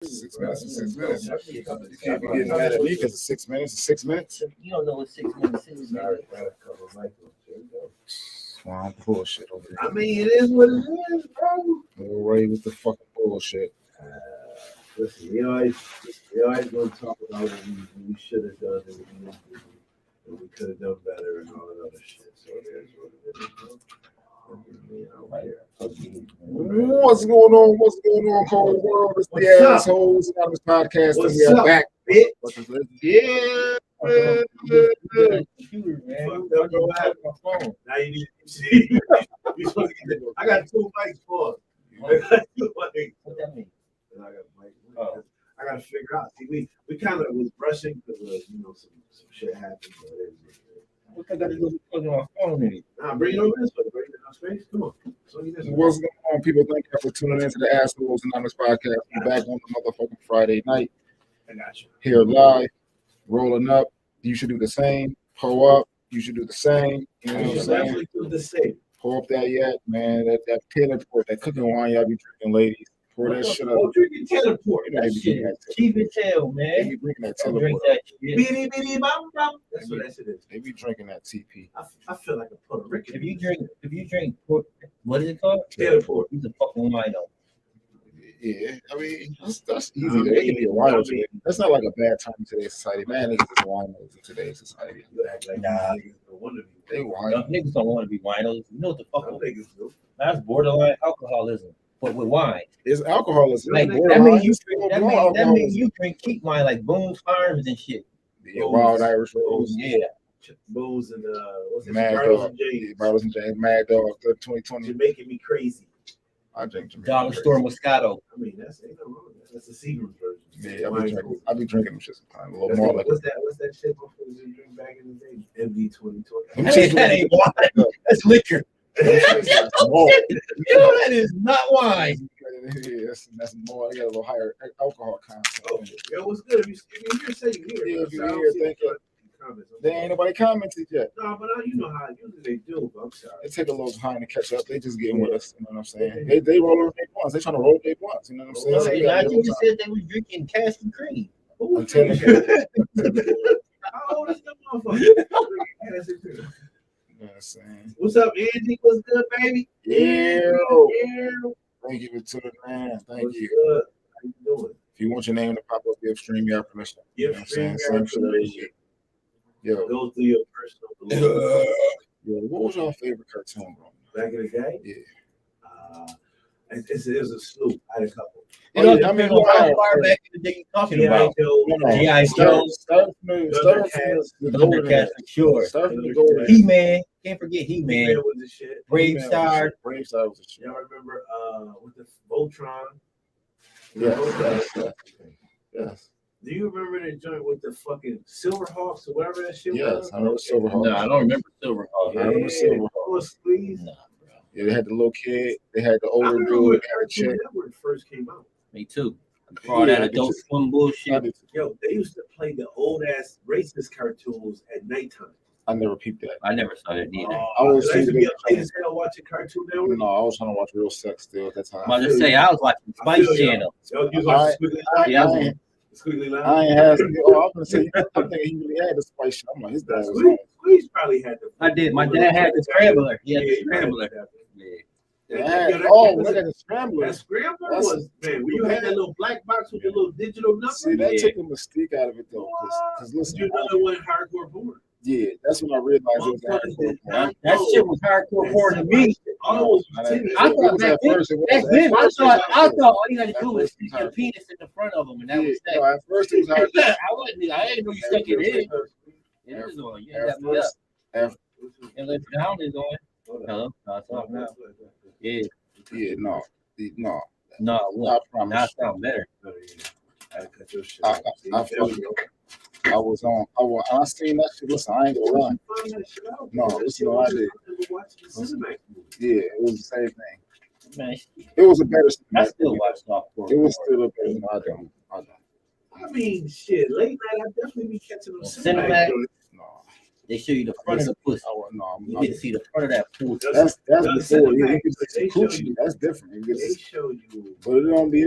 6 minutes is 6 minutes. You can't be getting mad at me because it's 6 minutes. It's 6 minutes. You don't know what 6 minutes is. Wow, bullshit over there. I mean, it is what it is, bro. El-REY with the fucking bullshit. Listen, we always going to talk about what we should have done and we could have done better and all that other shit. So it is what it is, bro. What's going on? What's going on, cold world? It's the Assholes Anonymous Podcast, and we are back. Bitch? Yeah. Now you need you supposed to get I got 2 mics for it. I got 2 mics. What that mean? And I got a mic. I got to figure out. See, we kind of was rushing because some shit happened. What I got to do with my phone in it? Nah, bring it over this way. Bring it in our space. Come on. What's going on, people? Thank you for tuning in to the Assholes Anonymous Podcast. We're back on the motherfucking Friday night. I got you. Here live, rolling up. You should do the same. Pull up. You should do the same. You know what I'm saying? Do the same. Pull up that yet, man. That Taylor Port, that cooking wine y'all be drinking, ladies. Pour that shit up. Oh, drinking Taylor Port. You know, That shit cheap as hell, They man. be drinking that Don't Taylor drink Port. that shit. Bitty, bitty, bum, bum. That's what that shit is. They be drinking that TP. I feel like a Puerto Rican. If you drink port, what is it called? Taylor Port. He's a fucking wino. Yeah, I mean, that's easy. They can be a wino today. That's not like a bad time in today's society. Man, niggas is winos in today's society. You act like Nah. niggas don't want to be. They Young wino. niggas don't want to be winos. You know what the fuck? Some niggas do. That's borderline alcoholism, but with wine. It's alcoholism. Like It's that means you borderline. that Still means, blood that means alcoholism. you drink cheap wine like Boone's Farms and shit. Yeah, wild Irish rose. Yeah. Booze and what's it? Mad Bartles Dog. and James. Bartles and James. Mad Dog. 2020. You're making me crazy. I drink Jamaican. Dollar Store Moscato. I mean, that's ain't no wrong with that. That's the Seagram's version. Yeah, I be drinking them shit sometimes. A little That's more like, like what's that shit motherfuckers used to drink back in the day? MD 2020. That ain't wine. That's liquor. more. You know that is not wine. Yeah, that's more. I got a little higher alcohol content. Oh, yo, what's good? If you hear, say you hear. Yeah, if you So I don't hear, see thank the you. comments. They ain't nobody commented yet. No, but you know how usually they do. But I'm sorry. It take a little time to catch up. They just getting with us. You know what I'm saying? They rolling their blunts. They trying to roll their blunts. You know what I'm saying? No, So they you gotta not. give You them just time. said they was drinking cash and cream. Who I'm telling How old is that motherfucker? You know what I'm saying? What's up, Angie? What's good, baby? Yeah. Yeah. Thank you for tuning in. Thank What's you. good? How you doing? If you want your name to pop up, give StreamYard permission. You know what I'm saying? Same shit every week. Yo. Go through your personal beliefs. Yo, what was your favorite cartoon, bro? Back in the day? Yeah. It was a slew. I had a couple. You know, yeah, I mean, depending on how wow. far back in the day you talking G.I. about. Joe. G.I. Joe. Start from the golden Thundercats for sure. Start from the golden He-Man. Can't forget He-Man. He-Man was the shit. Brave Star. Brave Star was the shit. Y'all remember with the Voltron? Yes. Yes. Do you remember that joint with the fucking Silverhawks or whatever that shit Yes. was? I remember Silverhawk. No, I don't remember Silverhawk. I remember Silverhawk. Was Squeeze. Nah, bro. Yeah, they had the little kid. They had the I older remember dude. when They had a Cartoon chick. Network first came out. Me too. For all that Yeah, Adult bitches. Swim bullshit. Yo, they used to play the old ass racist cartoons at nighttime. I never peeped that. I never saw that either. I was I used to be up thinking- late as hell watching Cartoon Network. No, I was trying to watch Real Sex still at that time. I was just say I was watching I feel Spice you. Channel. Yo, you was watching Squiggly Line? Yeah, I was I on- ain't- Squiggly Line? I ain't had. Oh, I was gonna say. I'm thinking he really had the spice shit. I'm like, his dad was. Squeeze probably had the. I did. My dad had the scrambler. He had the Yeah, scrambler. Yeah. Yeah, Yo, oh, that- look at the scrambler. That scrambler That's- was, man, when you had that little black box with the little digital number, See, that Yeah. took the mystique out of it though. Cause listen, you know it wasn't hardcore porn. yeah, that's when I realized it was Motherfuckers hardcore did porn. not That know. shit was hardcore porn to me. All was I titties. I thought was back at then- first, it was Back at then, I first it was thought hardcore. all you had to At do was first it stick was your hardcore. penis in the front of them, and that Yeah, was no, that. at first it was hardcore. I didn't know you stuck it in. It is on. You At got me up. first, at- And let down is on. Hello. No, it's off now. Yeah. yeah, no, no. No, I what? Now it promise. sound better. I cut your shit. I out. See, I there we fucking- go. I was on. I seen that shit. Listen, I ain't gonna lie. Find that shit out. No, That listen shit to what I was did. just watching the Cinemax movie. Yeah, it was the same thing. Man, It was a better. I still watch softcore. It was still a better. I don't. I mean, shit, late night, I definitely be catching them Cinemax. joints. No. They show you the front of the pussy. Oh no, You get to see the front of that pussy. that's before you They get to see show coochie. you- That's different. You get They to, show you. but it don't be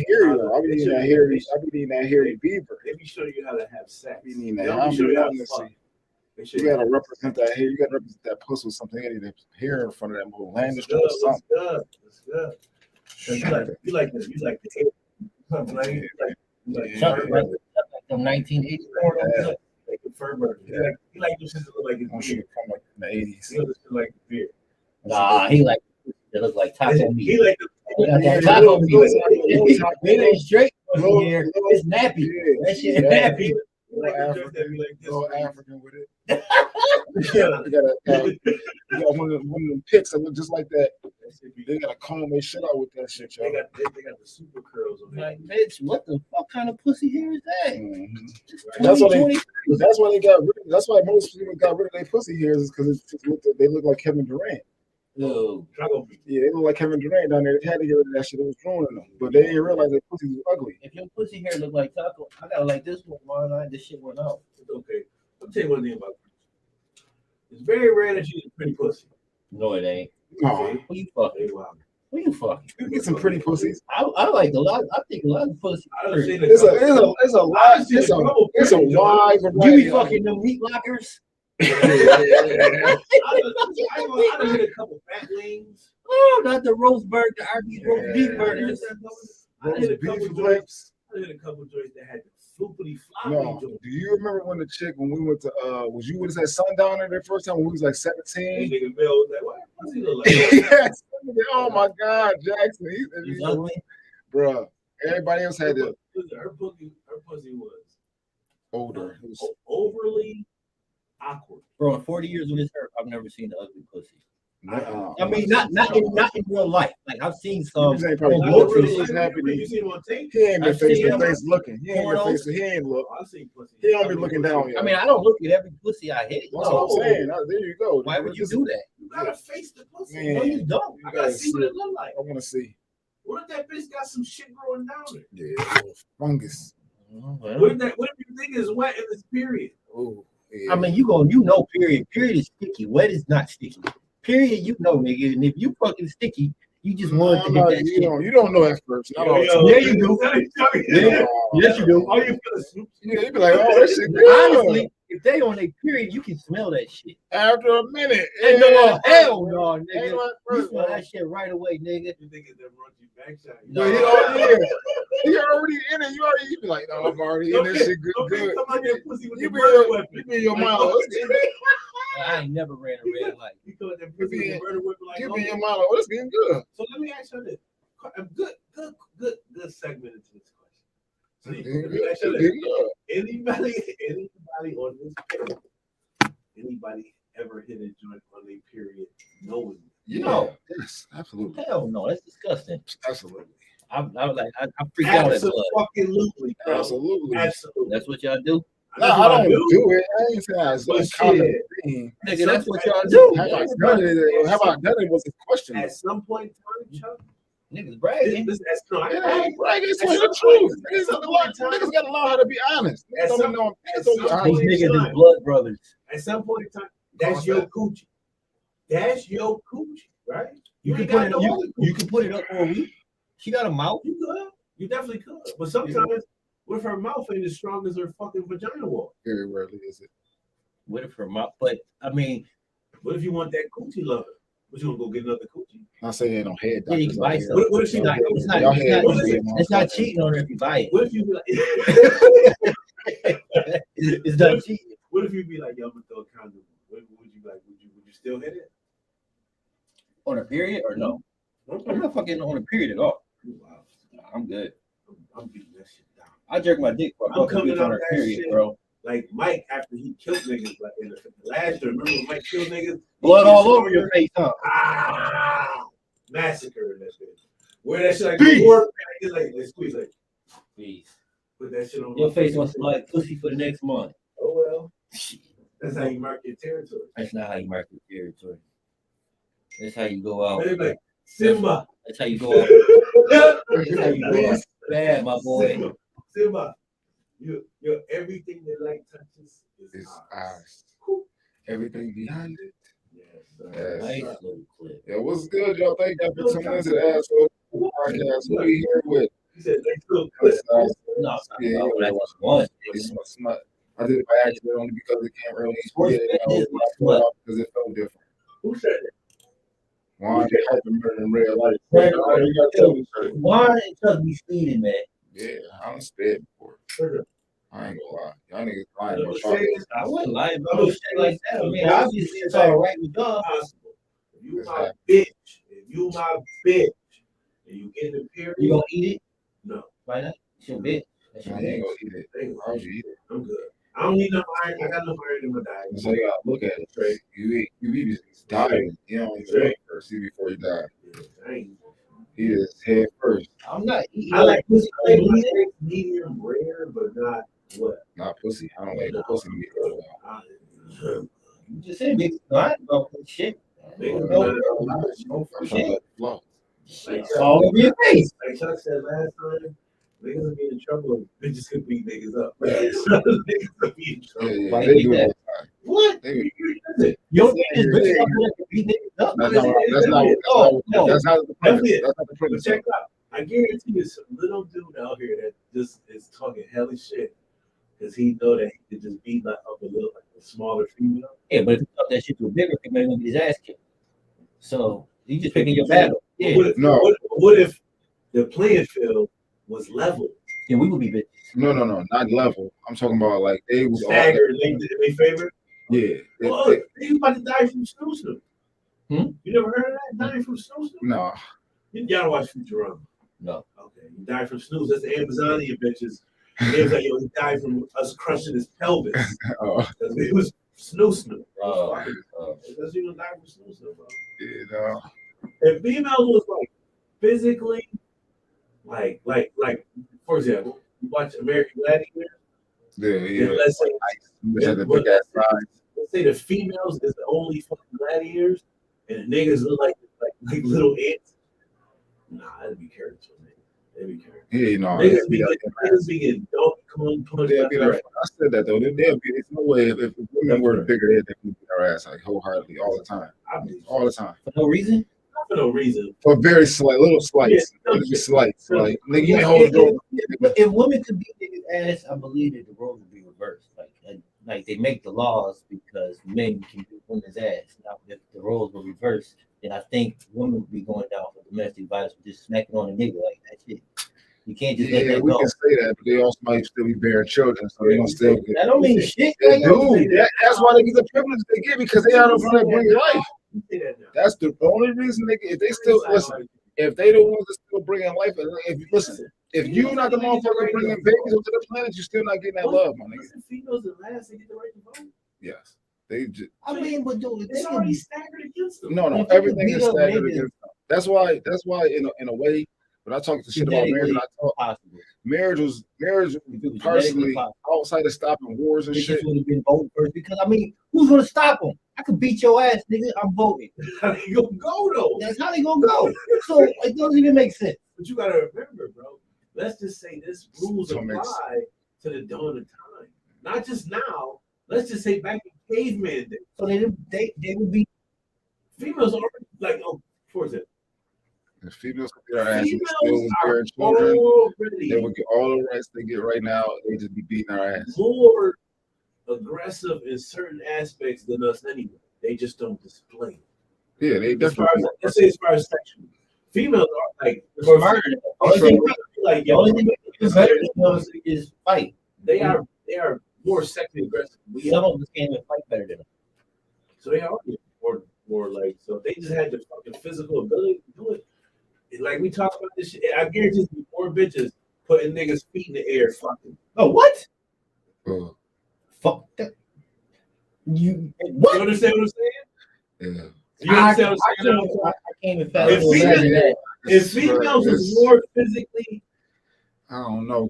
hairy though. I be They needing show that you- hairy. I be needing that hairy beaver. They be showing you how to have sex. You need They that. don't I be showing you how want to to fuck. see. They show You you gotta represent that hair. You gotta represent that pussy with something. You need that hair in front of that move. Land It's or good. something. It's good. You like the hair. Something like them 1980s. Yeah. Like the fur burger. He like this shit that look like his When she beard. come like in the 80s. He looks like his beard. Nah, he like they look like taco meat. He like They got that the taco meat. It ain't straight pussy hair. It's nappy. That shit nappy. like the dress that be like this. Little African with it. Yeah. You got one of them pics that look just like that. They gotta comb their shit out with that shit, They y'all. got the super curls on there. Like, bitch, what the fuck kind of pussy hair is that? Mhm. It's That's why they- 2020. That's why they got rid of. That's why most people got rid of their pussy hairs is because they look like Kevin Durant. Yo, Drago beat. Yeah, they look like Kevin Durant down there. They had to get rid of that shit. It was ruining them, but they didn't realize their pussy was ugly. if your pussy hair look like taco, I gotta like this one. Why this shit went out? It's okay. I'll tell you one thing about pretty. It's very rare that you get pretty pussy. No, it ain't. Oh, Who you fucking? Hey, wow. Who you fucking? you get some pretty pussies. I like a lot. I think a lot of pussy. I done seen It's a lot. It's a wide You variety. be fucking them meat lockers? I done hit a couple fat wings. Oh, not the roast burger, the Arby's roast beef burgers. I hit a couple Beef joints. lips. I hit a couple joints that had the floopity floppy No, joints. do you remember when the chick when we went to was you with us at Sundowner the first time when we was like Hey, 17? nigga Bill was like, what? What's he look like? Yes. Oh my God, Jackson. He's ugly. Bruh. Everybody else had the Listen, her pussy was older. It was overly awkward. Bro, in 40 years with this hair, I've never seen an ugly pussy. I I mean, not in real life. Like I've seen some. He ain't probably Oh, look really? for this happening. You seen him on tape? He ain't been I've face seen to him. face looking. He ain't been Pornos. face to he ain't look. Oh, I seen pussy. He don't be looking down yet. I mean, I don't look at every pussy I hit. That's what I'm saying. There you go. Why would you do that? You gotta face the pussy. Man. No, you don't. I gotta see what it look like. I want to see. What if that bitch got some shit growing down there? Yeah, fungus. What if you think it's wet in this period? Oh, yeah. I mean, you know, period. Period is sticky. Wet is not sticky. Period, you know, nigga. And if you fucking sticky, you just want to hit that shit. you don't know that first. Not all the time. Yeah, you do. Yeah. Yes, you do. All you feel is Yeah, you be like, oh, that shit good. Honestly, if they on a period, you can smell that shit. After a minute. Hey, no, hell no, Ain't nigga. like You first, smell man. that shit right away, nigga. You think it's them raunchy backshot? No. But you already in it. You be like, no, I'm already in this shit good. Come out there pussy with You the be murder in weapon. your mind. Like, what's getting I ain't never ran a red light. You come out there pussy with the murder weapon like, you oh. be in your mind like, what's getting good? So let me ask you this. A good segment into this question. So let me ask you this. Getting good. Anybody on this panel, anybody ever hit a joint on a period knowing? Yeah. No. Yes, absolutely. Hell no, that's disgusting. Absolutely. I freak out at blood. Absolutely. Absolutely. Absolutely. That's what y'all do, No, I don't do it. I ain't saying it's But uncommon shit. thing. nigga. That's what y'all do. Have I done it? Have I done it? Was the question. At some point in time, Chuck, Niggas bragging. I ain't bragging. It's the truth. Niggas got to learn how to be honest. Niggas don't be knowing. Niggas don't be honest. These niggas is blood brothers. At some point in time, that's your coochie. That's your coochie, right? You can ain't put got it. no other You coochie. can put it up for a week. She got a mouth. You could. You definitely could. But sometimes with her mouth ain't as strong as her fucking vagina wall. Very rarely is it. What if her mouth? But I mean, What if you want that coochie lover? What you gonna go get another coochie? Not saying no head Yeah, you doctors can out buy here. some. What if she Not, like? it's not. Y'all It's head not, doctors, it's not motherfucker. cheating on her if you buy it. What if you be like? It's not cheating. What if you be like, yo, I'm gonna throw a condom? Would you like? Would you still hit it? On a period or no? I'm not fucking on a period at all. Wow. Nah, I'm good. I'm beating that shit down. I jerk my dick for a I'm fucking coming bitch on out her that period, shit. bro. Like Mike after he killed niggas like in the last year. Remember when Mike killed niggas? Blood all over your face, huh? Massacre in that bitch. Wear that shit like Peace. war. Like they squeeze like Please. put that shit on Your my face gonna smell like pussy for the next month. Oh well. That's how you mark your territory. That's not how you mark your territory. That's how you go out. They be like Simba. That's how you go out. That's how you go out. Bad, my boy. Simba. Your everything that light touches is It's ours. ours. Whew. Everything behind it. Yes, Nice sir. little clip. Yeah, what's good, y'all? Thank y'all for tuning into the Asshole Podcast. Who we here with? He said, "Thanks to a That's, No, I'm talking yeah, about when I yeah, was one. it's smut. I did it by accident only because it came early. Sports Yeah, bet is I put it off because it felt different. who said that?" Juan get hyper murder in real life. Right, You gotta tell me, sir. Why and Chuck be speeding, man? Yeah, I done sped before. I ain't gonna lie. Y'all niggas lying more I wouldn't lie about shit like that. I mean, obviously it's all right with y'all. Possible. If you my bitch, and you get the period, You gonna eat it? no, Why not? It's your bitch. That's your I ain't bitch. gonna eat it. Why would you eat it? I'm good. I don't need enough iron. I got enough iron in my diet. So you gotta look at it. Straight. You eat dying. You don't even look first. See before you die. I ain't. He is head first. I'm not eating. I like pussy. medium rare, but not what? Not pussy. I don't like the pussy meat at all. You just said big. No, I ain't gonna put shit. Flaw. All over your face. Like Chuck said last time, niggas will be in trouble if bitches could beat niggas up. Niggas will be in trouble. Yeah, they do it all the time. What? They- You don't think this bitch up there can beat niggas up? That's not the premise. That's not the But premise. check it out. I guarantee you some little dude out here that just is talking hellish shit because he know that he could just beat up a little like a smaller female. Yeah, but if you talk that shit to a bigger female, you're gonna get his ass kicked. So you just picking your battle. Yeah. What if the playing field was level? Yeah, we would be bitches. No, not level. I'm talking about like they was all Staggered in their favor. yeah. Well, look, he was about to die from snoo. You never heard of that? Dying from snoo? No. You gotta watch Futurama. No. Okay, he died from snooze. That's the Amazonian bitches. And they was like, yo, he died from us crushing his pelvis. Because it was snoo. That's you gonna die from snoo, bro. Yeah, no. If females was like physically, like, for example, you watch American Gladiator. Yeah. Let's say, The big ass size. let's say the females is the only fucking gladiators, and the niggas look like little ants. Nah, that'd be character, man. That'd be character. Yeah, no. Niggas be getting Donkey Kong punched. I said that though. There's no way if women were bigger, they'd beat our ass like wholeheartedly all the time. All the time. For no reason? Not for no reason. For very slight, little slights. Slights. Like, nigga, you ain't hold the door. If women could beat niggas' ass, I believe that the roles would be reversed. Like they make the laws because men can beat women's ass. Now, if the roles were reversed, then I think women would be going down for domestic violence for just smacking on a nigga like that shit. You can't just let that we go. can say that, but they also might still be bearing children, so they don't still get. That don't mean shit. They do. That's why they get the privilege they get because they out of front of bring life. That's the only reason they get. If they still listen, if they the ones that still bringing life, if you listen, if you not the motherfucker bringing babies onto the planet, you're still not getting that love, my nigga. Females and last they get the right to vote. Yes, they just. I mean, but dude, It's already staggered against them. No, everything is staggered against them. That's why in a way. When I talk to shit about marriage, marriage was personally outside of stopping wars and shit. Would have been voting first because I mean, who's gonna stop them? I could beat your ass, nigga. I'm voting. How they gonna go though? That's how they gonna go. So it doesn't even make sense. But you gotta remember, bro. Let's just say this rules apply to the dawn of time, not just now. Let's just say back in caveman days. So they would be females already like for example. If females could get our ass and still bearing children, they would get all the rights they get right now. They just be beating our ass. More aggressive in certain aspects than us anyway. They just don't display. Yeah, they definitely. Let's say as far as sexual, females are like murder. The only thing that's better than us is fight. They are more sexually aggressive. Some of us can't even fight better than them. So they are more like so. They just had the fucking physical ability to do it. Like we talked about this shit. I guarantee you more bitches putting niggas' feet in the air fucking. Oh, what? Fuck that. You what? You understand what I'm saying? Yeah. You understand what I'm saying? I can't even fathom that. If females is more physically, I don't know.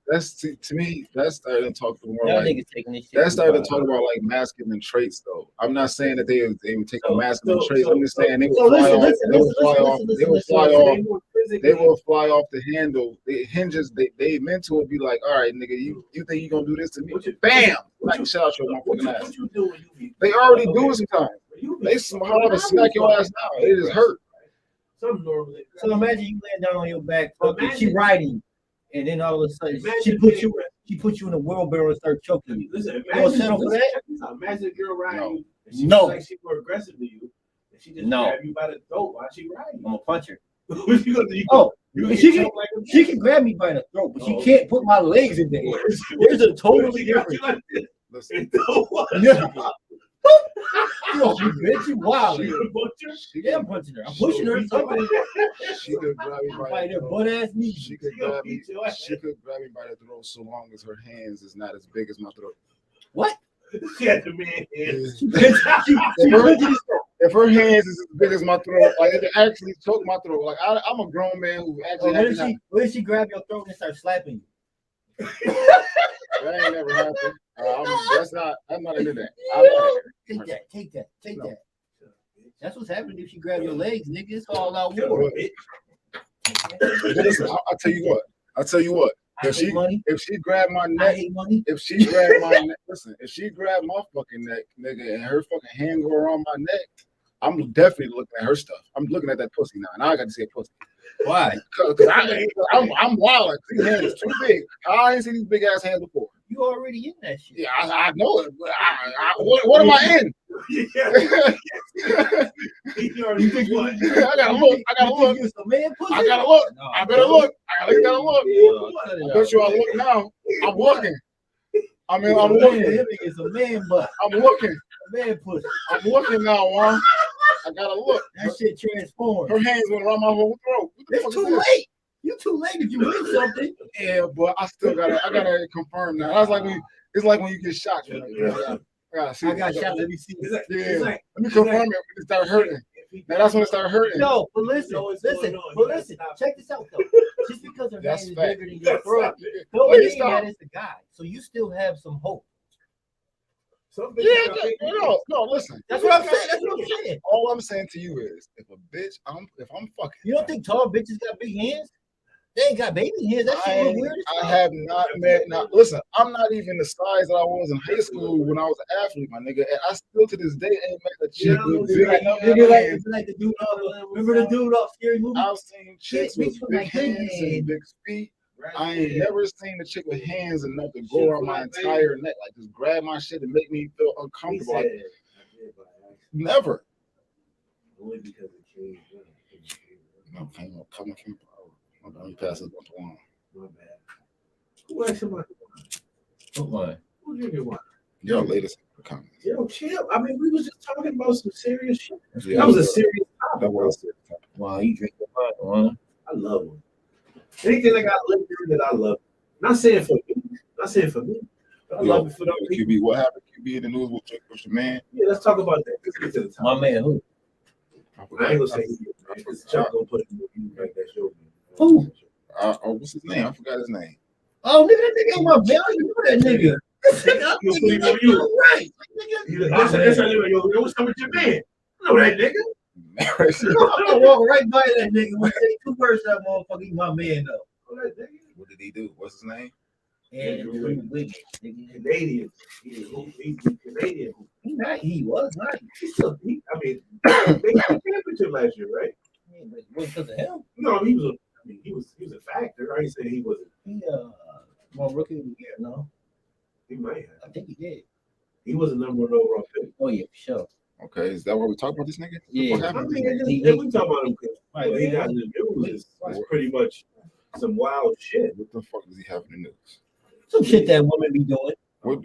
That's to me. That's starting to talk more like. That's starting to talk about like masculine traits, though. I'm not saying that they would take a masculine trait. I'm just saying they would fly off. They would fly off. they will fly off the handle. The hinges, they meant to be like, all right, nigga, you think you gonna do this to me? Bam! Like, shout out your motherfucking ass. What you do when you be? They already do it sometimes. They somehow to smack your ass now. It just hurt. Some normally. So imagine you laying down on your back, fucking, she Imagine- riding you, and then all of a sudden she Imagine put you in a wheelbarrow and start choking you. Listen, You gonna settle for that? check this out. Imagine a girl riding No. you. And she No. feels like she's more aggressive than you. And she just No. grab you by the throat while she riding I'm you. gonna punch her. What you gonna do? Oh, You and get she choked like a She bitch. can grab me by the throat, but she Oh. can't put my legs in the air. There's a totally She got different. you like this. Listen, And throw one. Yeah. Yo, you bitch, you wild. She gonna punch her. Yeah, I'm punching her. I'm pushing her. Something. she could grab me by Fight the her throat. butt ass knee. She could grab me. She could grab me by the throat so long as her hands is not as big as my throat. What? She had the man hands. If her hands is as big as my throat, like it actually choke my throat. Like I'm a grown man who actually. What if she grab your throat and start slapping you? That ain't never happened. I'm not into that. I'm not into that. Take No. that. That's what's happening if she grab your legs, nigga. It's all out war. Listen, I'll tell you what. I hate money. If she grabbed my I neck, hate money. if she grabbed my neck, listen, if she grabbed my fucking neck, nigga, and her fucking hand go around my neck, I'm definitely looking at her stuff. I'm looking at that pussy now. Now I got to see a pussy. Why? Because I'm wild. These hands are too big. I ain't seen these big ass hands before. You already in that shit. Yeah, I know it. But what am I in? You think what? I gotta look. I gotta look. You some man pussy? I gotta look. No, I better look. I gotta look. I bet you I look now. I'm looking. I'm looking. It's a man butt. I'm looking. A man pussy. I'm looking now, Juan. I gotta look. That shit transformed. Her hands went around my whole throat. What the fuck It's is too this? late. You too late if you win something. Yeah, but I still gotta confirm now. That's like it's like when you get shot. You're like, yeah, I gotta see. I got shot. Let me see. It's like, Yeah. it's like, Let me confirm it when it start hurting. Now that's when it started hurting. No, but listen, No, it's listen, going on. but You gotta listen. stop. Check this out though. Just because her That's hand is fact. bigger than your throat, Stop don't Wait, mean stop. that it's the guy. So you still have some hope. Yeah, no, listen. That's what I'm saying. That's what I'm saying. All I'm saying to you is, if I'm fucking, You don't think tall bitches got big hands? They ain't got baby hands. That shit look weird. I have not met. Now, listen, I'm not even the size that I was in high school when I was an athlete, my nigga. And I still to this day ain't met a chick with big enough hands. Like the dude remember the dude off Scary Movie? I've seen chicks with big hands and big feet. I ain't never seen a chick with hands enough to go around my entire neck, like just grab my shit and make me feel uncomfortable. Like, never. Only because it came. No, coming. Let me pass it on to one. My bad. Who asked about the wine? What? Who drinking wine? Your latest comments. Yo, chill. I mean, we was just talking about some serious shit. Yeah, That was a serious topic. that was it. Wow, you drink the wine, I love them. Anything that got lived through that I love. Not saying for me. Not saying for me. But I love it for them people. QB, what happened? QB in the news with your man. Yeah, let's talk about that. Let's get to the topic. My man, who? I ain't gonna say he is, man. Because Chuck gonna put it in the review like that show. Who? What's his name? I forgot his name. Oh, nigga, that nigga ain't my man. You know that nigga. You put him on you. Right. That's how yo, what's up with your man? I know that nigga. I'm gonna walk right by that nigga. When I say 2 words, that motherfucker, he my man though. Know that nigga. What did he do? What's his name? And Wiggins, nigga. Canadian. He's Canadian. He was not. He's still, I mean, they got a championship last year, right? Yeah, but it wasn't because of him. No, he was. He was a factor. I ain't saying he wasn't. He won rookie of the year. No, He might have. I think he did. He was a number 1 overall pick. Oh yeah, for sure. Okay, is that why we talk about this nigga? Yeah. What I happened? mean, He- we talk about him because Right, he man. got in the news. It's pretty much some wild shit. What the fuck does he have in the news? Some shit that women be doing. What?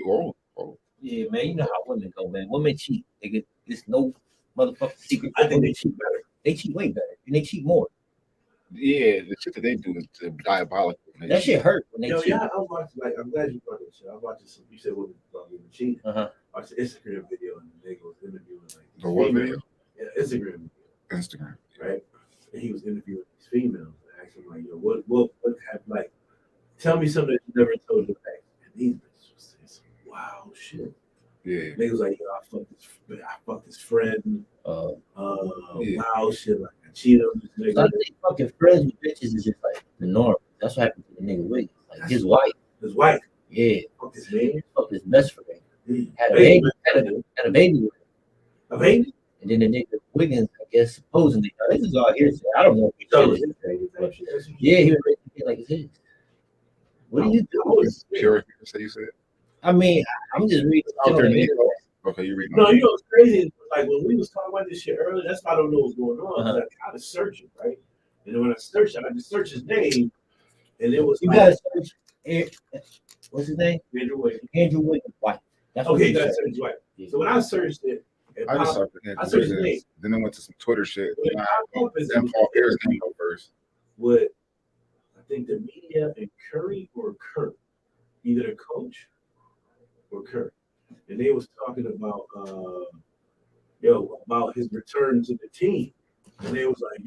Oh. Yeah, man. You know how women go, man. Women cheat. Nigga, it's no motherfucking secret. I think Women they cheat better. They cheat way better, and they cheat more. Yeah, the shit that they do is diabolical. That shit hurt when they Yo, cheat. yeah, I was watching. Like, I'm glad you brought this shit. I was watching some. You said women cheating. Uh-huh. I watched an Instagram video and the nigga was interviewing like these The what females. video? Yeah, Instagram video, Instagram. right? And he was interviewing these females and asking like, yo, what have like? Tell me something that you never told your ex. And these bitches was saying some wild shit. Yeah. Niggas like, yo, I fucked this friend. Yeah. Wild shit like that. cheat on this nigga. I think fucking friends with bitches is just like the norm. That's what happened to the nigga Wiggins. Like his wife. His wife. Yeah. Fuck his man. Fuck his best friend. Had a Baby. baby. Had a baby with him. A baby? And then the nigga Wiggins, I guess, supposedly, now, this is all hearsay. I don't know if So, he but yeah, he was raising a kid like his. What do you do? Pure hearsay, you said? I mean, I'm just reading. Out there, Nico. Okay, you reading? No, you know what's crazy? Like when we was talking about this shit earlier, that's why I don't know what's going on. Uh-huh. I tried to search it, right? And then when I searched it, I just searched his name, and it was You like, gotta search. What's his name? Andrew Wiggins. Andrew Wiggins' wife. That's what Okay, you that's said. his wife. So when I searched it, I just saw I searched his name. Then I went to some Twitter shit. But Then it I popped up as then Paul Pierce came up first. with, I think, the media and Curry or Kurt, either the coach or Kurt, and they was talking about about his return to the team, and they was like,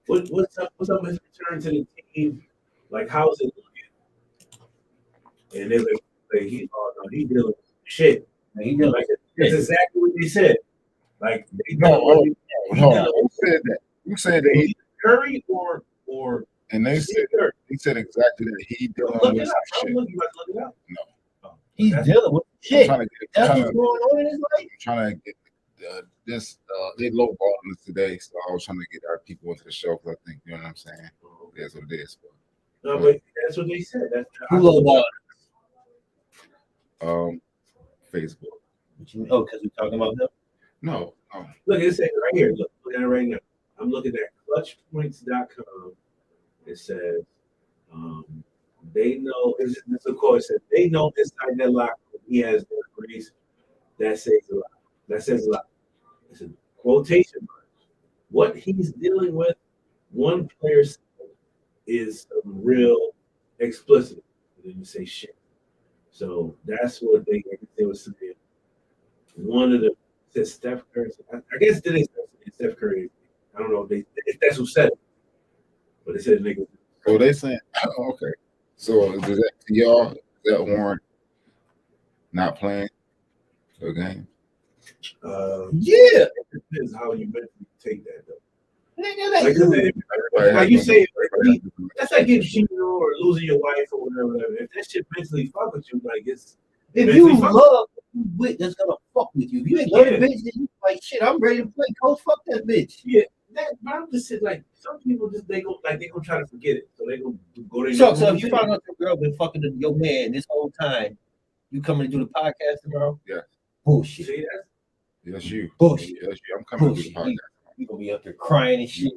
what's up with his return to the team? Like, how's it looking? And they were like, he dealing with shit. He dealing Like, that's exactly what they said. Like, No, who said that? You said that he Curry or and they said Kurt. he said exactly that he dealing Look with it some up. shit. Look, you got to look it up. No. He's That's- dealing with I'm shit. trying to get That's trying what's to, going on in his life. trying to get this they lowballing us today, so I was trying to get our people into the show because I think you know what I'm saying. That's what it is. No, but that's what they said. That's Who lowball? Facebook. Oh, because we're talking about them. No. Look, it says right here. Look at it right now. I'm looking at clutchpoints.com. It says they know. This of course says they know inside that locker room he has no grace. That says a lot. That says a lot. It's a quotation mark. What he's dealing with, one player said, is some real explicit. They didn't say shit. So that's what they were saying. One of the said Steph Curry. I guess they didn't say Steph Curry. I don't know if that's who said it, but they said nigga. So they saying okay. So does that to y'all that warrant not playing the game? Yeah. It depends how you mentally take that though. Nigga, Like you say, that's like getting cheated on or losing your wife or whatever. If that shit mentally fuck with you, like it's if you love wit that's gonna fuck with you. If you ain't love the bitch, then you like shit, I'm ready to play coach. Fuck that bitch. Yeah, but I'm just saying, like some people just they gonna try to forget it, so they gonna go to. So if you find out your girl been fucking your man this whole time, you coming to do the podcast tomorrow? Yeah. Bullshit. See, Yes, you. Bullshit. Yes, you. I'm coming to Bullshit. the podcast. You gonna be up there crying and shit.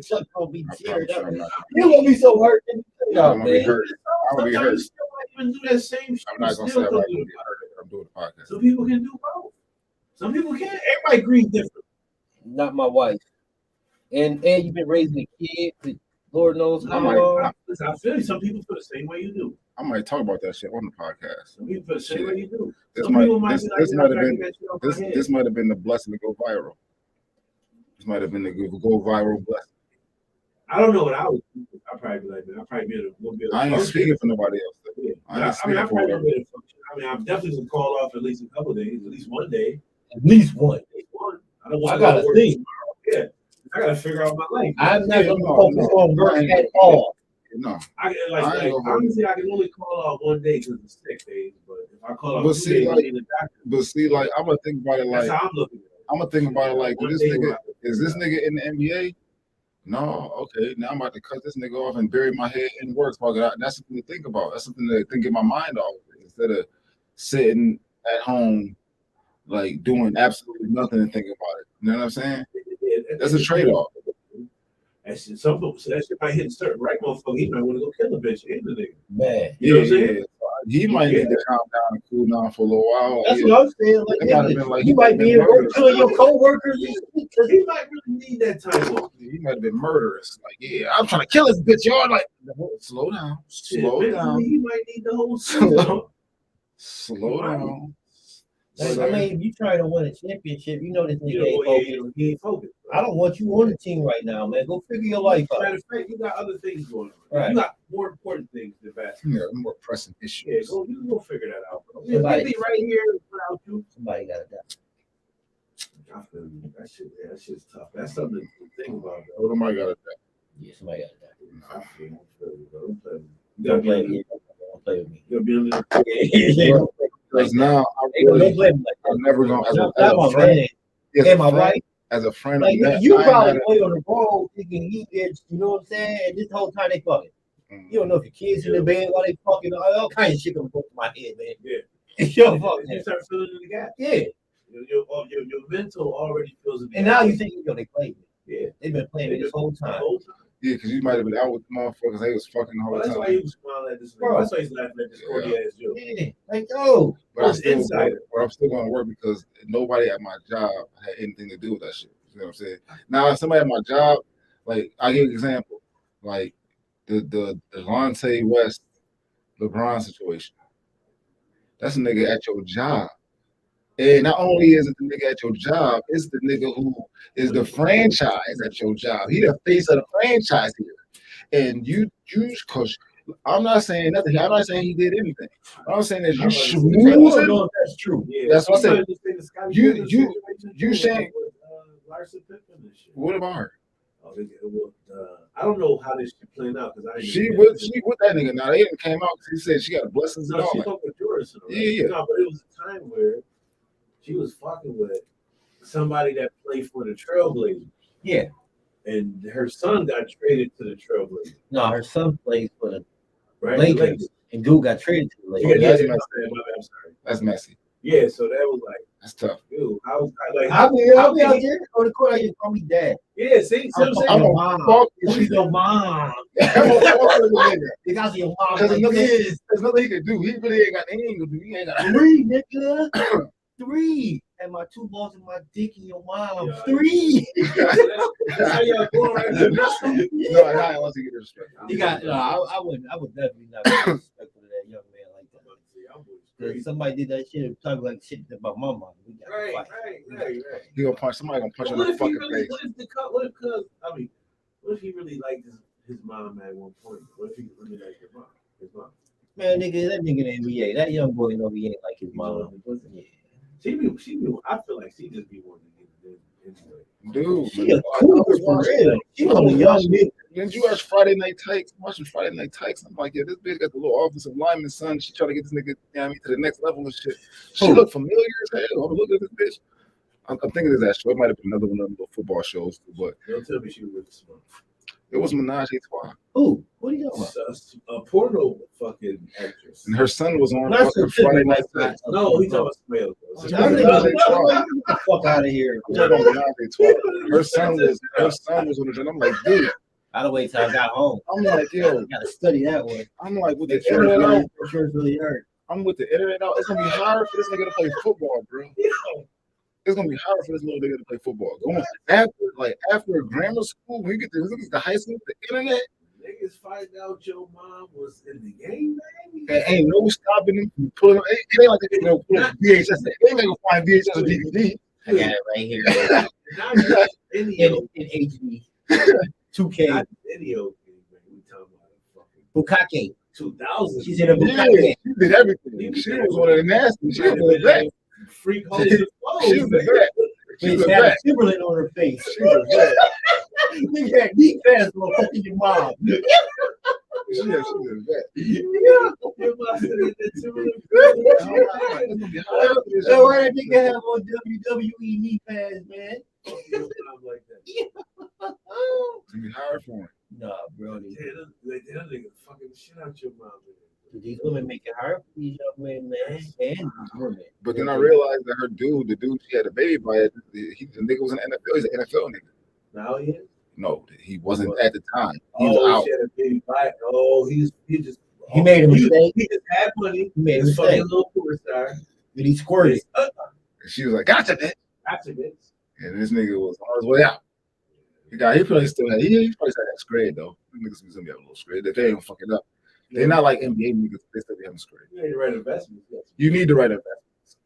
Chuck gonna be teared up. I'm not. You gonna be so hurt. I'm gonna be hurt. I'm gonna be hurt. You still might even do that same shit. I'm not gonna say I'm not gonna be hurt. I'm doing the podcast. Some people can do both. Some people can't. Everybody agrees different. Not my wife. And you've been raising a kid for Lord knows how long. I feel you. Some people feel the same way you do. I might talk about that shit on the podcast. Some people feel the same way you do. This Some might people might be like, this might have "I been gotta get that shit off my head." this might have been the blessing to go viral. This might have been the go viral blessing. I don't know what I would do. I'd probably be like, man, I'd probably be able to. I ain't speaking for nobody else. Yeah. I ain't speaking I'd for probably whatever. be able to function. I mean, I'm definitely gonna call off at least a couple of days, at least one day. At least one. At least one. I don't want I to go gotta to work think. tomorrow. Yeah. I gotta figure out my life. I'm not gonna no, focus no. on work at all. No. I I like ain't gonna- honestly, I can only call off one day because it's sick days. But if I call off But 2 see, days, I like- need a doctor. But see, like I'm gonna think about it That's like how I'm looking at it. I'm gonna think about it like One this day nigga we'll is this nigga in the NBA? No, okay. Now I'm about to cut this nigga off and bury my head in work. That's something to think about. That's something to think in my mind off instead of sitting at home like doing absolutely nothing and thinking about it. You know what I'm saying? That's a trade-off. That shit, some folks, so that shit might hit certain right motherfucker. He might want to go kill a bitch in the nigga. Man. You know what I'm saying? He might need to calm down and cool down for a little while. That's Yeah. what I'm saying. Like, It might have been like you might be at work killing your coworkers. Because he might really need that time off. He might have been murderous. Like, yeah, I'm trying to kill this bitch. Y'all like, slow down, slow Shit, down, He might need the whole Slow. season. slow down. Like, I mean, if you trying to win a championship, you know this You nigga ain't know, focused. he ain't focused. I don't want you on the team right now, man. Go figure your life out. Matter of fact, you got other things going on. Right. You got more important things than basketball. Yeah, more pressing Yeah, issues. you go figure that out, bro. Somebody- We'll be right here without you. Somebody got to die. I feel you. That shit's tough. That's something to think about it. Oh, somebody got it. Yeah, somebody got that. I feel you, bro. Don't play with me. Don't play with me. You'll be under the Because now Don't play with me like I'm never going as a friend. as And a my friend, wife. as a friend. Like I you ain't probably gotta- wait on the road thinking he did, you know what I'm saying? And this whole time they fucking. You don't know if your kids in the bed while they fucking all kinds of shit gonna go through my head, man. Yeah. Yo, fuck You that. start filling in the gap. Yeah. Your mental already fills in the And gap. now you think they played it. Yeah. They've been playing it this whole time. Yeah, because you might have been out with the motherfuckers. They was fucking the whole That's time. why he was smiling at this. Bro. That's why he's laughing at this corny ass joke. Yeah. Like, oh. But I'm still going to work because nobody at my job had anything to do with that shit. You know what I'm saying? Now, if somebody at my job, like, I'll give you an example. Like, the Delonte West LeBron situation. That's a nigga at your job. And not only is it the nigga at your job, it's the nigga who is the franchise at your job. He the face of the franchise here. And you cause I'm not saying nothing. I'm not saying he did anything. What I'm saying is you schmoozing. No, that's true. Yeah. That's what I said. You saying Larson Pippen and shit. what about her? Oh, I don't know how this shit playing out because I didn't. She with that nigga now. They didn't came out because he said she got blessings and No, all she that. fucked with Jordan. Right? Yeah. No, but it was a time where she was fucking with somebody that played for the Trailblazers. Yeah. And her son got traded to the Trailblazers. No, her son plays for the Right? Lakers. And dude got traded to the Lakers. Yeah, that's my messy. bad, I'm sorry. That's messy. Yeah, so that was like, That's tough. dude, I'll be out there on the court. You call me dad. Yeah, see what I'm saying? I'm a mom. fuck. She's your mom. I'm a fuck with the nigga. Because your mom There's like this. nothing he can do. He really ain't got anything to do. He ain't got 3, nigga. 3. And my 2 balls in my dick and your mom. Yeah. 3. That's how y'all going right now. No, I want to get disrespectful. You got no. I would definitely not be disrespectful to that young man like that. If somebody did that shit and talk like shit about my mom, we got to fight. Right. He gonna punch somebody. Gonna punch him What in if the he fucking really? face. What if he really liked his mom at one point? What if he really liked his mom? Man, nigga, that nigga in the NBA, that young boy, you know, he ain't like his mom. Yeah. She be. I feel like she just be wanting to get into it. Dude, She a cougar for real. She was a young nigga. Didn't you watch Friday Night Tykes? I'm watching Friday Night Tykes. I'm like, yeah, this bitch got the little offensive lineman son. She trying to get this nigga, to the next level and shit. She look familiar as hell. I'm looking at this bitch. I'm thinking of that show. It might have been another one of the football shows, but Don't tell me she was with Smurf. it was Menage a Trois. Ooh, what are you talking about? A porno fucking actress. And her son was on That's fucking Friday Night Tykes. No, he's talking about Smurf. Get the fuck out of here. I'm talking about Menage a Trois. Her son was on the joint. I'm like, dude. I'd wait till I got home. I'm like, yo. I gotta study that one. I'm like, with the Insurance internet out. really hurt. I'm with the internet out. It's gonna be hard for this nigga to play football, bro. It's gonna be hard for this little nigga to play football. Going after grammar school, when you get to high school, the internet, Niggas find out your mom was in the game, baby. there ain't no stopping them from pulling. It ain't like they pull up VHS. They ain't gonna find VHS or DVD. I got it right here. Not just video. in HD. 2K. Not video. We talking about fucking Bukake. 2000. She's in a Yeah, Bukake. she did everything. She was one of the nasty. She was the vet. Freak hoes. She was the vet. She was Bitch the had a vet. Timberland on her face. She was the vet. Nigga had deep ass motherfucking your mom. She was the vet. Your mom said that Timberland. So where that nigga have on WWE knee pads, man? Like that. It's gonna be hard for him. Nah, bro. That nigga fucking the shit out your mom. These women make it hard for these young men, man, and these women. But then I realized that the dude she had a baby by, the nigga was an NFL. He's an NFL nigga. Now he is. No, he wasn't at the time. He was out. She had a baby by. Oh, he made a mistake. He just had money. He made a This fucking mistake. little porn star. But he squirted. And she was like, "Gotcha, bitch." Gotcha, bitch. And this nigga was on his way out. He probably still had. He probably still had scred though. Niggas gonna be having a little scred. If they ain't fucking up, they're not like NBA niggas. They still be having scred. You need the right investments. Yes. You need the right investments.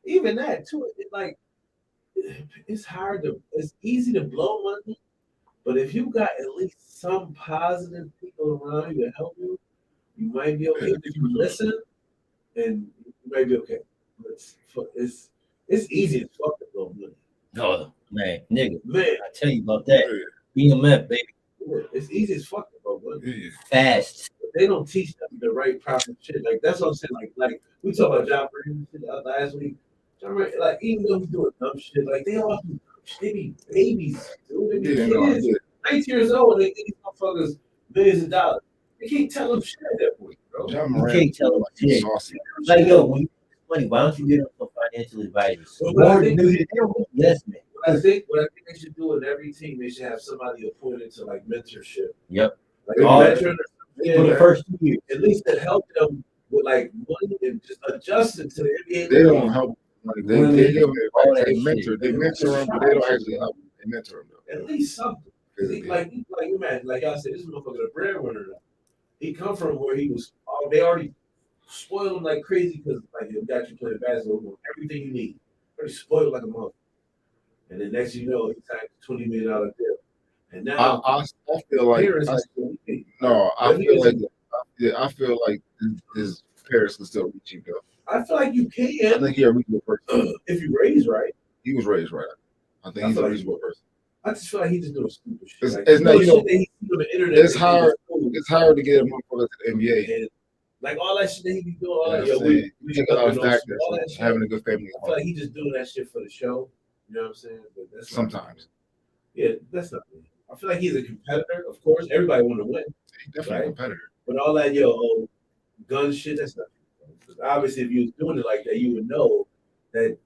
Even that too. It's hard to. It's easy to blow money, but if you got at least some positive people around you to help you, you might be okay. If you listen, and you might be okay. But it's easy as fuck to blow money. No, Man, nigga, Man, I tell you about that. BMF, baby. it's easy as fuck, bro. Fast. They don't teach them the right proper shit. Like that's what I'm saying. Like we talked about John Brady shit last week. John Brady, like even though he's doing dumb shit, like they all do dumb shit. They be babies, dude. They be kids, 19 years old, and they think these motherfuckers millions of dollars. They can't tell them shit at that point, bro. You can't tell them shit. Like yo, when you money, why don't you get them some financial advisors? More than yes, man. What I think they should do in every team, they should have somebody appointed to like mentorship. Yep. Like a veteran for the first 2 years. At least to help them with like money and just adjusting to the NBA. They don't help. Like, they give advice. They mentor them, but they don't actually help them. They mentor them though. At least something. Like imagine, like y'all said, this motherfucker a breadwinner now. He come from where he was. They already spoiled him like crazy because like they got you playing basketball, everything you need. Already spoiled like a mother. And then next you know, he signed a $20 million deal. And now I feel like I feel like his parents can still reach him though. I feel like you can. I think he's a reasonable person. If you raise right. He was raised right. I think he's a reasonable person. I just feel like he's just doing stupid shit. It's hard. It's hard to get a motherfucker to the NBA. And like all that shit that he be doing, all that. We take a lot of factors. Having a good family. I feel like he just doing that shit for the show. You know what I'm saying? But that's sometimes. Yeah, that's not me. I feel like he's a competitor. Of course, everybody want to win. He's definitely a competitor. But all that gun shit, that's not. Obviously, if you was doing it like that, you would know that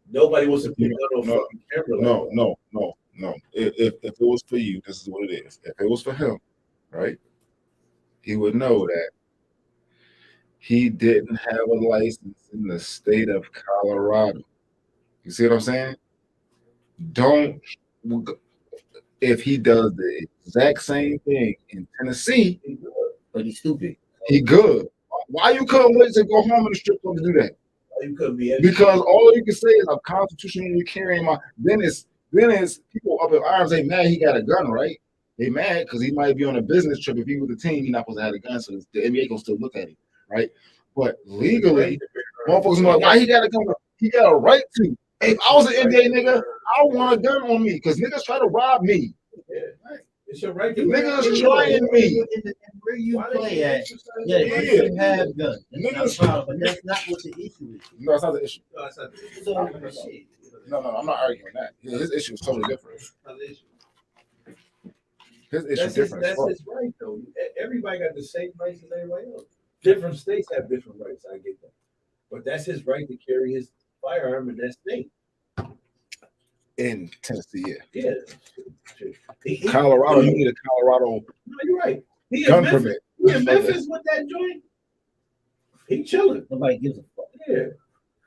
nobody wants to put a gun on fucking camera. No. If it was for you, this is what it is. If it was for him, right, he would know that he didn't have a license in the state of Colorado. You see what I'm saying? If he does the exact same thing in Tennessee, but he's stupid. He good. Why you couldn't wait to go home in the strip club to do that? You couldn't be because all you can say is I'm constitutionally carrying my. Then it's people up in arms. They mad he got a gun, right? They mad because he might be on a business trip. If he was a team, he not supposed to have a gun, so the NBA gonna still look at him, right? But legally, motherfuckers like, why he got a gun? He got a right to. If I was an NBA nigga, I want a gun on me because niggas try to rob me. Yeah, right. It's your right. Niggas trying me. Where you play at? Yeah, you have guns. That's not but that's not what the issue is. No, it's not the issue. No, it's not the issue. No, I'm not arguing that. His issue is totally different. His issue is different. That's his right, though. Everybody got the same rights as everybody else. Different states have different rights. I get that, but that's his right to carry his firearm in that state. In Tennessee, yeah. Colorado, you need a Colorado. No, you're right. He gun permit. He in Memphis with that joint. He chilling. Nobody gives a fuck.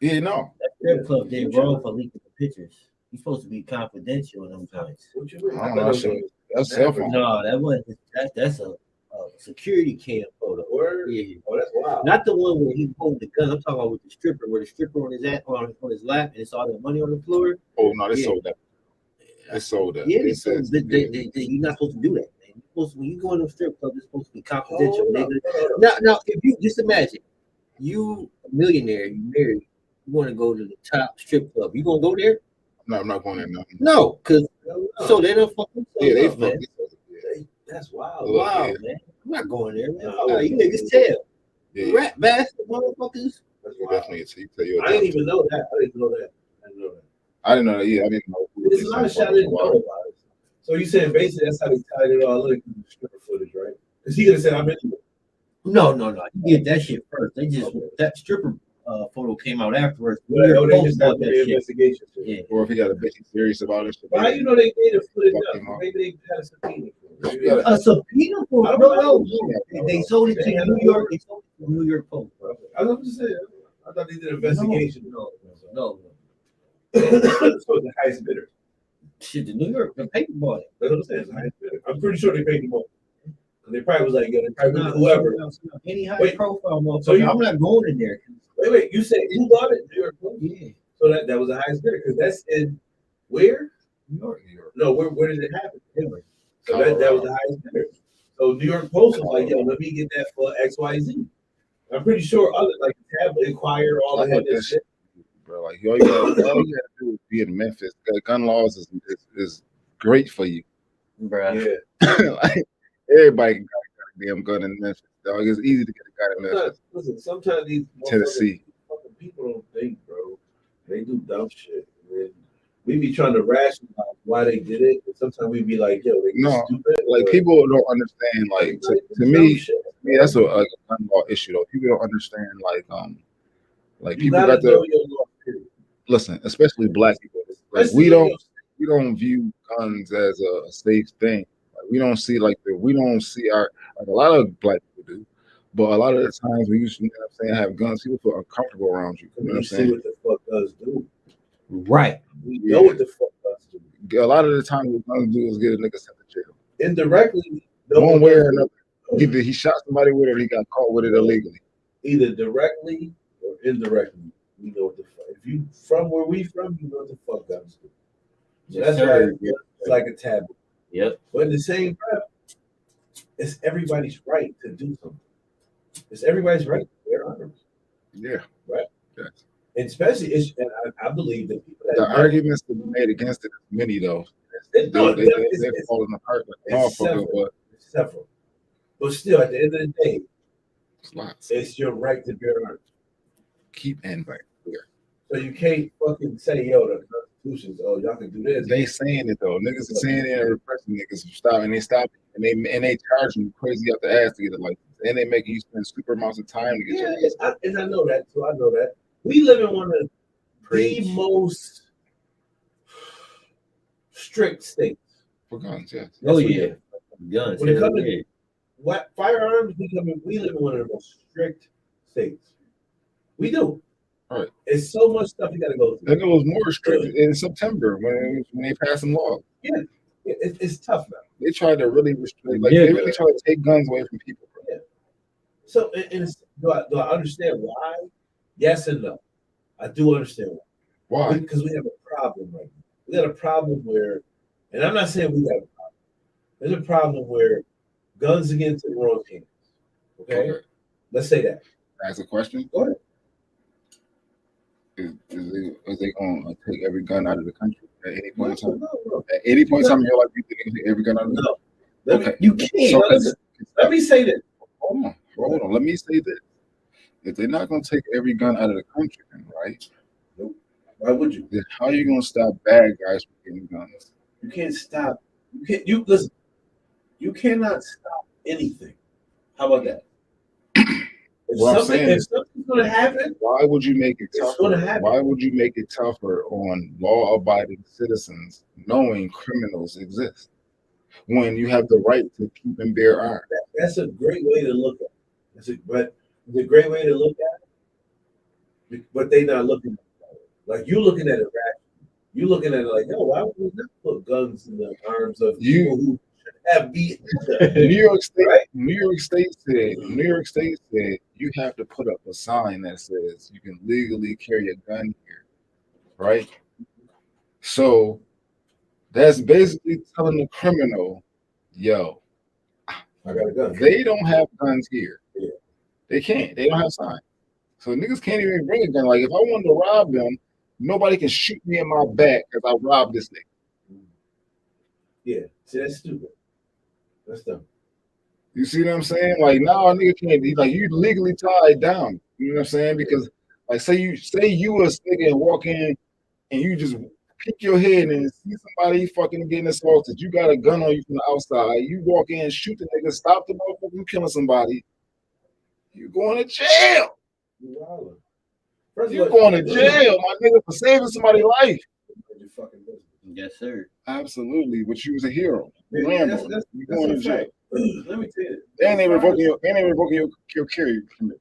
Yeah, no. That strip club, they wrong for leaking the pictures. You're supposed to be confidential in them joints. What you mean? I don't know. That's cell phone. No, that wasn't. That's a security cam photo. Word? Yeah. Oh, that's wild. Not the one where he pulled the gun. I'm talking about with the stripper, where the stripper on his lap, and it's all the money on the floor. Oh no, they sold that. They sold that. Yeah, you're not supposed to do that, man. When you go in a strip club, it's supposed to be confidential. Now, if you just imagine, you a millionaire, you married, you want to go to the top strip club, you gonna go there? No, I'm not going there. No, because so they don't fucking. Yeah, they fucking. That's wild. Wow, man. I'm not going there, man. You niggas tell. Yeah. Rat bastard motherfuckers. Definitely. I didn't even know that. I didn't know that. I didn't know that. Yeah, I didn't know. There's a lot of shit I didn't know about it. So you saying basically that's how they tied it all in the stripper footage, right? Because he could have said I'm in it. No. You get that shit first. They just that stripper photo came out afterwards. They just got the investigation. Yeah. Or if he got a bitch serious about it. But how you know they made it put it up? Maybe they had a subpoena. A subpoena for no. They sold it to New York. They sold it to New York Post, bro. I was just saying. I thought they did an investigation. No. So the highest bidder. Shit, the New York, the paper bought it. That's what I'm saying. It's the highest bidder. I'm pretty sure they paid them more. They probably was like, they probably whoever. Any high profile motherfucker. So I'm not going in there. Wait. You said who bought it? New York Post? Yeah. So that was the highest bidder because that's in where? New York. No, where did it happen? Anyway. So that was the highest bidder. So New York Post was like, yo, let me get that for XYZ. I'm pretty sure other like Tablet, Inquirer, all that shit. Bro, Like all you gotta do is be in Memphis. Gun laws is great for you. Bruh. Yeah. Like everybody can got a damn gun in Memphis, dog. It's easy to get a gun in Memphis. Listen, sometimes these Tennessee. fucking people don't think, bro. They do dumb shit. And we be trying to rationalize why they did it, and sometimes we be like, "Yo, they stupid." Like people don't understand. Like to me, that's a gun law issue though. People don't understand. Like people got to listen, especially black people. Like we don't view guns as a safe thing. Like we don't see our like a lot of black people do. But a lot of the times when you know what I'm saying, have guns, people feel uncomfortable around you. You know what I'm saying? See what the fuck guns do. Right. We know what the fuck guns do. A lot of the time what guns do is get a nigga sent to jail. Indirectly, one way or another. Either he shot somebody with it or he got caught with it illegally. Either directly or indirectly. We know what the fuck. If you from where we from, you know what the fuck guns do. So that's why it's like a taboo. Yep. But in the same breath, it's everybody's right to do something. It's everybody's right to bear arms. Yeah. Right? Yes. And especially, and I believe that people that the arguments that be made against it is many though. They're falling apart like motherfucker, but it's several. But still, at the end of the day, lots. It's your right to bear arms. Keep and right here. So you can't fucking say, yo, the constitutions, oh, y'all can do this. They saying it though. Niggas are saying it and repressing niggas and they stop and they charge you crazy out the ass to get it like this. And they making you spend super amounts of time to get and I know that too. I know that. We live in one of the most strict states. For guns, yes. Oh yeah. Guns. When it comes to what firearms, we live in one of the most strict states. We do. All right. It's so much stuff you got to go through. And it was more strict in September when they passed some laws. Yeah, it's tough now. They tried to really restrict, they really try to take guns away from people. Bro. Yeah. So, do I understand why? Yes and no. I do understand why. Why? Because we have a problem right now. We got a problem where, and I'm not saying we got a problem. There's a problem where guns are getting to the wrong hands. Okay? Let's say that. Ask a question. Go ahead. Is they going to take every gun out of the country at any point in time? No. At any point in time in your life, you think they can take every gun out of the country? You can't. Let me say this. Hold on. Let me say this. If they're not going to take every gun out of the country, then, right? Nope. Why would you? Then how are you going to stop bad guys from getting guns? You can't stop. Listen. You cannot stop anything. How about that? If something's going to happen, why would you make it tougher? It's going to happen. Why would you make it tougher on law-abiding citizens knowing criminals exist when you have the right to keep and bear arms? That's a great way to look at it. It's a great way to look at it. But they're not looking at it. Like you're looking at it rationally. You're looking at it like, no, why would we not put guns in the arms of people who have beat New York State, right? New York State said you have to put up a sign that says you can legally carry a gun here, right? So that's basically telling the criminal, yo, I got a gun. They don't have guns here. Yeah. They can't. They don't have signs. So niggas can't even bring a gun. Like if I wanted to rob them, nobody can shoot me in my back because I robbed this nigga. Yeah. See, that's stupid. That's dumb. You see what I'm saying? Like, no, nigga can't be like you legally tied down. You know what I'm saying? Because like say you a nigga and walk in and you just pick your head and see somebody fucking getting assaulted. You got a gun on you from the outside. You walk in, shoot the nigga, stop the motherfucker from killing somebody. You going to jail. You're going to jail, my nigga, for saving somebody's life. Yes, sir. Absolutely, but you was a hero. You're going to jail. Let me tell you. And they revoking your carry permit.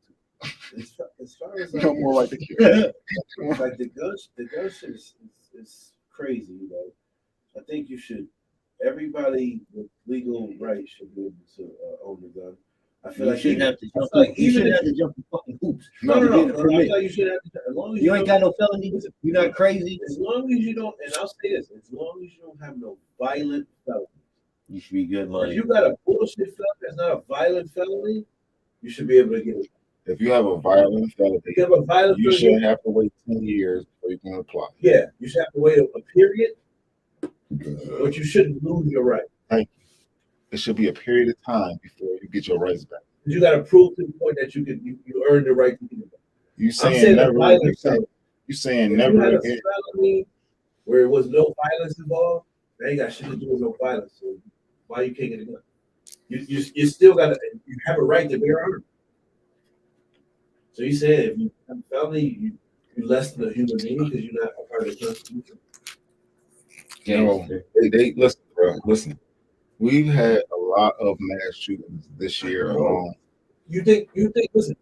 As far as no more like the carry. Like the gun shit is crazy, you know. I think everybody with legal rights should be able to own the gun. I feel like you shouldn't have to jump. You shouldn't have to jump the fucking hoops. No. I feel you should have to. As long as you ain't got no felony, you're not crazy. As long as you don't, and I'll say this: as long as you don't have no violent felony, you should be good money. If you got a bullshit felony that's not a violent felony, you should be able to get it. If you have a violent felony, you shouldn't have to wait 10 years before you can apply. Yeah, you should have to wait a period, but you shouldn't lose your right. Thank you. It should be a period of time before you get your rights back. You got to prove to the point that you earned the right to get it back. You I'm saying saying never? the violence. You saying If never you had a again? felony where it was no violence involved, that ain't got shit to do with no violence. So why you can't get a gun? You still got to. You have a right to bear arms. So you said if you have a felony, you less than a human being because you're not a part of the Constitution. No, they listen, bro. Listen, we've had a lot of mass shootings this year alone. You think? Listen.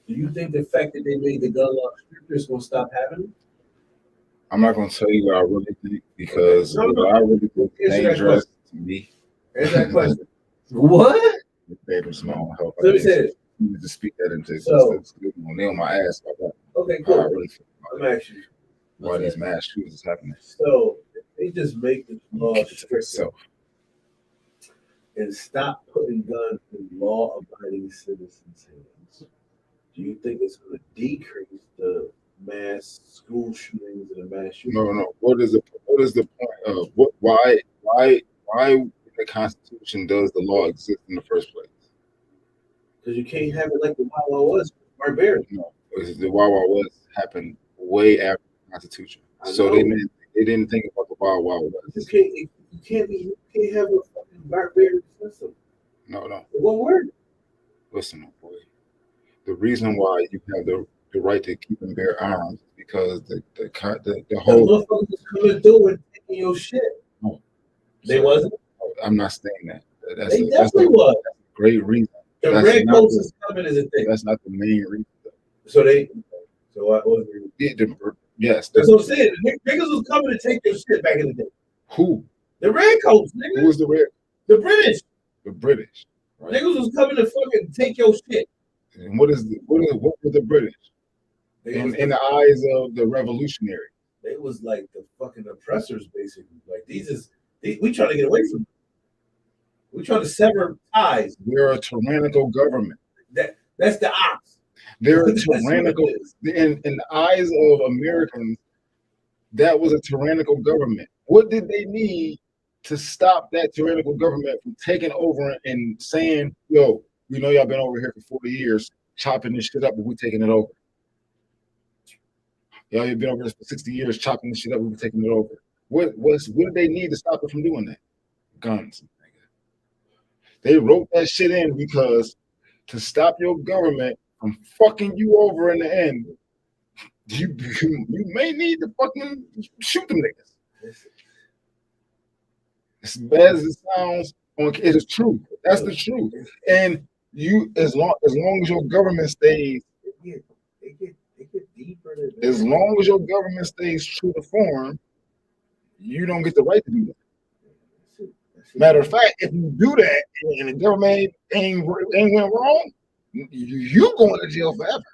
Do you think the fact that they made the gun law stricter is going to stop happening? I'm not going to tell you what I really think because what I really think is dangerous to me. Answer that question. What? There's no help. So he said, you need to speak that into existence. Nail my ass about that. Okay, cool. I really feel I'm asking you. Why these mass shootings is happening? So if they just make the law stricter and stop putting guns in law-abiding citizens' hands, do you think it's going to decrease the mass school shootings and the mass shootings? No. What is the point of why the Constitution does the law exist in the first place? Because you can't have it like the Wild Wild West, barbarian. No, because the Wild Wild West happened way after the Constitution, so they didn't think about the Wild Wild West. You can't have a fucking barbarian system. No. One word. Listen, boy. The reason why you have the right to keep and bear arms is because the whole motherfuckers was coming through and taking your shit. No, they wasn't. I'm not saying that. They definitely was. That's a great reason. The red coats is coming as a thing. That's not the main reason. So what was the yes. That's what I'm saying. The niggas was coming to take your shit back in the day. Who? The red coats, nigga. Who was the red? The British. The British. Right? Niggas was coming to fucking take your shit. And what were the British? In the eyes of the revolutionary. They was like the fucking oppressors, basically. Like we trying to get away from them. We trying to sever ties. They're a tyrannical government. That's the ops. They're a tyrannical in the eyes of Americans. That was a tyrannical government. What did they need to stop that tyrannical government from taking over and saying, yo, we know y'all been over here for 40 years chopping this shit up, but we're taking it over. Y'all have been over here for 60 years chopping this shit up, but we're taking it over. What did they need to stop it from doing that? Guns. They wrote that shit in because to stop your government from fucking you over in the end, you may need to fucking shoot them niggas. As bad as it sounds, it is true. That's the truth. And you, as long as your government stays, as long as your government stays true to form, you don't get the right to do that. Matter of fact, if you do that and the government ain't went wrong, you going to jail forever.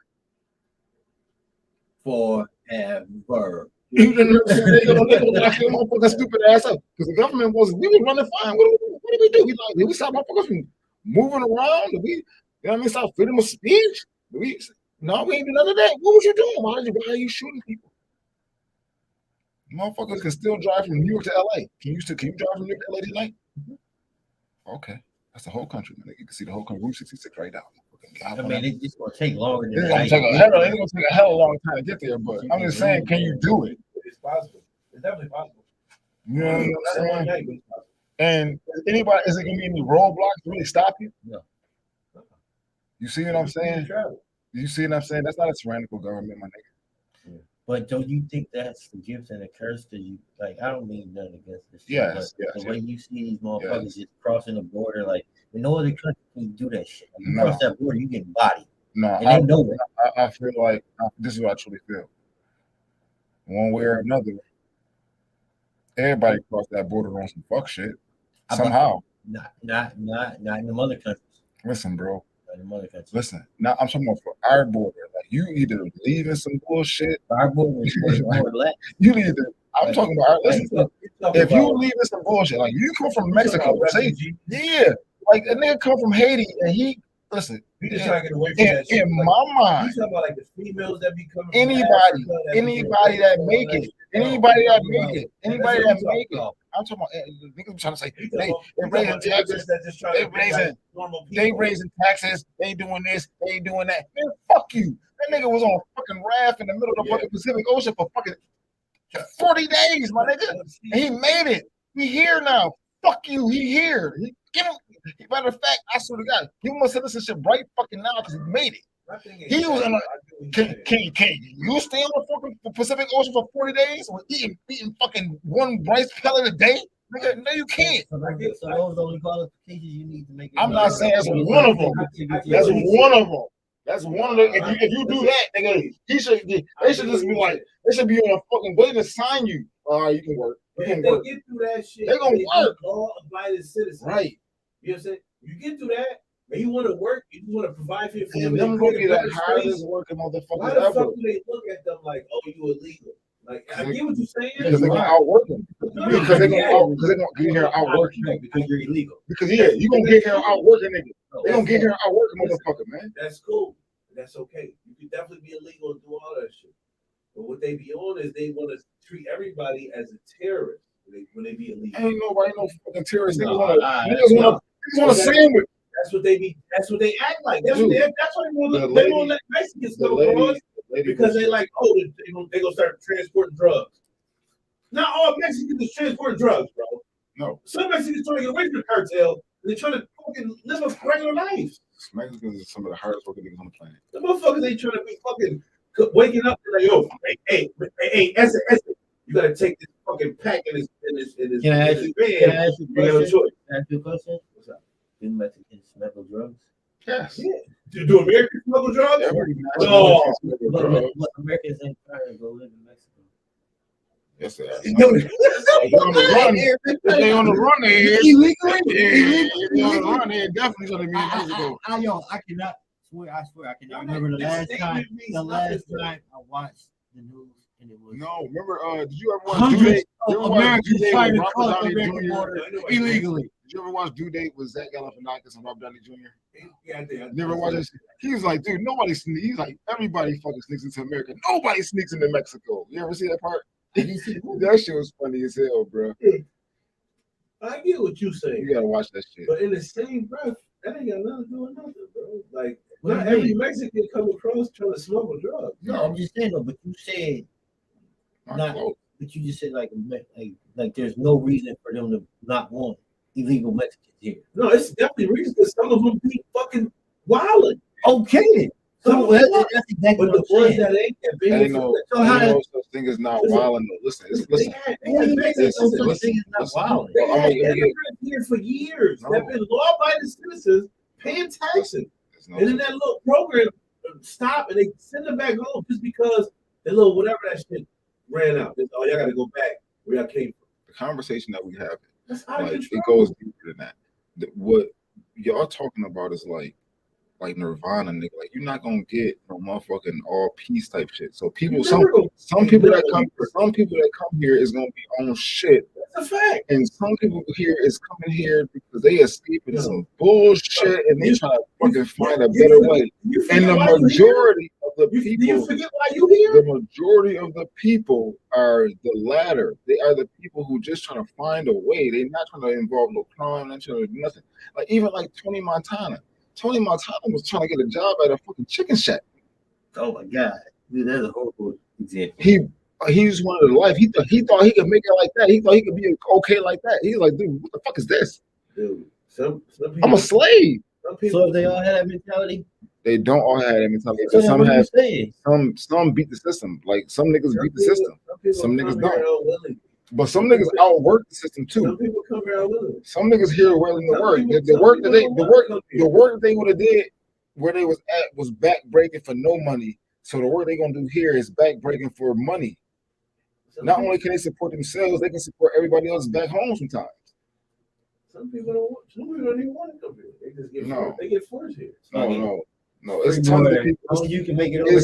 Forever. You know what I'm saying? They're gonna lock your motherfucking stupid ass up because the government we was running fine. What did we do? Did we stop motherfuckers from moving around? Did we, you know what I mean? Stop freedom of speech? No, we ain't do none of that. What was you doing? Why are you shooting people? Motherfuckers can still drive from New York to LA. Can you drive from New York to LA tonight? Okay. That's the whole country. Man. You can see the whole country. Route 66 right now. I mean, it's going to take longer than it's going to take a hell of a long time to get there, but I'm just saying, can you do it? It's possible. It's definitely possible. You know what I'm saying? And is it going to be any roadblocks to really stop you? No. You see what I'm saying? You see what I'm saying? That's not a tyrannical government, my nigga. But don't you think that's the gift and the curse that you like? I don't mean nothing against this. Yes, the way you see these motherfuckers just crossing the border, like no other country can do that shit. Like, you cross that border, you get bodied. No, I feel like this is what I truly feel. One way or another, everybody crossed that border on some fuck shit somehow. Not in the other countries. Listen, bro. Listen, now I'm talking about for our border. Like you either leaving some bullshit. Our border is more less. You either. I'm talking about. Listen, if you leaving some bullshit, like you come from Mexico, say, yeah, like a nigga come from Haiti and he listen. We just trying to get away from that shit. In my mind, You talking about like the females that be coming. anybody that make it, anybody that make it, I'm talking about niggas trying to say they raising taxes, they raising taxes, they doing this, they doing that. Man, fuck you. That nigga was on a fucking raft in the middle of the fucking Pacific Ocean for fucking 40 days, my nigga. And he made it. He here now. Fuck you. He here. Give him. Matter of fact, I swear to God, give him a citizenship right fucking now because he made it. He was in a. Can you stay on the fucking Pacific Ocean for 40 days with eating fucking one rice pellet a day? Nigga, no, you can't. So those are the only qualifications you need to make it. I'm not saying that's one of them. That's one of them. That's one of the. If you do that, nigga, they should just be like, they should be on a fucking way to sign you. All right, you can work. You can work. Get through that shit. They gonna work. Law-abiding citizens. Right. You know what I'm saying? You get through that, and you want to work, you want to provide for your family. And them gonna be the hardest working motherfuckers why the ever. fuck do they look at them like, oh, you illegal? Like, I get what you're saying. Because they're gonna outwork them. Because they're gonna get here and outwork you. Because you're illegal. Because you gonna get here and outwork a nigga. They gonna get here and outwork a motherfucker, man. That's cool. That's okay. You can definitely be illegal and do all that shit. But what they be on is they want to treat everybody as a terrorist when they be illegal. Ain't nobody no fucking terrorist. Niggas want to sandwich. That's what they act like. That's what they want. They won't let Mexicans go across because they like, oh, they gonna start transporting drugs. Not all Mexicans is transporting drugs, bro. No. Some Mexicans trying to get away from the cartel. They're trying to fucking live a regular life. Mexicans are some of the hardest working niggas on the planet. The motherfuckers ain't trying to be fucking waking up and like, yo, hey, Essex, you gotta take this fucking pack in this Can I ask you a question? What's up? Do Mexicans smuggle drugs? Yes. Yeah. Do Americans smuggle drugs? No. But Americans ain't trying to go live in Mexico. Yes, they are. They on the run, they illegally. They on the run, they definitely gonna be in Mexico. I cannot swear. I swear I cannot remember the last time I watched the news and it was. No, remember? Did you ever watch Due Date? Americans trying to cross the American border illegally. Did you ever watch Due Date with Zach Galifianakis and Rob Downey Jr.? Yeah, I did. Never watched this. He was like, dude, nobody sneaks. He's like, everybody fucking sneaks into America. Nobody sneaks into Mexico. You ever see that part? That shit was funny as hell, bro. I get what you saying. You gotta watch that shit. But in the same breath, that ain't got nothing to do with nothing, bro. Like, not every Mexican come across trying to smuggle drugs. No, I'm just saying though. But you said not. Close. But you just said like there's no reason for them to not want illegal Mexicans here. No, it's definitely reason because some of them be fucking wilding. Okay then. So that's exactly but what the ones that ain't ain't no such thing as not wilding. Listen. They've been here for years. They've been law-abiding citizens paying taxes. And then that little program stopped and they send them back home just because the little whatever that shit ran out. Oh, y'all got to go back where y'all came from. The conversation that we have, like, it goes deeper than that. What y'all talking about is like Nirvana, nigga. Like you're not gonna get no motherfucking all peace type shit. So some people that come here is gonna be on shit. That's a fact. And some people here is coming here because they escaping some bullshit and they trying to fucking find a better way. And the majority of the people, you forget why you here? The majority of the people are the latter. They are the people who just trying to find a way. They're not trying to involve no crime, not trying to do nothing. Like even like Tony Montana. Tony Montana was trying to get a job at a fucking chicken shack. Oh my god, dude, that's a horrible example. He just wanted a life. He thought he could make it like that. He thought he could be okay like that. He's like, dude, what the fuck is this? Dude, some people, I'm a slave. So if they all had that mentality, they don't all have that mentality. So some have some beat the system. Like some niggas beat the system. Some niggas don't. But some niggas outwork the system too. Some people come here willingly. Some niggas here willing to work. The work that they would have did where they was at was back-breaking for no money. So the work they gonna do here is back-breaking for money. Not only can they support themselves, they can support everybody else back home sometimes. Some people don't even want to come here. They just get forced. They get forced here. No. It's tons of people. You can make it over here.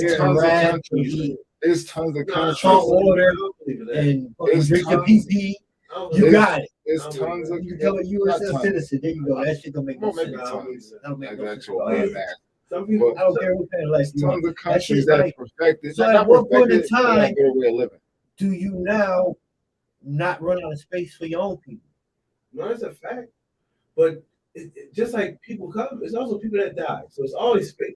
It's tons of countries. Salt water and drink the PP. You got it. It's tons of. You become a U.S. citizen. There you go. That shit don't make no sense. Tons. That don't make no sense. Some people, I don't care what kind of life you Some want. of the That countries shit's that like, are perfected, so not at what point in perfected, they got a time better way of living. do you now not run out of space for your own people? no, it's a fact. But just like people come, it's also people that die. So it's always space.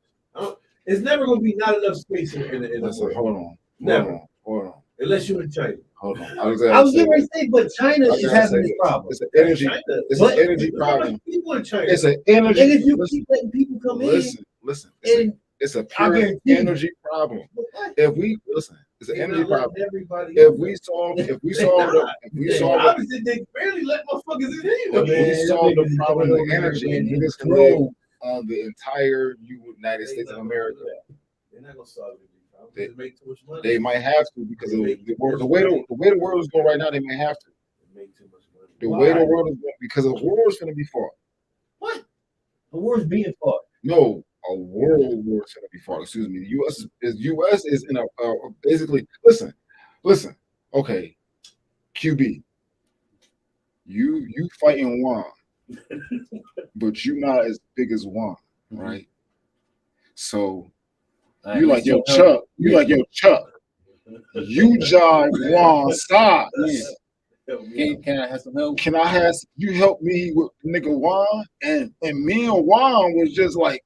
It's never going to be not enough space in the Listen, world. hold on. Unless you're in China. Hold on. I was getting ready to say, but China is having this problem. It's an energy. China, It's but- an energy problem. People in China. It's an energy. And if you listen, keep letting people come listen. in, It's a I pure guarantee you. energy problem. what? If we listen, it's an They're energy not letting problem. everybody If in. we solve, if we They solve, not. the, They barely let motherfuckers in if anyway. we solve the problem of energy, niggas can live on the entire United States of America. They're not gonna solve it. They- They make too much money. They might have to because of the way the world is going right now. They may have to. They make too much money. The way the world is going because a war is going to be fought. What? The war's being fought. No, a world war is going to be fought. Excuse me. The U.S. is in a basically. Listen. Okay, QB. You fighting Juan, but you not as big as Juan, right? So you like yo Chuck. You like yo Chuck. You jive Juan side. Can I have some help? Can I have you help me with nigga Juan? And me and Juan was just like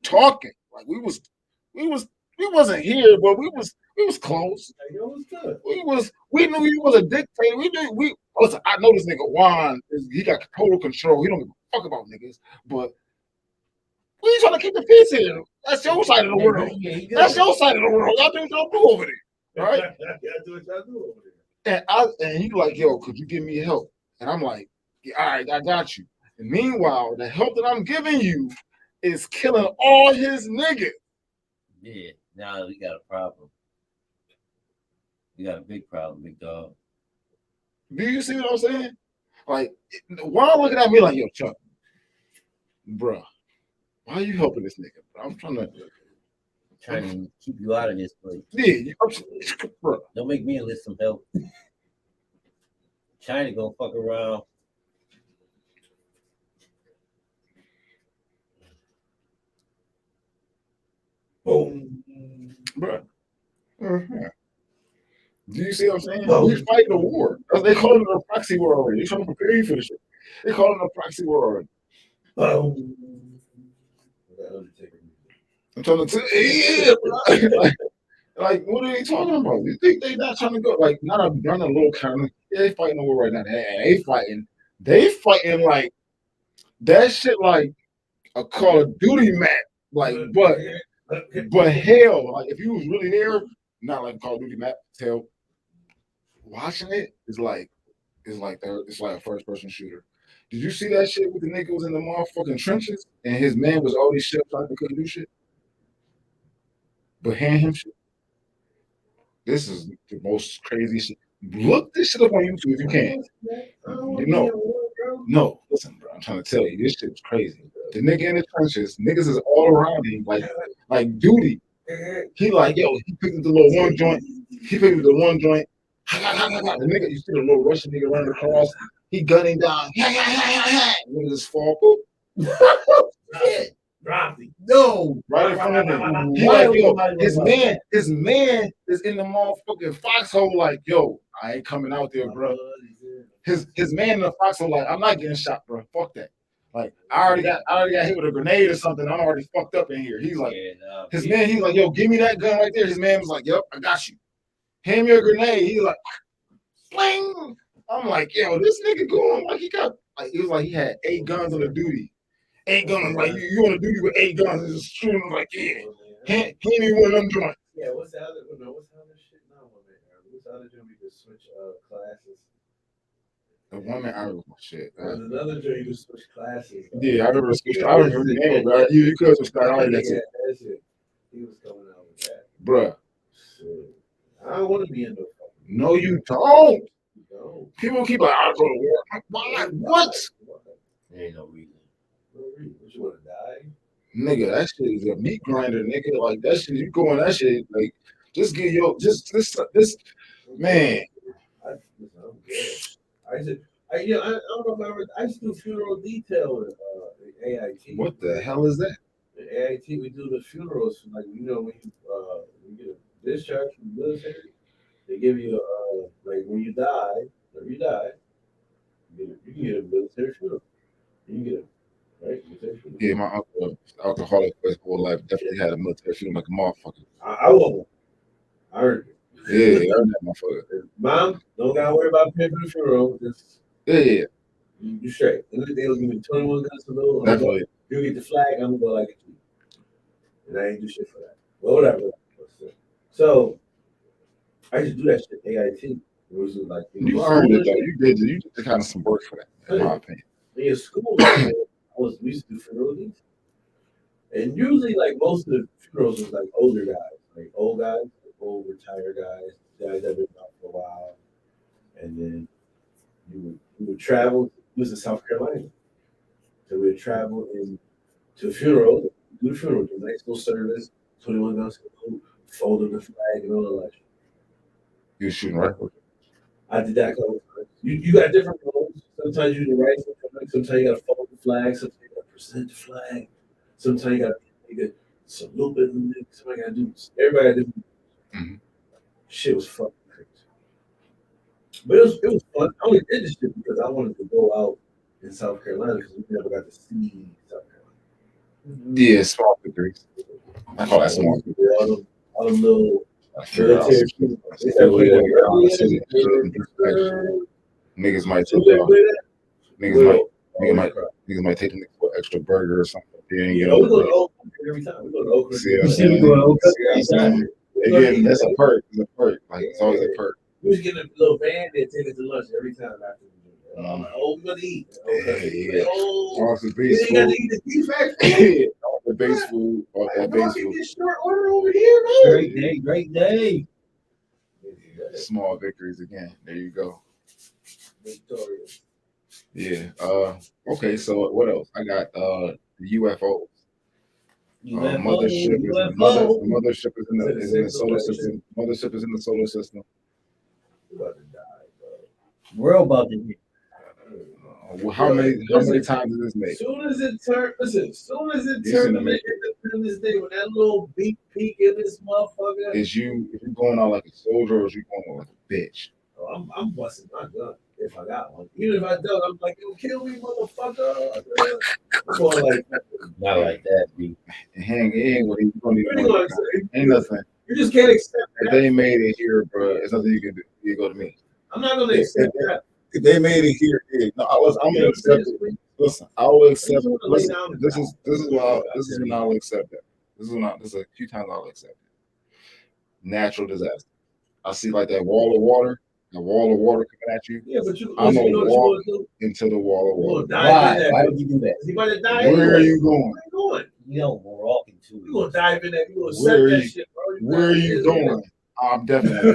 talking. Like we wasn't here, but we was close. We knew he was a dictator. Listen, I know this nigga Juan he got total control. He don't give a fuck about niggas, but we trying to keep the peace here. That's your side of the world. That's your side of the world. Y'all do what y'all do over there. Right? And he like, yo, could you give me help? And I'm like, yeah, all right, I got you. And meanwhile, the help that I'm giving you is killing all his niggas. Yeah, now we got a problem. We got a big problem, big dog. Do you see what I'm saying? Like, Juan looking at me like, yo, Chuck, bruh, why are you helping this nigga? I'm trying to keep you out of this place. Yeah, bruh. Don't make me enlist some help. China gonna fuck around. Boom. Bruh. Mm-hmm. Do you see what I'm saying? We're fighting a war. They call it a proxy war already. They're trying to prepare you for this shit. They call it a proxy war already. Boom. I'm trying to tell you, yeah, like, what are they talking about? You think they not trying to go like not a little counter? Yeah, they fighting a war right now. They fighting like that shit like a Call of Duty map. Like, but hell, like if you was really there, not like Call of Duty map, hell, watching it is like a first person shooter. Did you see that shit with the nigga was in the motherfucking trenches and his man was already shit like he couldn't do shit? But hand him shit. This is the most crazy shit. Look this shit up on YouTube if you can. You know. No, listen, bro. I'm trying to tell you, this shit's crazy. The nigga in the trenches, niggas is all around him, like duty. He like, yo, he picked up the little one joint. He picked up the one joint. The nigga, you see the little Russian nigga running across. He gunning down. Nigga just fall. Shit. No, right in front of him. He like, yo, his man is in the motherfucking foxhole. Like, yo, I ain't coming out there, bro. His man in the foxhole, like, I'm not getting shot, bro. Fuck that. Like, I already got hit with a grenade or something. I'm already fucked up in here. He's like, his man, he's like, yo, give me that gun right there. His man was like, yep, I got you. Hand me a grenade. He's like, bling. I'm like, yo, this nigga going like he got like it was like he had 8 guns on the duty. 8 guns, like you want to duty with 8 guns and just shooting him like, yeah. Hand me one of them joints. Yeah, what's the other shit? No, what's the other joint we could switch classes? The woman out of my shit. There's another joint you could switch classes. Yeah, I remember the name, bro. You could switch classes. I like that shit. He was coming out with that. Bruh. Shit. I don't want to be in the No, you don't. No. People keep like, I'll go to war. Why? What? There ain't no reason. What, you want to die? Nigga, that shit is a meat grinder, nigga. Like that shit, you go on that shit, like just get your this man. I don't know if I used to do funeral detail with AIT. What the hell is that? The AIT, we do the funerals. Like when you get a discharge from the military, they give you like when you die, whenever you die, you can get a military funeral. You can get a military funeral. Yeah, my uncle, alcoholic for his whole life, definitely had a military funeral like a motherfucker. I won't. I heard it. Yeah, I heard that motherfucker. Mom, don't gotta worry about paying for the funeral. Just Yeah. you straight. And they'll give me 21 guns to load. Definitely. You get the flag, I'm gonna go like it. And I ain't do shit for that. Well, whatever. So I used to do that shit AIT. It was like You earned it though. You did kind of some work for that, in my opinion. In school, we used to do funerals. And usually like most of the funerals was like older guys, like old retired guys that have been out for a while. And then you would travel. It was in South Carolina. So we would travel to a funeral, do the funeral, do a nice little service, 21 guns, fold up the flag and all that shit. You shooting rifles? I did that a couple of times. You got different roles. Sometimes you do the right, sometimes you gotta fold the flag, sometimes you gotta present the flag, sometimes you gotta salute it, somebody gotta do everybody gotta do shit was fucking crazy. But it was fun. I only did this shit because I wanted to go out in South Carolina because we never got to see South Carolina. Yeah, small victories. I call that small victories. All them little military niggas might take niggas might take the nigga for extra burger or something. We go to Oak every time. We go to Oak. We go to Oak every time. Again, that's a perk. It's a perk. Like it's always a perk. We was getting a little van that take us to lunch every time after we do. I'm like, oh, we're gonna eat. Okay. All the We base ain't got to food. eat the beef factory. All the base food. All that base food. This short order over here, man. Great day. Small victories again. There you go. Victorious. Yeah. Okay. So what else? I got the UFOs. Mothership is in the solar system. Mothership is in the solar system. We're about to die, bro. We're about to get. How many times is this made? Soon as it turned to Independence Day, when that little beak peak in this motherfucker. Is you going out like a soldier or is you going out like a bitch? Oh, I'm busting my gun if I got one. Even if I don't, I'm like, yo, kill me, motherfucker. I'm going like, Not like that, B. Ain't nothing. You just can't accept If that. they made it here, bro, it's nothing you can do. You go to me. I'm not gonna accept that. If they made it here, no, I'm gonna accept it. Listen, I will accept it. Listen, this is when I will accept that. This is a few times I'll accept it. Natural disaster. I see like that wall of water coming at you. Yeah, but I'm gonna walk into the wall of water. Why? Why would you do that? Is he about to die? Where are you going? Where you going? You know, we're walking to. You gonna dive in that? You gonna Where set are that you- shit, bro? Where are you going? I'm definitely.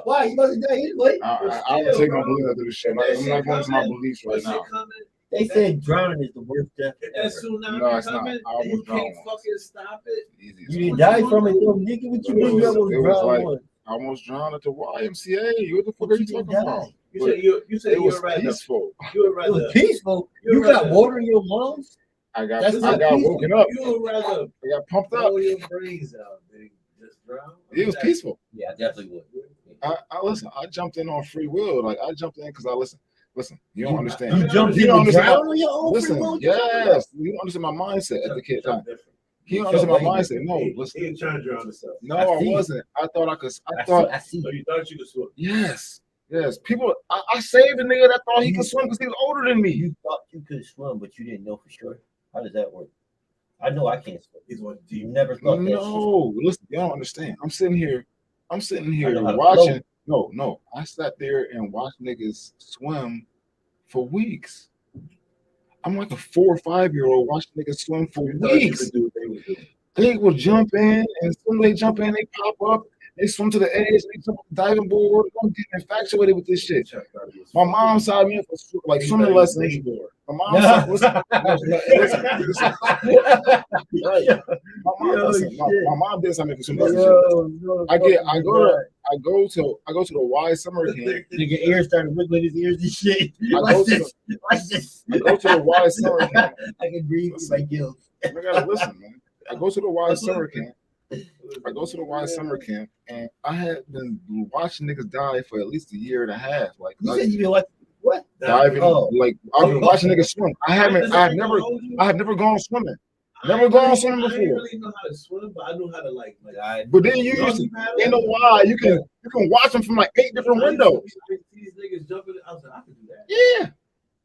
Why? You about to die anyway? I don't take my beliefs out of this shit. I'm not going to my beliefs right now. They said drowning is the worst death That ever. tsunami No, it's not. coming, I almost and you drowned can't once. fucking stop it. Easy. You didn't die from it, though, nigga. What you mean? You almost It was drowned like- once. I almost drowned at the YMCA. What the fuck But are you you talking didn't about? die. You said It you was were rather. peaceful. You were It rather. was peaceful. You're You got right. water in your lungs? I got That's not peaceful. woken up. You would rather I got pumped up. blow your brains out, nigga. Just drown. It was peaceful. Yeah, I definitely would. I listen. I jumped in on free will. Like I jumped in because I listen. You don't understand. You jumped in don't and understand drowned on your own free Listen, will? yes. You don't understand my mindset at the kid time. He don't understand my mindset. No, listen. He ain't trying to drown himself. No, I I see. wasn't. I thought I could. I see. So you thought you could swim. Yes. People. I saved a nigga that thought he could swim because he was older than me. You thought you could swim, but you didn't know for sure. How does that work? I know I can't swim. He's one You deep. never thought that shit. No, listen. You don't understand. I'm sitting here I know how to watching. No. I sat there and watched niggas swim for weeks. I'm like a 4 or 5-year-old watching niggas swim for You thought you weeks. could do what they would do. They will jump in, and when they jump in, they pop up, they swim to the edge, they jump on the diving board. I'm getting infatuated with this shit. My mom signed me up for like swimming lessons. My mom said, listen. Right. My mom did something for swimming lessons. I go to the Y summer camp. Nigga ears started wiggling his ears and shit. I go to the Y summer camp. I can breathe through my gills. I gotta listen, man. I go to the Y summer camp. And I had been watching niggas die for at least a year and a half. Like, You said you been watching what? Diving. Oh. Like, I've been watching niggas swim. I have never gone swimming. Never gone swimming before. I didn't really know how to swim, but I knew how to like. But then you used to, you know why? You can watch them from like 8 different windows. These niggas jumping. I was like, I can do that. Yeah.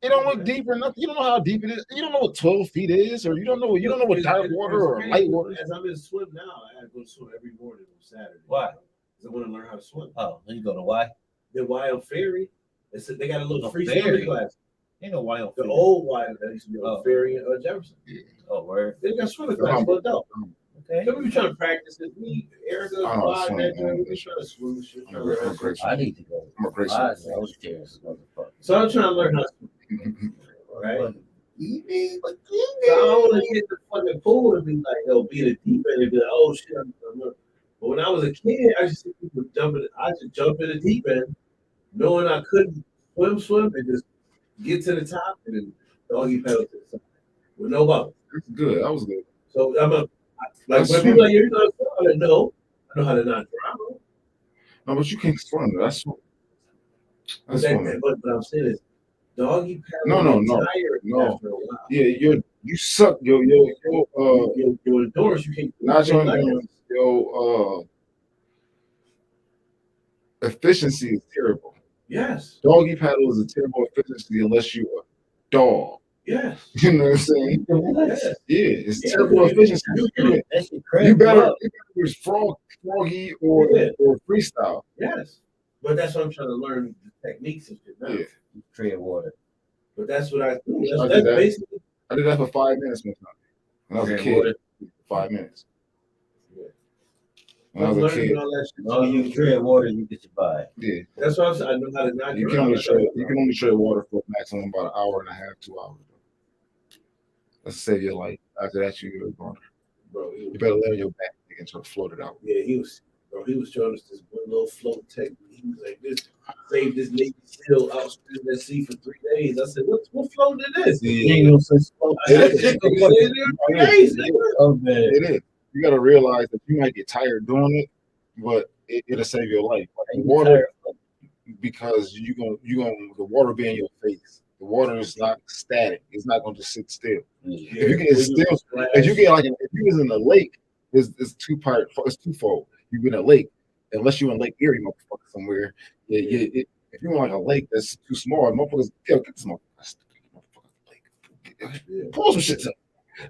It don't look deep enough. You don't know how deep it is. You don't know what 12 feet is, or you don't know what dark water or light water is. As I'm in swim now, I have to go to swim every morning on Saturday. Why? Because I want to learn how to swim. Oh, then you go to Y? The Y on Ferry. They got a little free Ferry. swimming class. Ain't no Y on The Ferry. old Y that used to be on Ferry and Jefferson. Yeah. Oh, word. They got swimming class for adults. Okay. So we were trying to practice it. Me, Erica, Clyde, that dude, we were trying to swim. I need to go. I'm a great I swimmer. was serious, motherfucker. So I'm trying to learn how to swim. Right? So I don't want to get the fucking pool and be like, yo, be in the deep end and be like, oh shit, I'm but when I was a kid, I just see people jumping. I just jump in the deep end, knowing I couldn't swim, and just get to the top and then doggy paddle to the side with no bubble. That's good. That was good. So like when people are like, you know, I know how to not drown. No, but you can't swim. That's But I'm saying is doggy No. paddle. No. After a while. Yeah, you suck your endurance. You can't. Not your endurance. Your efficiency is terrible. Yes. Doggy paddle is a terrible efficiency unless you're a dog. Yes. You know what I'm saying? Yes. Yeah, it's terrible efficiency. You better use froggy or freestyle. Yes. But that's what I'm trying to learn the techniques and shit now. Yeah. Tread water. But that's what I do. I did that for 5 minutes one time. When I was a kid. 5 minutes. When I was a kid. Oh, you tread water, you get your buy. Yeah. That's what I'm saying. I know how to not. You can only tread water for maximum about an hour and a half, 2 hours. Let's save your life. After that, you're going. Bro, you better lay on your back and try to float it out. Yeah, he was showing us this one little float technique. He was like, "This saved this Navy SEAL outstream that sea for 3 days." I said, "What float it is?" It is. You got to realize that you might get tired doing it, but it'll save your life. Like water, because the water be in your face. The water is not static. It's not going to just sit still. Yeah. If you was in a lake, it's twofold. You get in a lake, unless you're in Lake Erie, motherfucker, somewhere. If you're in like a lake that's too small, motherfuckers, get this motherfucker lake. Pull some shit up.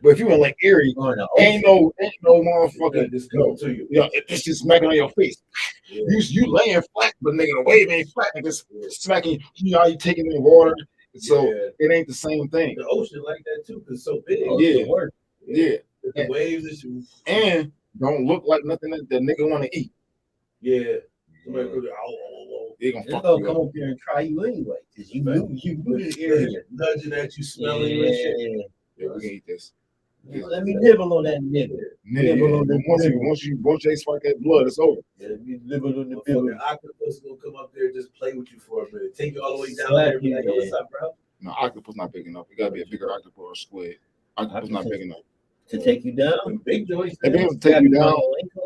But if you in Lake Erie, ain't no motherfucker just go to you. Yeah, it's just smacking on your face. Yeah. You laying flat, but nigga, the wave ain't flat. Nigga, smacking. You know, you taking in water. So it ain't the same thing. The ocean like that too, because it's so big. Yeah. The waves and don't look like nothing that the nigga want to eat. Yeah. Somebody they gonna come up here and try you anyway, because you knew the area. Nudging at you, smelling you and shit. Yeah, we can eat this. Let me nibble on that nigga. Nibble on that. Once they spark that blood, it's over. Yeah, nibble on the nibble. Octopus gonna come up there and just play with you for a minute. Take you all the way down there and be like, "Yo, what's up, bro?" No, octopus not big enough. It gotta be a bigger octopus or a squid. Octopus not big enough. To take you down? The big joints. They be able to take you down.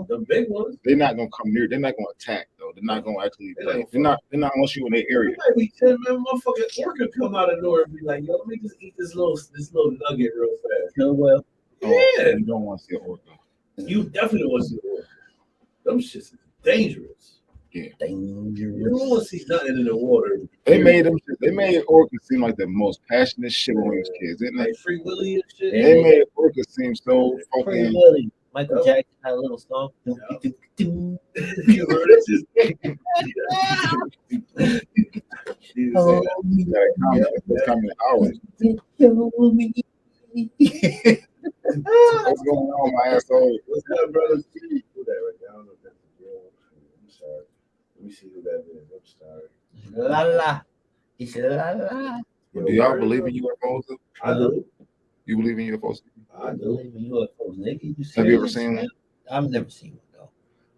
The big ones. They're not gonna come near. They're not gonna attack though. They're not gonna actually play. They're not unless you in their area. Might be 10 motherfucking orca come out of nowhere and be like, "Yo, let me just eat this little nugget real fast." Oh well. Yeah. You don't want to see an orca. You definitely want to see an orca. Them shits is dangerous. Yeah. Dangerous. You don't want to see nothing in the water. They made orcas seem like the most passionate shit when we was kids, didn't they? Like Free Willy and shit. They made orcas seem so fucking. Free Willy. Michael Jackson had a little song. You heard it? Comment hours. What's going on, my asshole? What's up, brother? Who that right now? I don't know if that's a girl. I'm sorry. Let me see who that is. I'm sorry. La la. He said la la. Do y'all believe in UFOs? I do. You believe in UFOs? I believe in UFOs, nigga. Have you ever seen one? I've never seen one though.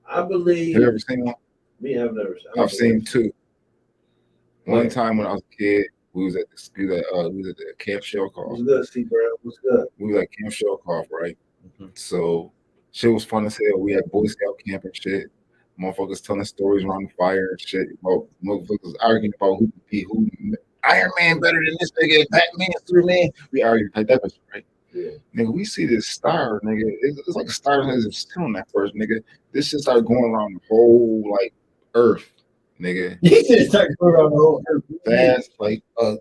I believe. Have you ever seen one? Me, I've never. I've seen two. One time when I was a kid, We was at the Camp Shellcroft. What's good, C bro? What's good? We was at Camp Shellcroft, right? Mhm. So shit was fun as hell. We had Boy Scout camp and shit. Motherfuckers telling stories around the fire and shit. About motherfuckers arguing about who could be who. Iron Man better than this nigga. Batman, Superman. We argued like that, right? Yeah. Nigga, we see this star, nigga. It's like a star that is still on that first, nigga. This shit started going around the whole like Earth, nigga. He just started going around the whole earth. Fast, like a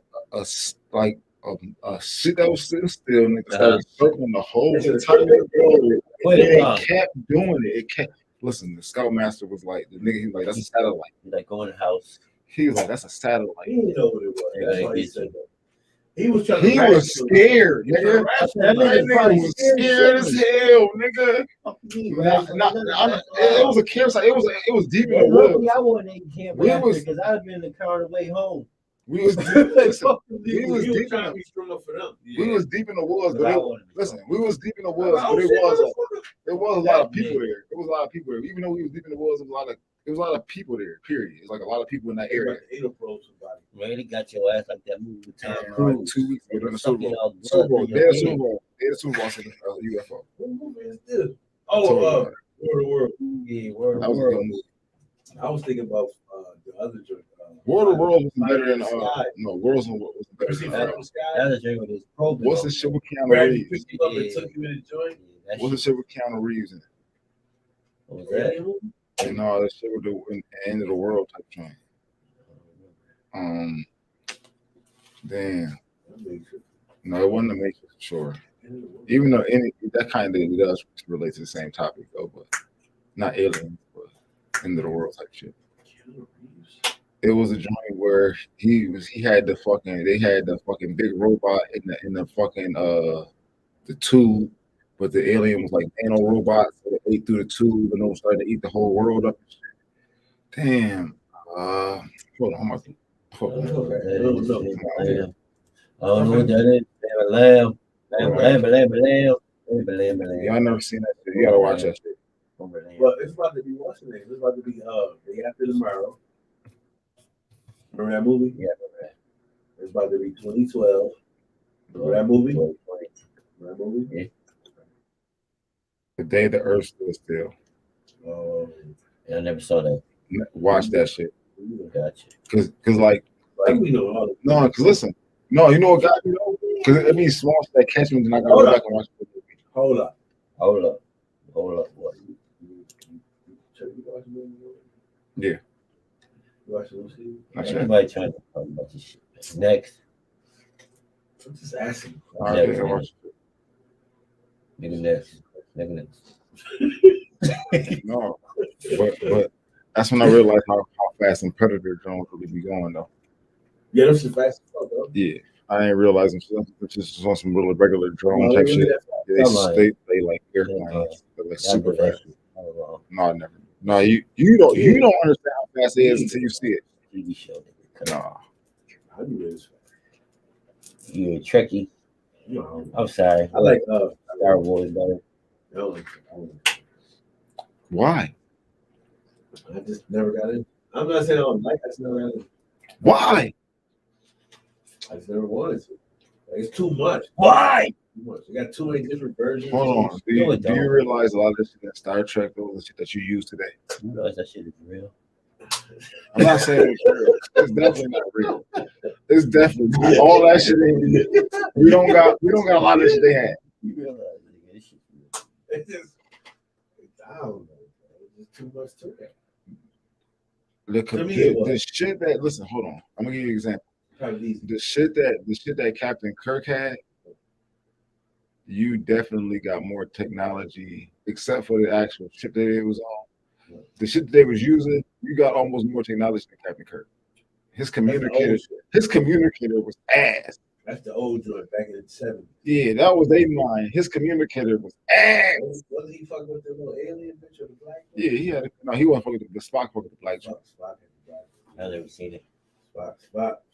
shit that was sitting still, nigga. Started circling the whole entire world. It kept doing it. It kept. Listen, the Scoutmaster was like, the nigga, he was like, that's a satellite. He's like, go in the house. He was like, that's a satellite. He didn't know what it was. Yeah, That's why he he said did. that. He was trying. He was scared, nigga. That That nigga was scared as hell, nigga. It was a campsite. It was deep in the woods. I wasn't in camp because I'd have been in the car on the way home. We was deep. Listen, we was deep trying to in be strong up for them. we was deep in the woods, but listen, we was deep in the woods, Oh, but shit, there was a lot of people there. There was a lot of people there. Even though we was deep in the woods, there was a lot of people there. Period. It's like a lot of people in that area. Really got your ass like that movie with Tom Like Cruise. 2 weeks ago during the Sucking Super Bowl. all Super Bowl. blood They had in your Super Bowl. They had Super Bowl. I said UFO. What movie is this? Oh, World of World. Yeah, World That of was a good World. movie. I was thinking about the other joint. World of World was better than Sky. no. World was better than Fire from the Sky. That is with his program. What's the shit with Keanu Brad Reeves? picked you up and took you in the joint. What's the shit with Keanu Reeves in it? What was that? And all that shit with the end of the world type joint. Damn. No, it wasn't the Matrix for sure. Even though that kind of does relate to the same topic though, but not aliens, but end of the world type shit. It was a joint where they had the fucking big robot in the fucking the tube, but the alien was like nano robots that ate through the tube and they started to eat the whole world up. Damn. Hold on. Hold on. I don't know what that is. Lamb. Y'all never seen that shit. You gotta watch that shit. Well, it's about to be what's the name? It's about to be Day After Tomorrow. Remember that movie? Yeah, It's about to be 2012. Remember that movie? Remember that movie? Yeah. The Day the Earth Stood Still. Yeah, I never saw that. Watch that shit. Gotcha. Cause like we know all no, cause listen, no, you know what got me though? Cause it means small shit that catch me, then I gotta go back and watch the movie. Hold up. What? Yeah. You watch the movie? Not yet. Everybody trying to talk about this shit. Next. I'm just asking. All right, I watch it. Nigga next. No, but that's when I realized how fast and Predator drones really be going though. Yeah, that's just fast as fuck, though. Yeah, I ain't realizing just on some little regular drone type shit. They like airplanes, they're like super fast. No, I never. No, you don't understand how fast it is until you see it. TV show. Nah. I do this. You a Trekkie. No, I'm sorry. I like Star Wars better. Why? I just never got in. I'm not saying I don't like. I just never got in. Why? I just never wanted to. Like, it's too much. Why? Too much. You got too many different versions. Hold on. Do you realize a lot of this shit in Star Trek, though, the shit that you use today? You realize that shit is real? I'm not saying it's real. It's definitely not real. It's definitely all that shit ain't real. We don't got a lot of shit they had. You realize this shit real? It's just, I don't know. It's just too much to it. The shit that listen, hold on. I'm gonna give you an example. The shit that Captain Kirk had, you definitely got more technology, except for the actual ship that it was on. The shit that they was using, you got almost more technology than Captain Kirk. His communicator was ass. That's the old joint back in the 70s. Yeah, that was their mind. His communicator was ass. Wasn't he fucking with the little alien bitch or the black one? Yeah, he wasn't fucking with the Spock fucking with the black chick. Spock. I've never seen it. Spock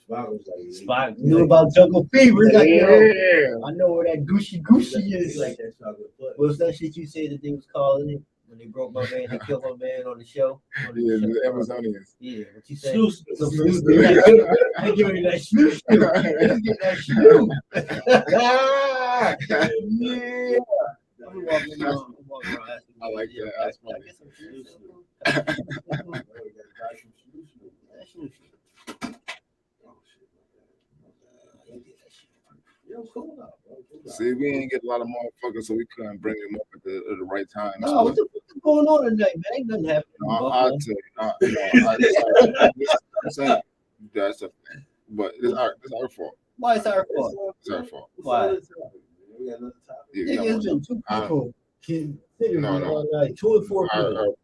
was like Spock knew about jungle fever. Like, Yeah. I know where that gooshy he is. like that chocolate butt. What's that shit you say that they was calling it when they broke my man, they killed my man on the show. Yeah, the Amazonians. Yeah, what you say? Snooze. I give you that snooze. Let's get that snooze. Yeah. I'm walking around asking, I like that. That's funny. I get some snooze. See, we ain't get a lot of motherfuckers, so we couldn't bring them up at the right time. No, what the fuck is going on tonight, man? Ain't nothing happening. I'll tell you. I'm saying that's a thing. But it's our fault. Why it's our fault? It's our fault. Why? We got another topic. Yeah, Nigga, it's been two people considering No. all night. 2 and 4 people.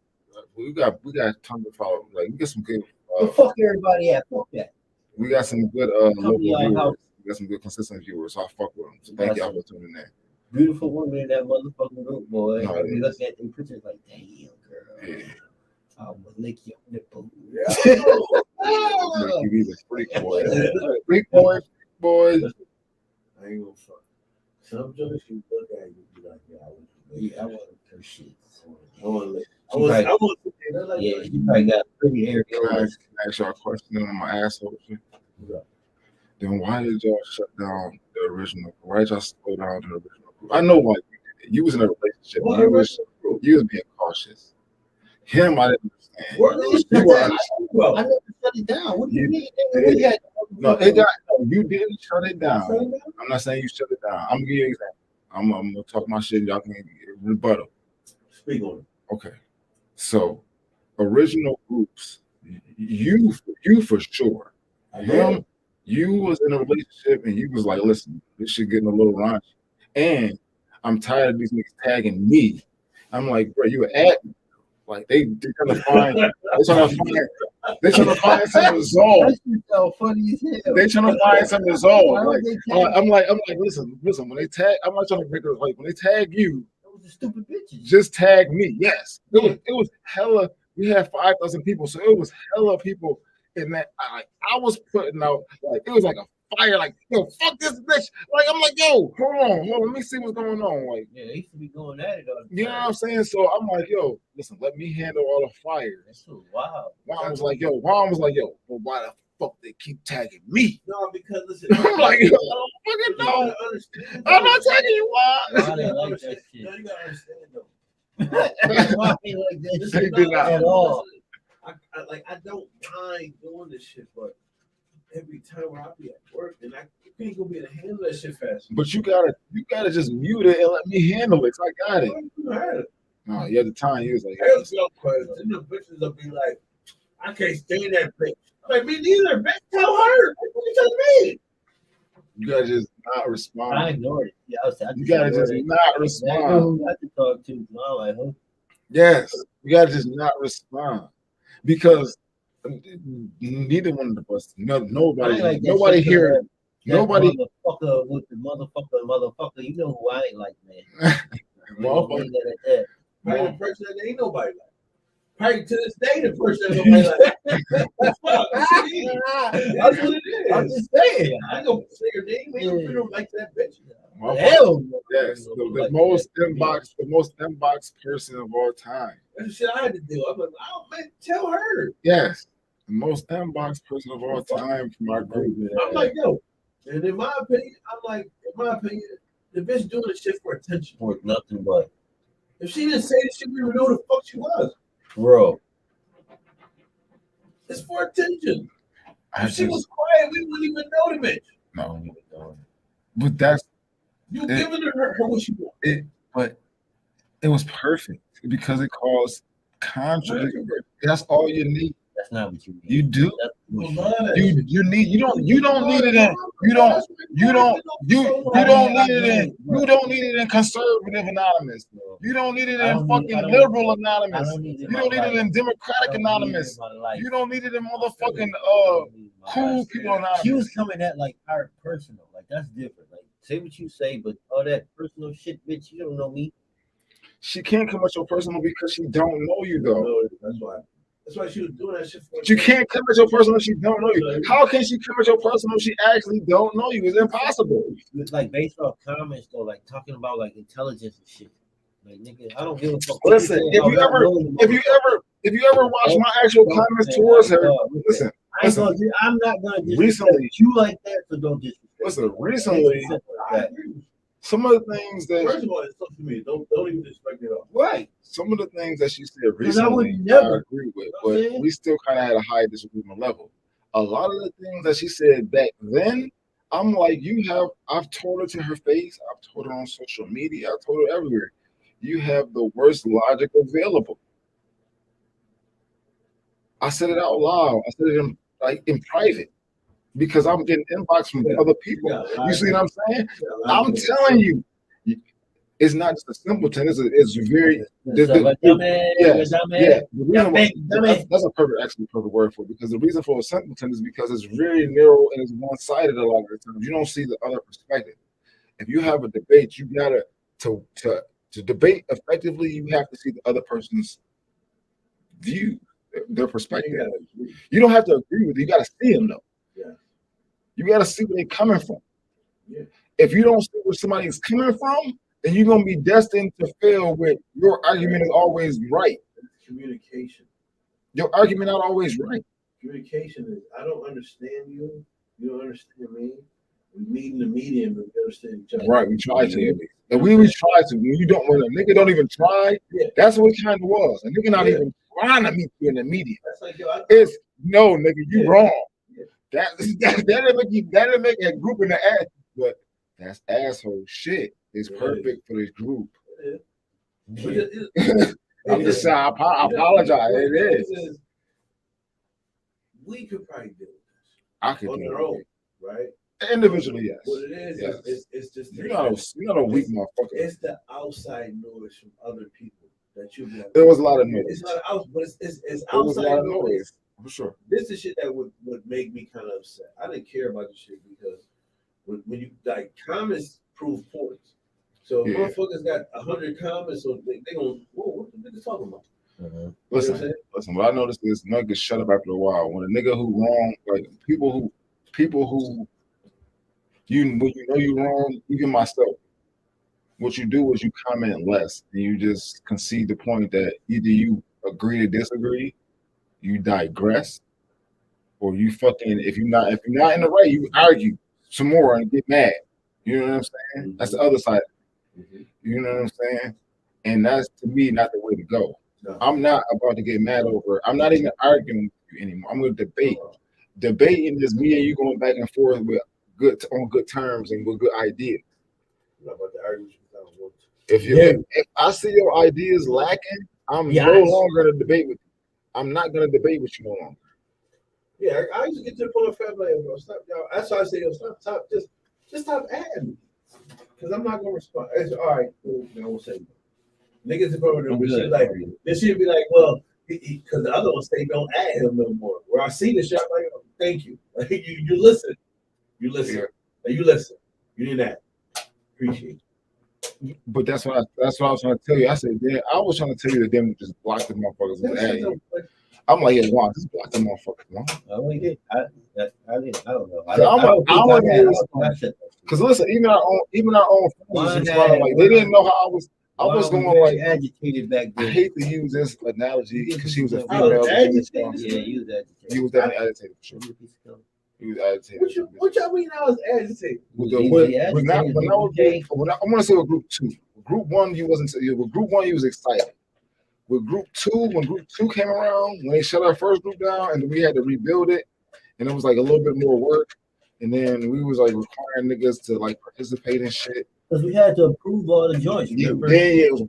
We got tons of followers. Like we get some good. Well, fuck everybody at. Fuck that. We got some good local to our viewers. house. We got some good consistent viewers. So I fuck with them. So thank y'all for tuning in. Beautiful woman in that motherfucking group, boy. No, I be it looking at them pictures like, damn, girl. Yeah. I will lick your nipple. Like, these are freak boys. Freak boys. I ain't gonna fuck. Some jokes you look at you be like, yeah, I want her shit. I want to lick. I Right. want to like, Yeah, you probably got pretty hair. Can I ask y'all a question on my asshole shit? Yeah. Then why did y'all shut down the original? Why did y'all slow down the original group? I know why you did it. You was in a relationship. What You was being cautious. Him, I didn't understand. What You is were- I never shut it down. What do you mean? No, you didn't shut it down. I'm not saying you shut it down. I'm gonna give you an example. I'm gonna talk my shit. Y'all can rebuttal. Speak on it. Okay. So, original groups, you for sure. Him, you was in a relationship and you was like, listen, this shit getting a little raunchy. And I'm tired of these niggas tagging me. I'm like, bro, you at me. Like they trying to find some resolve. That's so funny as hell. They trying to find some resolve. I'm like, listen, when they tag, I'm not trying to make it like when they tag you, Those are stupid bitches. just tag me. Yes. It was hella, we had 5,000 people, so it was hella people in that. I was putting out, like, it was like a fire, like, yo, fuck this bitch. Like, I'm like, yo, hold on, let me see what's going on. Like, Yeah, they used to be going at it all the you know what I'm saying? So I'm like, yo, listen, let me handle all the fire. That's so wild. Mom was like, yo, well, why the fuck they keep tagging me? No, because listen, I'm like, yo, I don't fucking know. I'm not tagging you, why? Why they like that shit? No, you gotta understand though. Why they like that This shit is not at all? I don't mind doing this shit, but every time where I be at work, and I can't go be able to handle that shit fast. But you gotta just mute it and let me handle it. So I got it. No, yeah, at the time he was like, Hell no questions. And the bitches will be like, I can't stand that bitch. I'm like, me neither, bitch. Tell her. What you telling me? you gotta just not I respond. ignored it. Yeah, You gotta just not I respond. got to talk to. So I'm like, who? Yes, you gotta just not respond because neither one of us, nobody here, nobody. Motherfucker with the motherfucker. You know who I ain't like, man. Motherfucker. Leave that at that. Probably the person that ain't nobody like. Probably to this day, the person that nobody like. That's what it is. I'm just saying. I ain't gonna say her name. We don't like that bitch. Hell no. Yes, the most inbox person of all time. That's the shit I had to do. I'm like, oh man, tell her. Yes, the most inbox person of all time from our group. I'm like, yo. And in my opinion, the bitch doing this shit for attention. For nothing but. If she didn't say this shit, we would know who the fuck she was. Bro. It's for attention. If she was quiet, we wouldn't even know the bitch. No, but that's You giving her what she wants. But it was perfect because it caused conflict. That's all you need. That's not what you need. You do. That's what You don't need it in you don't need it in conservative anonymous. You don't need it in fucking liberal anonymous. You don't need it in democratic anonymous. You don't need it in motherfucking cool people anonymous. She was coming at like our personal, like that's different. Like say what you say, but all that personal shit, bitch, you don't know me. She can't come at your personal because she don't know you though. That's why she was doing that shit for. But you can't come at your personal if she don't know you. How can she come at your personal if she actually don't know you? It's impossible. It's like based off comments though, like talking about like intelligence and shit. Like, nigga, I don't give a fuck. Listen, if you ever watch my actual comments towards her, listen. I'm not gonna disrespect Recently, you like that, so don't disrespect. Listen, recently, some of the things that first of all, it's social media. Don't even disrespect it all. right. Some of the things that she said Because I would recently, never- I agree with, but we still kind of had a high disagreement level. A lot of the things that she said back then, I'm like, I've told her to her face, I've told her on social media, I've told her everywhere. You have the worst logic available. I said it out loud. I said it in private because I'm getting inbox from other people. You see what I'm saying? I'm telling you, it's not just a simpleton. It's very that's a perfect word for it, because the reason for a simpleton is because it's very narrow and it's one-sided a lot of the times. You don't see the other perspective. If you have a debate, you gotta to debate effectively, you have to see the other person's view, their perspective. You don't have to agree with it. You got to see them though. Yeah. You got to see where they're coming from. Yeah. If you don't see where somebody's coming from, then you're gonna be destined to fail with your argument is always right. It's communication. Your argument not always right. Communication is I don't understand you, you don't understand me. We meet in the medium and we understand each other. Right, we try to. And we try to. When a nigga don't even try, that's what it kind of was. A nigga not even trying to meet you in the medium. That's like, it's no nigga, you wrong. Yeah. That didn't make a group in the ass, but that's asshole shit. It's perfect for this group. I'm just saying, I apologize. It is. We could probably do this. I could on do our it. own, right? Individually, yes. What it is, it's just you're not a weak motherfucker. It's the outside noise from other people that you get. There was a lot of noise. It's not out, but it's outside noise. For sure. This is shit that would make me kind of upset. I didn't care about this shit because when you like comments prove points. So if motherfuckers got 100 comments, so they gonna what the niggas talking about? Mm-hmm. Listen. What I noticed is niggas shut up after a while. When a nigga who wrong, like people who when you know you wrong, even myself, what you do is you comment less and you just concede the point that either you agree to disagree, you digress, or you fucking if you're not in the right, you argue some more and get mad. You know what I'm saying? Mm-hmm. That's the other side. Mm-hmm. You know what I'm saying? And that's to me not the way to go. No. I'm not about to get mad over. I'm not even arguing with you anymore. I'm going to debate. Debating is me and you going back and forth with on good terms and with good ideas. I'm not about to argue with you. If I see your ideas lacking, I'm no longer going to debate with you. I'm not going to debate with you no longer. Yeah, I used to get to the point of family, bro. Stop, y'all. That's why I say, stop, just stop adding me, because I'm not going to respond. It's all right, cool. I won't say. Niggas in front of them, this should be like, well, because the other ones say don't add him no more. Where I see this shit, I'm like, oh, thank you. Like you listen. You listen. Yeah. You listen. You didn't add. Appreciate it. But that's what I was trying to tell you. I said, man, I was trying to tell you that them just block the motherfuckers with adding. I'm like, yeah, wow, just block the motherfuckers. No? Oh, we did. I don't know. Because listen, even our own friends, like they didn't know how I was. I was going like agitated back then. I hate to use this analogy because she was a female. Yeah, you was agitated. He was definitely agitated for sure. He was agitated. What y'all mean I was agitated? I want to say with group 2. Group 1, you wasn't. With group 1, you was excited. With group 2, when group 2 came around, when they shut our first group down, and then we had to rebuild it, and it was like a little bit more work, and then we was like requiring niggas to like participate in shit. Because we had to approve all the joints. It was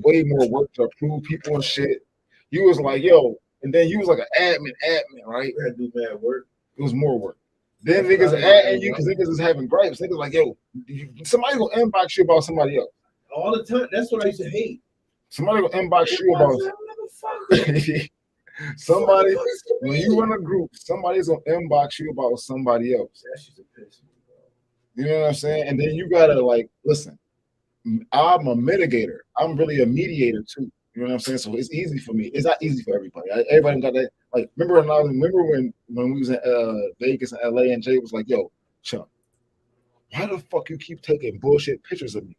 way more work to approve people and shit. You was like, yo, and then you was like an admin, right? We had to do bad work. It was more work. Then niggas adding you because niggas is having gripes. Niggas like, yo, somebody gonna inbox you about somebody else. All the time. That's what I used to hate. Somebody gonna inbox you about somebody. When you run a group, somebody's gonna inbox you about somebody else. That shit's a piss. You know what I'm saying? And then you gotta like listen. I'm a mitigator. I'm really a mediator too. You know what I'm saying? So it's easy for me. It's not easy for everybody. Everybody got that. Like remember when we was in Vegas and LA and Jay was like, "Yo, Chuck, why the fuck you keep taking bullshit pictures of me?"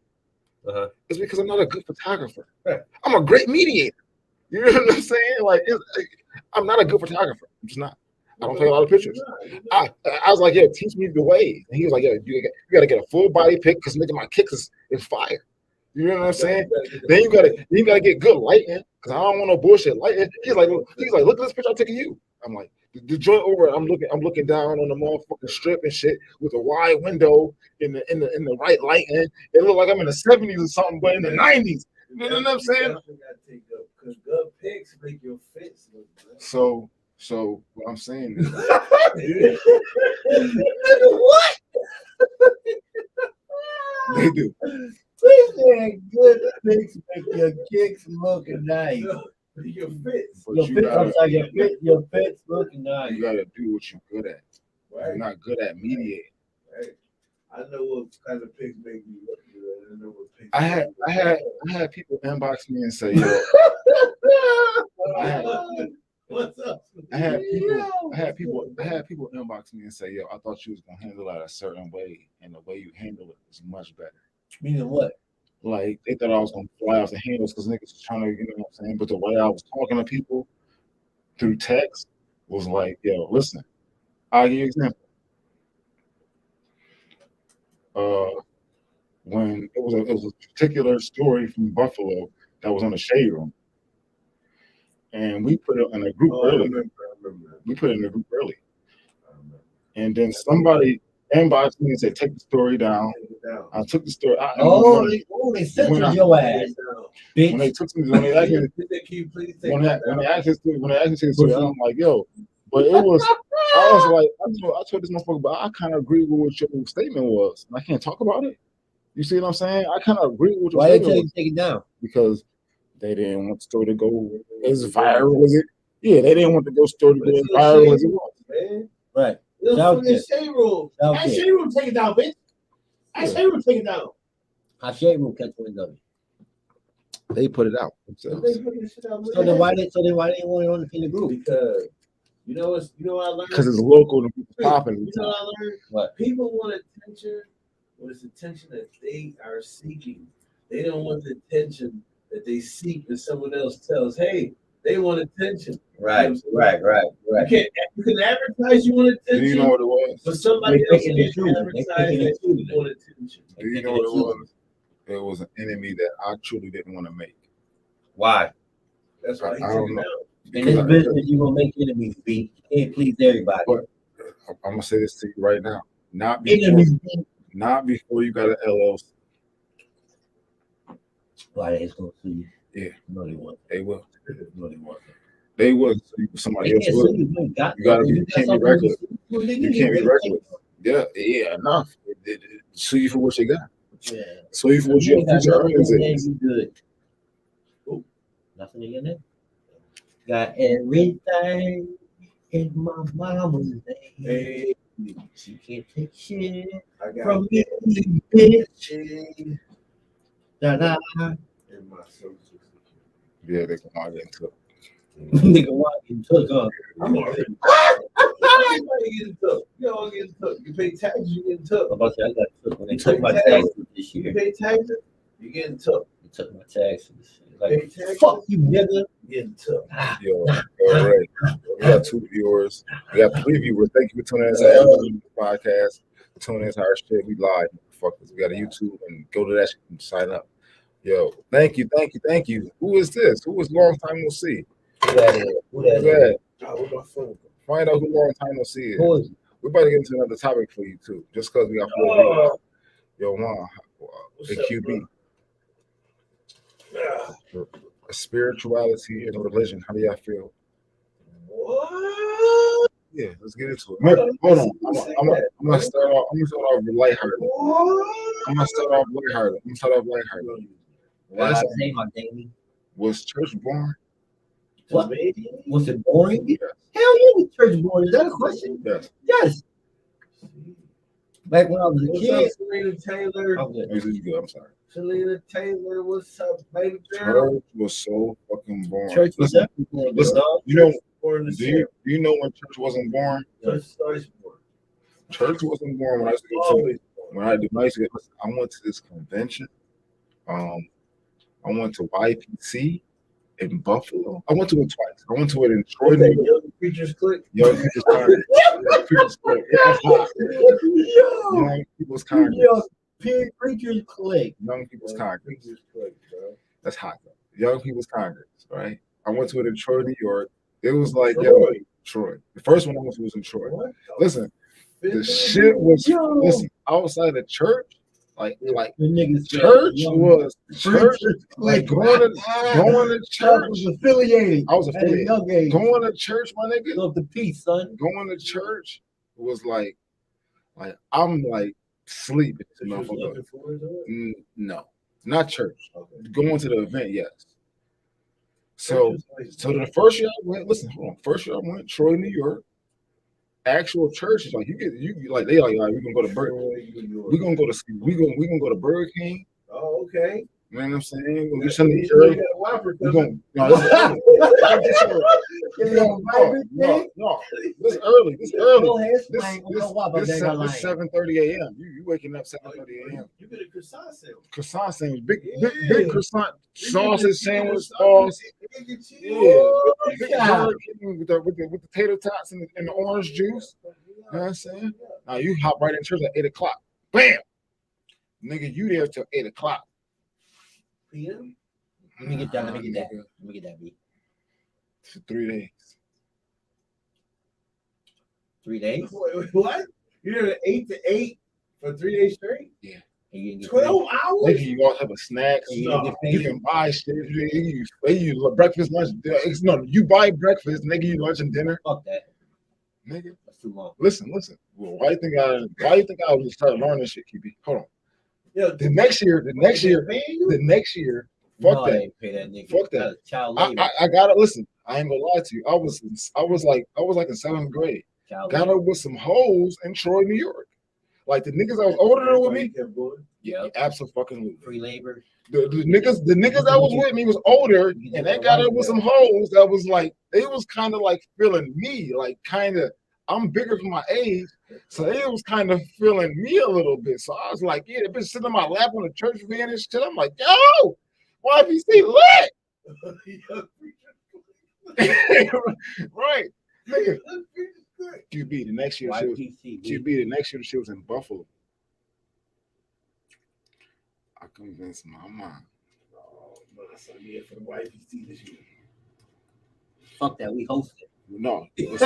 It's because I'm not a good photographer. Right. I'm a great mediator. You know what I'm saying? Like, I'm not a good photographer. I'm just not. I don't take a lot of pictures. I was like, yo, teach me the way. And he was like, yo, you got to get a full body pic because nigga, my kicks is fire. You know what I'm saying? Then you gotta get good lighting because I don't want no bullshit lighting. He's like, look at this picture I'm taking you. I'm like, the joint over. I'm looking down on the motherfucking strip and shit with a wide window in the right lighting. It looked like I'm in the 70s or something, but in the 90s. You know what I'm saying? Because good pics make your face look good. So what I'm saying is, What? they do. Good pics make your kicks looking nice. Your fits. But Your fits looking nice. You gotta do what you're good at. Right. You're not good at mediating. Right. I know what kind of pics make you look good. I know what pics. I had people inbox me and say, yo. What's up? I had people inbox me and say, yo, I thought you was gonna handle that a certain way, and the way you handle it is much better. Meaning what? Like they thought I was gonna fly off the handles because niggas was trying to, you know what I'm saying? But the way I was talking to people through text was like, yo, listen, I'll give you an example. When it was a particular story from Buffalo that was on the Shade Room. And we put it in a group early. I remember. We put it in a group early. And then somebody inboxed me and said, take the story down. I took the story. They censored your ass. When they took me, when they asked me to take the story, I'm like, yo, but it was, I told this motherfucker, but I kind of agree with what your statement was. And I can't talk about it. You see what I'm saying? I kind of agree with your statement. Why they tell you to take it down? Because they didn't want the story to go as viral as it. Yeah, they didn't want the story to go as viral as it was. Man. Right. It was from the Shade Room. That Shade Room take it down, bitch. Shade Room take it down. How Shade Room catch wind of it? They put it out themselves. So then why they want it in the group? Because you know what I learned? Because it's local and people popping. You know what I learned? What? People want attention. What is attention that they are seeking? They don't want the attention that they seek and someone else tells, hey, they want attention. Right. You can advertise you want attention. Do you know what it was? But somebody else can advertise that you want attention. Do you know what it was? It was an enemy that I truly didn't want to make. Why? That's why I don't know. In this business, you're going to make enemies, B. You can't please everybody. But I'm going to say this to you right now. Not before you got an LLC. Why they going to sue you? Yeah. No, they won't. They will. No, they won't. They will. Somebody else will. You can't be reckless. You can't be reckless. Yeah, enough. Sue you for what you got. Yeah. Sue you for what your future earnings is. Good. Nothing in your name. Got everything in my mama's name. Hey. She can't take shit from me, bitch. Da-da. In my social security. Yeah, they can all get into it. Nigga, why you took up? I'm already. You all getting took. You pay taxes, you getting took. I got took when they took my taxes this year. You pay taxes, you getting took. They took my taxes. Like, fuck you, nigga. Getting took. Yo, El-REY. We got 2 viewers. We got 3 viewers. Thank you for tuning in to the podcast. Tuning in to our shit. We live, motherfuckers. We got a YouTube and go to that shit and sign up. Yo, thank you. Who is this? Who is long time no see? Who that? Oh, my phone. Find out who long time no see is. Who is it? We're about to get into another topic for you too, just because we got 4 viewers. Yo, man, AQB. Spirituality and religion. How do y'all feel? What? Yeah, let's get into it. Hold on. I'm gonna start off with lighthearted. I'm gonna start off lighthearted. Why say my name? Was church born? What? Was it boring? Yes. Hell yeah, was church boring. Is that a question? Yes. Yes. Back when I was a kid. Selena Taylor. I'm good. I'm sorry. Selena Taylor, what's up, baby girl? Church was so fucking boring. Church was listen, you know, do you know when church wasn't born? Church wasn't born when I used to go to. I went to this convention I went to YPC in Buffalo. I went to it twice. I went to it in Troy, New York. Young Preachers Click. Young People's Congress. Young People's Congress. That's hot. Young People's Congress. Preachers Click. Young People's Congress. Preachers Click, bro. That's hot, though. Young People's Congress, right? I went to it in Troy, New York. It was like, Troy. The first one I went to was in Troy. What? Listen, the shit was, listen, outside the church, like The niggas church was church, like going to church. was affiliated. I was At a affiliated. young age. Going to church, my nigga. Love the peace, son. Going to church was like I'm like sleeping. So you was looking for it, or? No, not church. Okay. Going to the event, yes. So the first year I went, listen, hold on. First year I went, Troy, New York. Actual church is like you like they like we gonna go to Burger. We gonna go to Burger King. Oh, okay. You know what I'm saying? We're gonna get something to eat You early. got a Whopper We coming. gonna no. This early. This 7:30 a.m. You waking up 7:30 a.m. You get a croissant sandwich. Croissant sandwich, big croissant, sausage sandwich, sauce. Yeah, with the tater tots and the orange juice. You know what I'm saying? Now you hop right in church at 8:00. Bam, nigga, you there till 8:00. PM? Let me get that. B. For 3 days. 3 days? Wait, what? You're there 8 to 8 for 3 days straight? Yeah. And you didn't get 12 hours? Nigga, you all have a snacks. No. You can buy shit. You breakfast, lunch. No, you buy breakfast, nigga. You lunch and dinner, Fuck that. nigga. That's too long. Listen. Well, why you think I was start learning shit, QB? Hold on. Yo, The next year, fuck No, I that. ain't pay that nigga. Fuck that. Child labor. I gotta listen. I ain't gonna lie to you. I was like in 7th grade. Child Got labor. up with some hoes in Troy, New York. Like the niggas that was older than with me. kept going. Yeah, absolutely. Free labor. The niggas that was with me was older, and they got up with some hoes that was like they was kind of like feeling me, like kind of. I'm bigger for my age, so they was kind of feeling me a little bit. So I was like, yeah, they've been sitting on my lap on the church van and shit. I'm like, yo, YPC lit. Right, nigga. QB the next year she was QB the next year she was in Buffalo. I convinced my mom. Oh, my son, yeah, for the YPC this year. Fuck that. We hosted. No, it was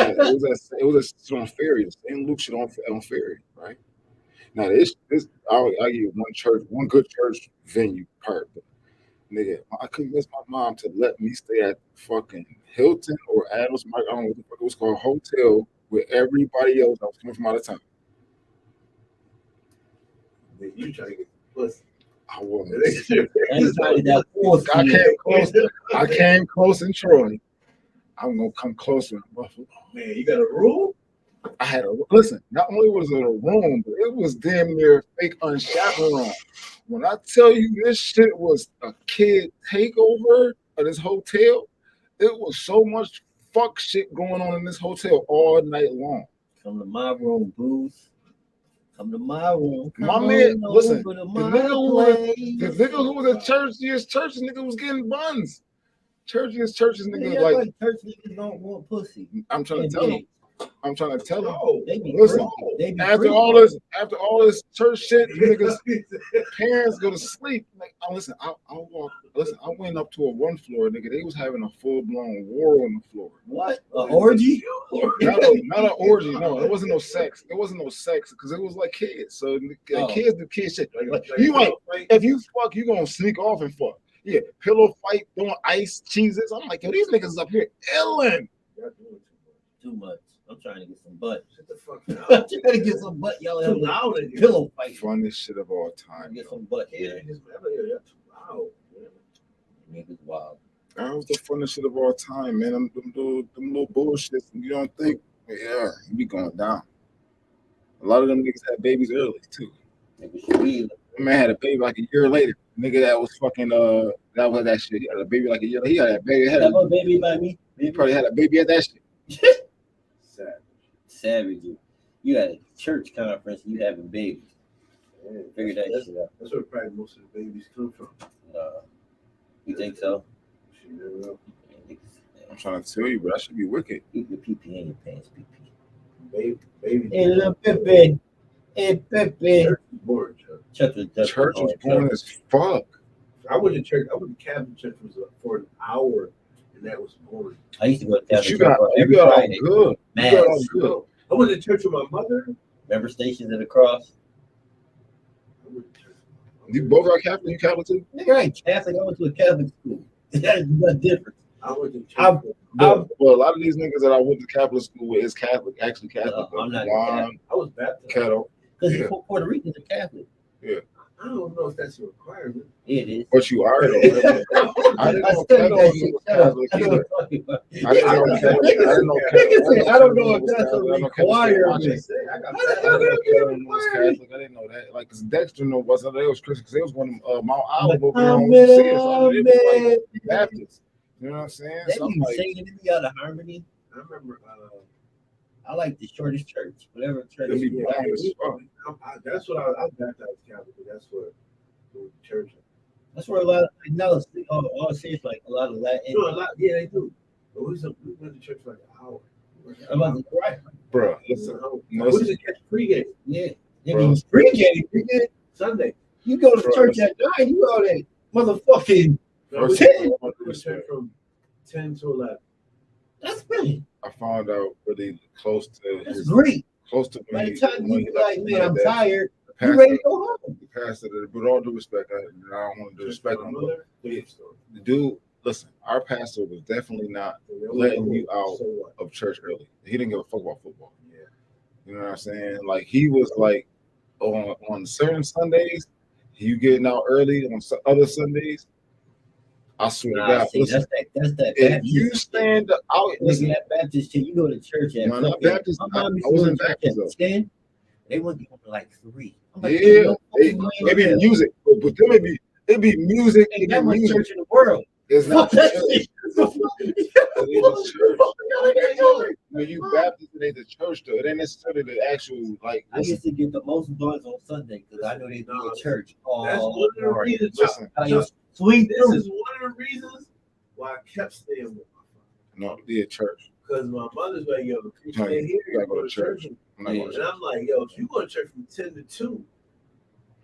on Ferry, the St. Luke shit on Ferry, right? Now this I'll give you one good church venue part, but nigga, I convinced my mom to let me stay at fucking Hilton or Adams, I don't know what the fuck it was called, hotel with everybody else that was coming from out of town. Then you trying to get pussy. I wasn't. Anybody that forced I you. came close. I came close in Troy. I'm gonna come closer in Buffalo. Man, you got a room? I had listen. Not only was it a room, but it was damn near fake unchaperoned. When I tell you this shit was a kid takeover of this hotel, it was so much fuck shit going on in this hotel all night long. Come to my room, Bruce. Come to my room. My man, listen, the nigga who was at churches, nigga was getting buns. Churches, nigga like church niggas don't want pussy. I'm trying to tell him. No, They be Listen, they be after freaky. all this church shit, niggas parents go to sleep. Like, I went up to a one floor, nigga. They was having a full blown war on the floor. What? An orgy? Not an orgy. No, it wasn't no sex. Because it was like kids. So kids do kid shit. Like you might, if you fuck, you gonna sneak off and fuck. Yeah, pillow fight, throwing ice, cheeses. I'm like, yo, these niggas up here illin'. Too much. I'm trying to get some butt. Shut the fuck I'm up. trying to get some butt. Y'all have Too loud in here. pillow fight. Funnest shit of all time. Get some butt. Yeah, Yeah. just you're too loud. Niggas wild. That was the funnest shit of all time, man. Them little bullshits. You don't think, yeah, you be going down. A lot of them niggas had babies early too. Niggas should be. Man had a baby like a year later. Nigga that was fucking that was that shit. He had a baby like a year later. He had a baby. Have a baby by me. He probably had a baby at that shit. Sad. Savage. You at a church conference, you having babies. Figure that shit out. That's where probably most of the babies come from. You think so? Shit, you never know. I'm trying to tell you, but I should be wicked. Keep your PP in your pants, PP. Baby. Hey, little Pepe. Hey, Pepe. Church was boring, Chuck. Church Was boring as fuck. I went to church. I went to Catholic church for an hour, and that was boring. I used to go to But Catholic you church got every all Friday. good. Man, You got all good. I went to church with my mother. remember Stations of the Cross? I went to church. You both are Catholic. You Catholic too? Nigga, I ain't Catholic. I went to a Catholic school. That's not different. I went to church. Well, a lot of these niggas that I went to Catholic school with is Catholic, actually Catholic. I'm not Juan, I was baptized. Kettle. Because Yeah. Puerto Ricans are Catholic. I don't know if that's a requirement. It is. But you are though. I didn't know Kettle was Catholic either. I didn't know Kettle. I don't know if that's a requirement. I got I didn't know Kettle was Catholic. I didn't know that. Like, cause Dexter knew wasn't. They was Christian because they was going to Mount Olive over there on the sea. So they was like Baptist. You know what I'm saying? They So I'm be like, singing to me out of harmony. I remember. I like the shortest church, whatever church. It'd be you bad like. as fuck. That's what I was baptized Catholic. But that's what the church. That's where a lot of all serious, like a lot of Latin. No, a lot. Yeah, they do. But we went to church for like an hour. I'm about to cry. bro, listen. What is it? Catch pregame Yeah. Bro. Pregame. Sunday. You go to Bro, church at 9, you go there motherfucking. First We of all, I want to went to church respect. from 10 to 11. That's brilliant. I found out really close to That's his, great. close to By when the he, time when you he be like, man, I'm that tired, the you ready pastor, to go home. the pastor, with all due respect, I don't want to disrespect him, but Mother, different story. the dude, listen, our pastor was definitely not letting you out So what? of church early. He didn't give a fuck about football. Yeah. You know what I'm saying? Like, he was like, on certain Sundays, you getting out early. On other Sundays, I swear to God, See, listen, that's that if Baptist you shit. stand out, Listen, listen, that Baptist shit, you go to church at No, not fucking- Baptist. My mom used I to go wasn't to church Baptist, at 10. They went to like 3. I'm like, yeah, no they fucking way in be hell. music, but then it be music. Ain't It that be much music. church in the world. It's not Fuck that church. shit. It is church. When you Baptist, it ain't the church though. It ain't necessarily the actual like. I used to get the most buns on Sunday because I know they do a church. That's Oh, one of the Lord. reasons. Listen, How you swing This through. is one of the reasons why I kept staying with my father. no, yeah, church. Because my mother's like, yo, if you Tell stay you, here, you gotta go to church. I'm not going to And church. I'm like, yo, if you go to church from 10 to 2,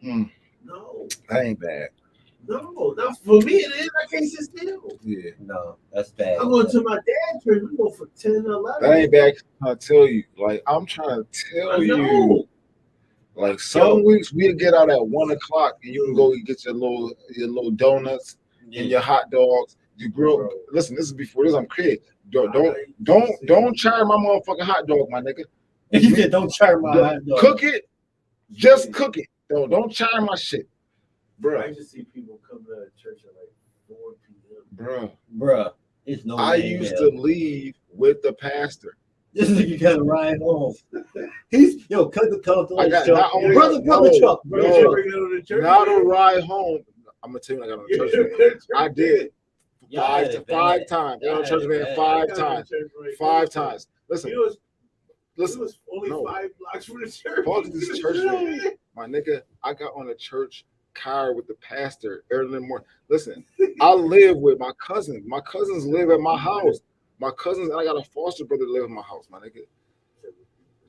Hmm. no, That ain't bad. no, not for me. It is. I can't sit still. Yeah, No, that's bad. I'm going to my dad's church. We go for 10 to 11. that ain't bad. I tell you, like I'm trying to I tell you. know. Like some weeks we'll get out at 1 o'clock and you can go and get your little donuts and your hot dogs. You grill. Listen, this is before this. I'm kid. Don't try my motherfucking hot dog, my nigga. You said don't try my hot dog. Cook it. Just cook it. Don't try my shit, I bro. used to see people come to church at like 4 p.m. Bro, Bruh, it's no I way in used hell. to leave with the pastor. This nigga gotta ride home. He's cut the I got not only brother truck. Bro, No. you bring it on the church? Not a ride home. I'm gonna tell you, when I got on the church. I did Y'all had it five bad. times. I Y'all got on church had it van bad. five times. Five times. It Listen, was listen. only no. 5 blocks from the church. Fuck this church, man. My nigga, I got on a church car with the pastor early in the morning. Listen, I live with my cousins. My cousins live at my house. My cousins, and I got a foster brother that live in my house, my nigga.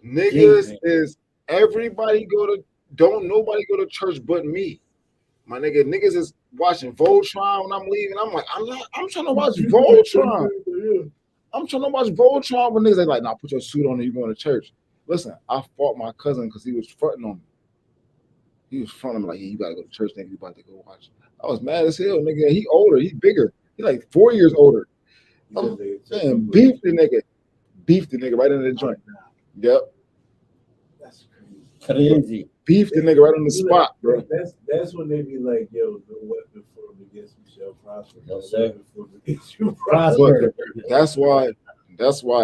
Niggas man. is don't nobody go to church but me. My nigga, niggas is watching Voltron when I'm leaving. I'm like, I'm trying to watch Voltron. I'm trying to watch Voltron when niggas like, nah, put your suit on and you going to church. Listen, I fought my cousin because he was fronting on me. He was fronting me like, yeah, you gotta go to church, nigga. You about to go watch. I was mad as hell, nigga. He older, he bigger. He like 4 years older. Man, beef the nigga right in the joint. Yep. That's crazy. Crazy. Beef the nigga right on the spot, bro. That's when they be like, yo, no weapon formed against me shall prosper. No, sir. weapon formed against you Prosper. That's why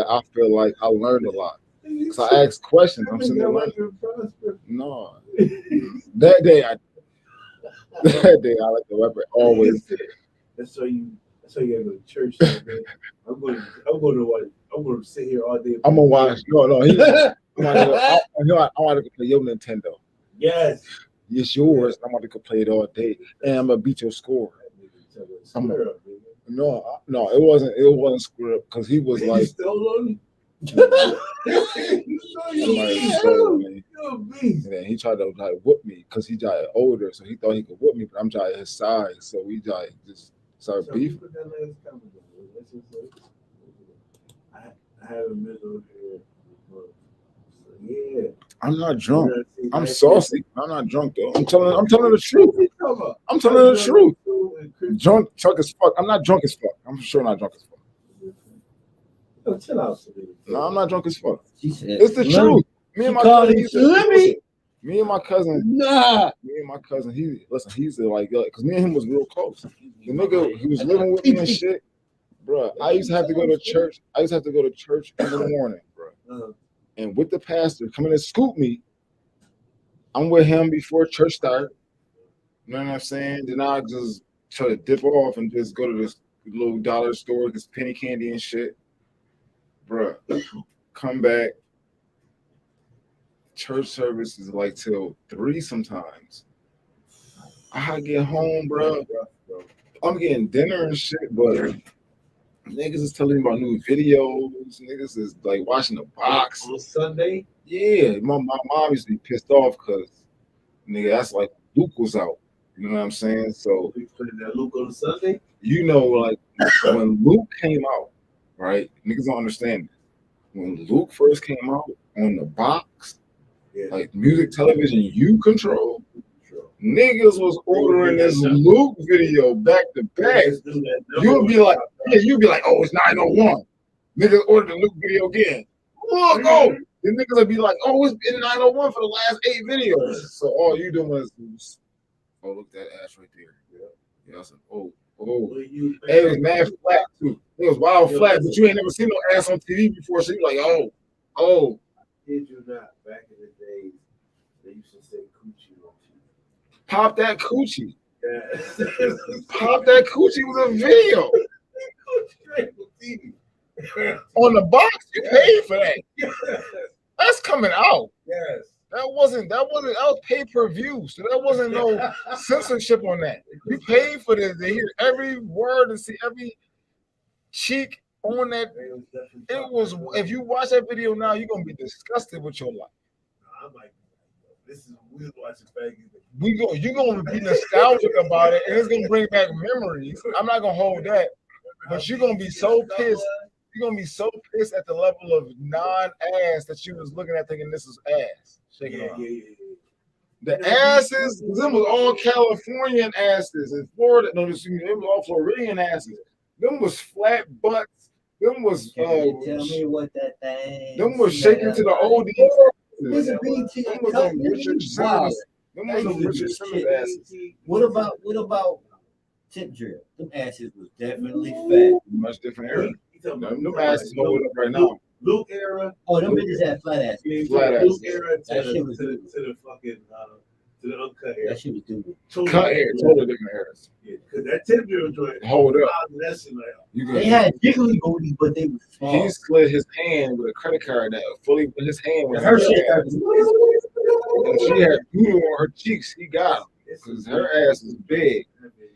I feel like I learned a lot. Cause I asked questions. I'm sitting there like, no. That day I like the weapon always. That's so you gotta go to church. Man. I'm going to sit here all day. I'm gonna watch. No. I want to go play your Nintendo. Yes. it's yours. I'm about to play it all day, and I'm gonna beat your score. No, it wasn't. It wasn't script because he was like, stole on me. somebody stole on me. And then he tried to like whoop me because he got older, so he thought he could whoop me, but I'm trying his size, so we like just started beefing. I have a middle here. Yeah. I'm not drunk. I'm saucy. I'm not drunk though. I'm telling the truth. I'm telling the truth. Drunk as fuck. I'm not drunk as fuck. I'm sure not drunk as fuck. Yo, chill out, No, I'm not drunk as fuck. She said, It's the truth. Me and my cousin. Nah. Me and my cousin. He's like, because me and him was real close. The nigga, he was living with me and shit. Bro, I used to have to go to church. I used to have to go to church in the morning, bro. And with the pastor coming to scoop me, I'm with him before church start. You know what I'm saying? Then I just try to dip off and just go to this little dollar store, this penny candy and shit. Bruh, come back. Church service is like till 3 sometimes. I get home, bro. I'm getting dinner and shit, but niggas is telling me about new videos. Niggas is like watching the box. On Sunday? Yeah, my mom used to be pissed off because, nigga, that's like Luke was out. You know what I'm saying? So, We put that Luke on Sunday? you know, like when Luke came out, right? Niggas don't understand this. When Luke first came out on the box, like music television you control, niggas was ordering this Luke video back to back. You'll be like, oh, it's 901. Niggas ordered the Luke video again. Look, oh, the niggas will be like, oh, it's been 901 for the last 8 videos. So all you doing is, oh, look at that ass right there. Yeah, I said, oh. It was mad flat too. It was wild flat, but you ain't never seen no ass on TV before. So you like, oh. Did you not? Back in the days, they used to say coochie on TV. Pop that coochie. Yeah. Pop that coochie was a video. On the box, you paid for that. Yes. That's coming out. Yes. That was pay-per-view. So that wasn't no censorship on that. You paid for this to hear every word and see every cheek on that. It was, if you watch that video now, you're gonna be disgusted with your life. I'm like, this is weird watching faggots. You're gonna be nostalgic about it, and it's gonna bring back memories. I'm not gonna hold that, but you're gonna be so pissed. You're gonna be so pissed at the level of non-ass that you was looking at thinking this is ass. Yeah. The asses, them was all Californian asses. In Florida, no, it was all Floridian asses. Them was flat butts. Them was Can you tell me what that thing? Them was shaking to the oldies. It's a BT. Them was them Richard Simmons. Them was them Richard Simmons asses. What about tip drill? Them asses was definitely fat. Much different era. Them asses holding up right now. Luke era. Oh, them bitches had flat ass. Flat ass. Luke era to That shit the was fucking to the uncut hair. That shit was stupid. Cut hair, totally different eras. Yeah, because that tip drill joint. Hold up. That's like, They had jiggly booties, but they was small. He slid his hand with a credit card that fully his hand was Her shit. and she had doodle on her cheeks. He got him because her ass is big.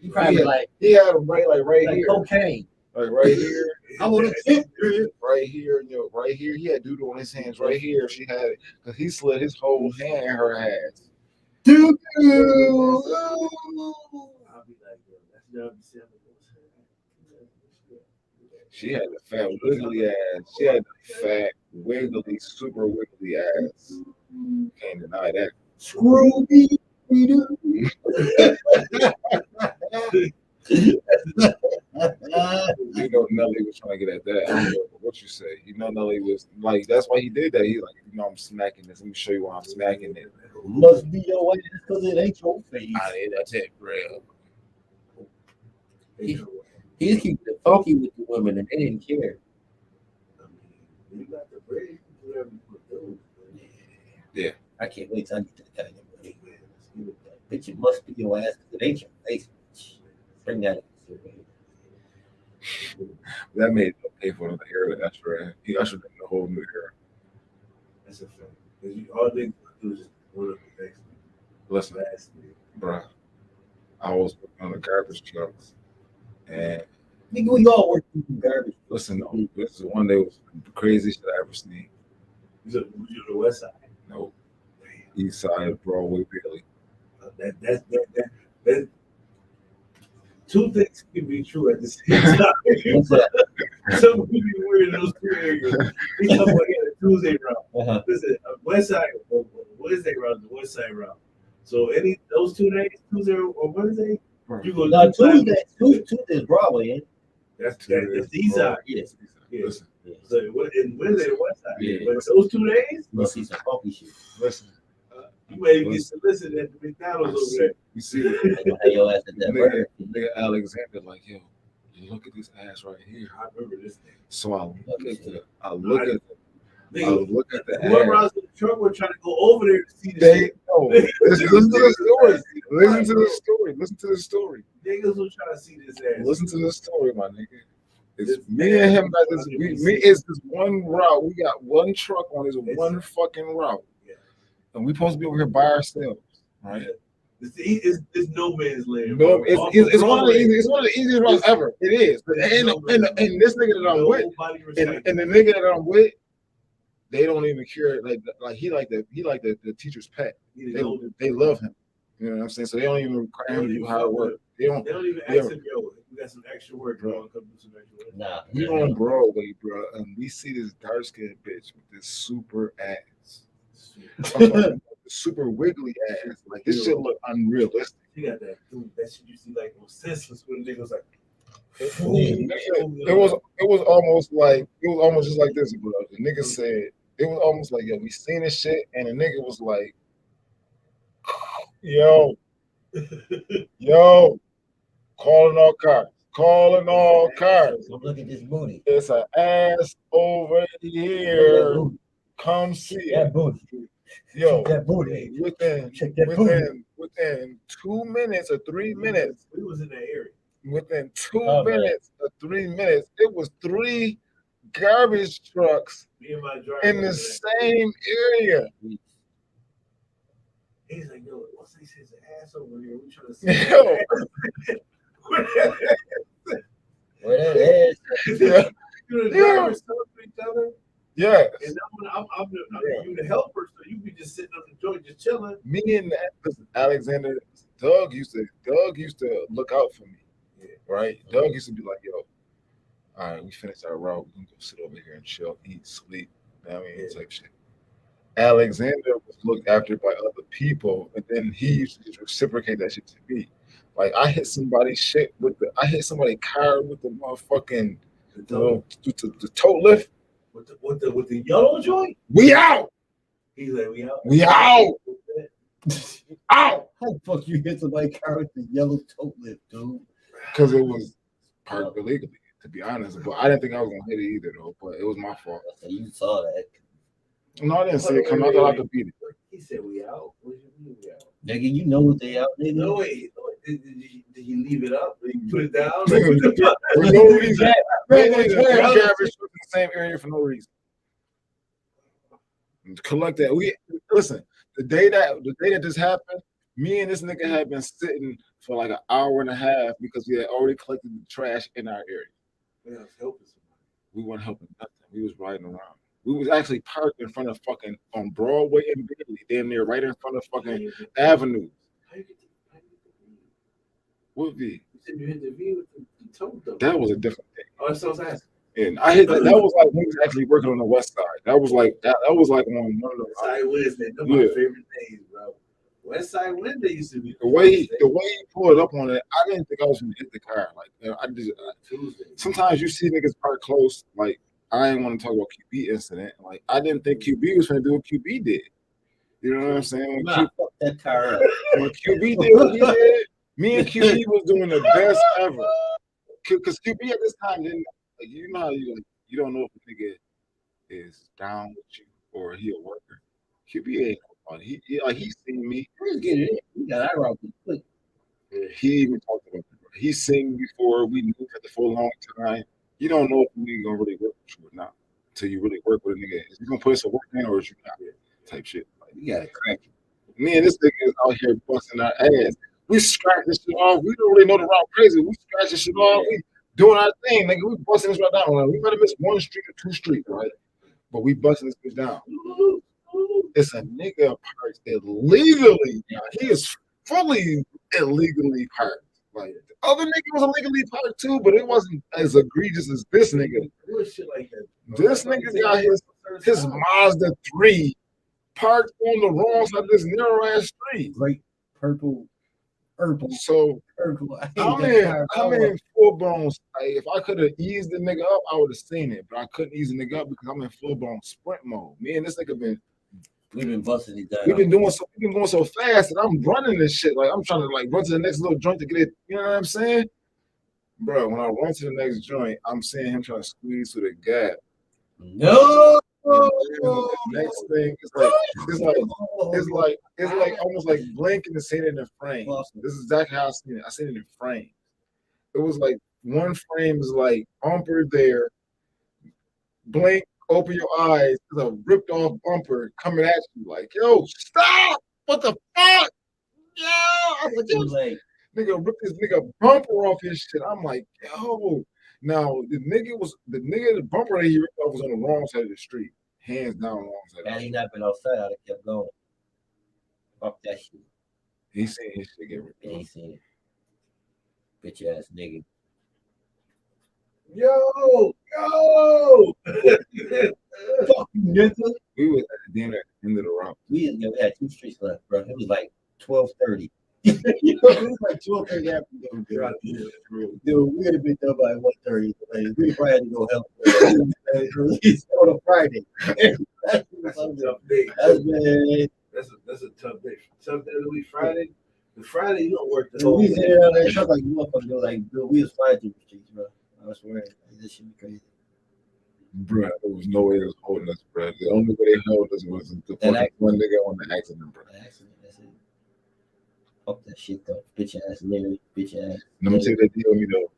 He probably like he had him right here, cocaine. like right here. I want a tip drill. Right here, right here. He had doodle on his hands right here. She had it because he slid his whole hand in her ass. Dude. I'll be like, yo, that's never seen. She had the fat wiggly ass. She had the fat wiggly, super wiggly ass. Can't deny that. Scrooby. You know Nelly was trying to get at that. I don't know what you say. You know Nelly was like, that's why he did that. He like, I'm smacking this. Let me show you why I'm smacking it. Must be your ass because it ain't your face. That's it, real. He just keep it funky with the women and they didn't care. You got the bread, whatever you do. Yeah. I can't wait till I get to the kind of money. Bitch, it must be your ass because it ain't your face. Bring that up. That made him pay for another era. That's right. He ushered in the whole new era. That's a fact. Because all they do is just one of the things. Listen, Last garbage trucks. And Nigga, we all work through garbage. listen, though, this is one day was the craziest shit I ever seen. You're the West Side. No, East Side, Broadway, Bailey. That two things can be true at the same time. Some people be weird in those two areas. We talking about a Tuesday route. Listen, West Side, Wednesday route, the West Side route. So those 2 days, Tuesday or Wednesday, you go. No, Tuesday is Broadway, ain't it? That's the East Side. Yes. Yeah. Listen, So and Wednesday the West Side. Yeah. But those 2 days, You see some funky shit. listen. you may even get to listen at the McDonald's over there. You see, They gonna have your ass at that burger. nigga Alexander, like, yo, look at this ass right here. I remember this thing. So I look at the Whoever ass. else in the truck was trying to go over there to see the They shit. listen to the story. Listen to the story. Listen to the story. Niggas was trying to see this ass. Listen to the story, my nigga. It's me and him got this. It's this one route. We got one truck on this one fucking route, Yeah. and we supposed to be over here by ourselves, right? It's no man's land. No, bro. it's one of the easiest. It's one of the easiest routes ever. It is. And this nigga that I'm with, Nobody and respects the nigga that I'm with, they don't even care. Like he like the teacher's pet. it. They love him. You know what I'm saying? So they don't even require him to do hard work. They don't even ask him, yo, we got some extra work, bro. Come do some extra work. Nah. We on Broadway, bro, and we see this dark skinned bitch with this super ass. Super wiggly ass. Like this shit look unrealistic. You got that shit you see like senseless when the niggas like It was almost just like this, bro. The nigga said it was almost like, yo, we seen this shit, and the nigga was like, yo, calling all cars. Look at this booty. It's an ass over here. Come see it. That booty. Yo, That booty. within 2 minutes or 3 minutes. We was in that area. Within 2 minutes or 3 minutes, it was 3 garbage trucks Me and my driver in the same area. He's like, yo, what's this? His ass over here. We trying to see. Yo. Where that ass? Yeah. You the drivers talking to each other. Yeah. And you the helper, so you be just sitting on the joint, just chilling. Me and Alexander, Doug used to look out for me. Yeah. Right? Doug used to be like, yo, all right, we finished our route. We can go sit over here and chill, eat, sleep. You know what I mean? Type shit. Alexander was looked after by other people, and then he used to just reciprocate that shit to me. Like I hit somebody's car with the motherfucking the tow lift. With the yellow joint. We out. He's like, we out. We out. Out. How the fuck you hit somebody's car with the yellow tote lift, dude? Because it was parked illegally, to be honest. But I didn't think I was gonna hit it either, though. But it was my fault. So you saw that. No, I didn't see it come. I thought I could beat it. He said, we out. What do you mean we out? Nigga, you know what they out, nigga. No, wait. Did you leave it up? Did you put it down? For no reason. Garbage in the same area for no reason. Collect that. Listen. The day that this happened, me and this nigga had been sitting for like an hour and a half because we had already collected the trash in our area. Yeah, I was helping somebody. We weren't helping nothing. We was riding around. We was actually parked in front of fucking on Broadway and Bailey, damn near right in front of fucking Avenue. How you get the V? What V? You said you hit the V with the toe though. That was a different thing. Oh, that's what I was asking. And I hit that. That was like when we was actually working on the west side. That was like on one of the West Side Wednesday. Those my favorite days, bro. West Side Wednesday used to be the way he pulled up on it. I didn't think I was gonna hit the car. Like I just Tuesday. Sometimes you see niggas park close. Like I didn't want to talk about QB incident. Like I didn't think QB was gonna do what QB did. You know what I'm saying? Nah, fuck that car up. When QB did what he did, me and QB was doing the best ever. Because QB at this time didn't. Like, you know how you don't know if a nigga is down with you or he a worker. QB ain't nobody. He seen me. Let's get it in. We got our route quick. He even talked about it. He seen me before. We knew each other for a long time. You don't know if we gonna really work with you or not until you really work with a nigga. Is you gonna put us a work in or is you not? Type shit. Like you gotta crack it. Me and this nigga is out here busting our ass. We scratch this shit off. We don't really know the route crazy. We scratch this shit off. We doing our thing, nigga. We busting this right down. Like, we might have missed one street or two streets, right? But we busting this bitch down. It's a nigga parked illegally. Now, he is fully illegally parked. Like the other nigga was illegally parked too, but it wasn't as egregious as this nigga. Shit like that. This nigga got his Mazda 3 parked on the wrong side of this narrow ass street. Great purple. So purple. I'm in full blown. Like, if I could have eased the nigga up, I would have seen it, but I couldn't ease the nigga up because I'm in full blown sprint mode. Me and this nigga we've been busting it down. We've been going so fast that I'm running this shit. Like I'm trying to like run to the next little joint to get it. You know what I'm saying? Bro, when I run to the next joint, I'm seeing him trying to squeeze through the gap. No. The next thing it's like almost like blinking and seeing it in the frame. This is exactly how I seen it. I seen it in frame. It was like one frame is like bumper there, blink, open your eyes, there's a ripped off bumper coming at you like, yo, stop! What the fuck? Yo! I was like, yo, nigga ripped this nigga bumper off his shit. I'm like, yo. Now the bumper that he ripped off was on the wrong side of the street. Hands down wrong side. Had he not been outside, I'd have kept going. Fuck that shit. He seen his shit get ripped off. He seen it. Bitch ass nigga. Yo! Fuck you, nigga. We was at the end of the route. We had 2 streets left, bro. It was like 12:30. It was like 12:30 afternoon. Dude, we would have been done by 1:30. Like, we probably had to go help. Release on a Friday. That's a tough day. That's a tough day. Tough day of the week, Friday. The Friday, you don't work the whole We day. was in on that truck like motherfucker. Like, dude, we was flying through the streets, bro. I swear, like, this shit be crazy. Bro, there was no way they was holding us, bro. The only way they held us was the fucking one nigga on the accident, bro. That's it. Fuck that shit though. Bitch ass nigga, bitch ass. Let me tell you they deal with me though.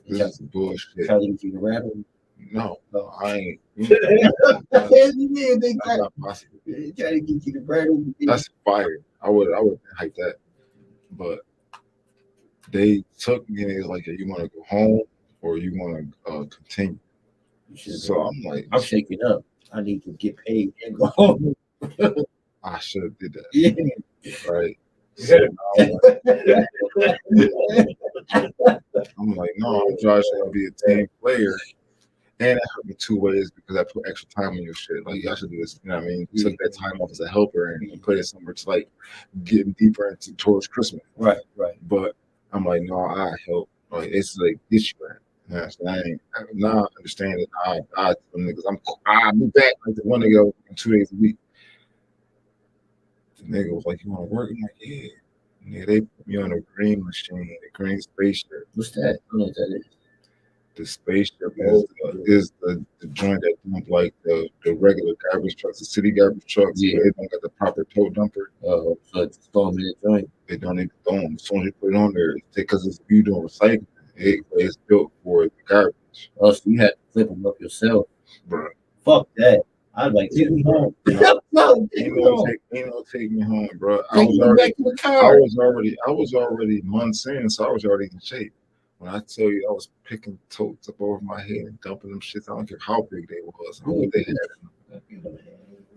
This is bullshit. Try to get you to rattle. No, I ain't. That's not possible. Try to get you to rattle. That's fire. I would hype that. But they took me and it was like, you want to go home or you want to continue? So I'm like, I'm shaking up. I need to get paid and go home. I should have did that. Yeah. Right. So I'm like, no, I'm trying to be a team player. And that hurt me 2 ways because I put extra time on your shit. Like, I should do this, you know what I mean? Took that time off as a helper and put it somewhere to like getting deeper into towards Christmas. Right. But I'm like, no, I help. Like, it's like, get you at. Yes, I ain't now understand that I niggas, I'll be back like the one nigga in 2 days a week. The nigga was like, you want to work? I'm like, yeah. Nigga, they put me on a green machine, a green spaceship. What's that? I don't know what that is. The spaceship is the joint that dump like the regular garbage trucks, the city garbage trucks. Yeah. They don't got the proper tow dumper. So it's throw them in the joint. They don't need to throw them. As soon as you put it on there, because it's you doing recycling, it's built for the garbage. Oh, so you had to flip them up yourself, bro. Fuck that. I'd like take me home. Ain't no take me home, bro. I was already months in, so I was already in shape. When I tell you I was picking totes up over my head and dumping them shits, I don't care how big they was, how big they had.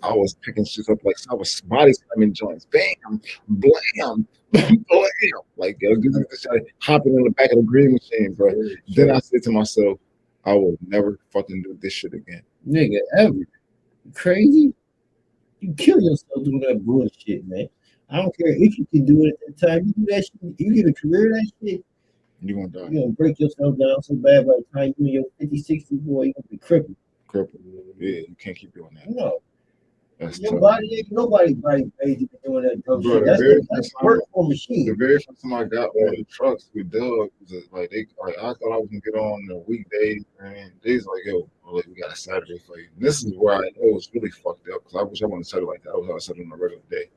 I was picking shit up like I was body slamming joints. Bam, blam, blam. Like, hopping in the back of the green machine, bro. Then I said to myself, I will never fucking do this shit again. Nigga, ever. You crazy? You kill yourself doing that bullshit, man. I don't care if you can do it at that time. You do that shit, you get a career that shit. You're gonna die. You're gonna break yourself down so bad by the time you in your 50, 60 boy, you're gonna be crippled. Yeah, you can't keep doing that. No. That's your tough. body ain't nobody body paid you for doing that drug shit. That's work for a machine. The very first time I got on the trucks with Doug, I thought I was gonna get on a weekday, and they's like, yo, like, we got a Saturday for you. And this is where it was really fucked up because I wish I wanted to settle like that. I was how I settled on a regular day.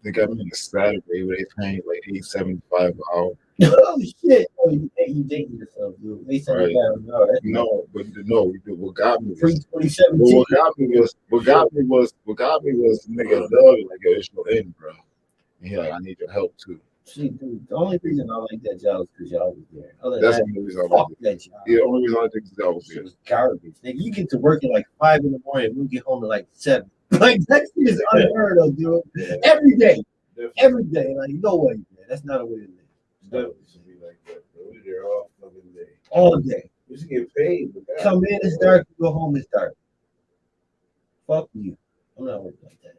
They got me on a Saturday where they paying like $8.75 an hour. Oh shit! Oh, you dating yourself, dude. Right. No, what got me was 2017. What got me was nigga Doug, like, yo, it's no end, bro. And he like, I need your help too. See, dude, the only reason I like that job is because y'all was there. Other than That's that, the only reason I fuck like it. that job. Yeah, the only reason I think that was Shit there. was garbage. Nigga, you get to work at like 5 in the morning, we get home at like 7. Like that shit is unheard of, dude. Every day. Every day. Like, no way, man. That's not a way to live. Definitely should be like that. Bro. We're there all fucking day. All day. You should get paid. But Come in, it's dark. You go home, it's dark. Fuck you. I'm not working like that.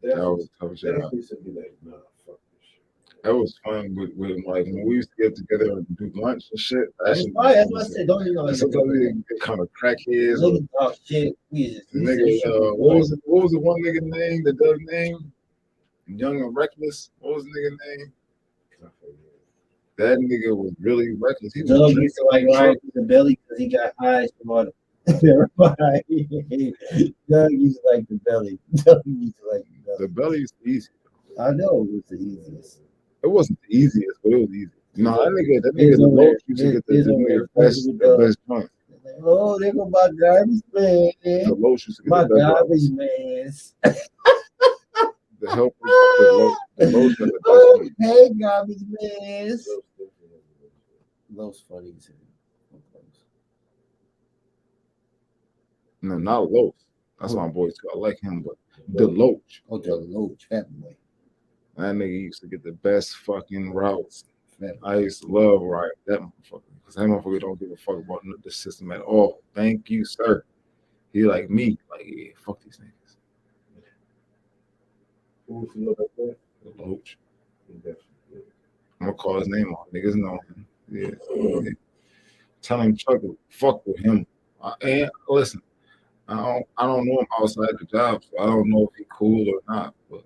That was a tough job. Definitely should be like, nah, fuck this shit. That was fun with like when we used to get together and do lunch and shit. That shit was That's fun what I as said. Don't even know. hell. Sometimes we get kind of crackheads. Niggas talk shit. We just Nigga, what was the one nigga name? The Doug name? Young and Reckless. What was the nigga name? That nigga was really reckless. He was Doug used to like lying to the belly because he got eyes from all the. Doug used to like the belly. Doug used to like the belly. The belly is easy. I know it was the easiest. It wasn't the easiest, but it was easy. No, that nigga, the low used to get the best joint. Oh, there go my garbage man. The low used to get My the best garbage joint. man. The help the low got the best Oh, joint. hey, garbage man. Low's funny too. No, not Loach. That's my boy too. I like him, but the Loach. Oh, the Loach, fat boy. That nigga used to get the best fucking routes. I used to love Riot, that motherfucker. Because that motherfucker don't give a fuck about the system at all. Thank you, sir. He like me. Like, yeah, fuck these niggas. Who was you look like that? The Loach. I'm gonna call his name out. Niggas know him. Yeah. Tell him Chuck to fuck with him. And listen, I don't know him outside the job, so I don't know if he cool or not. But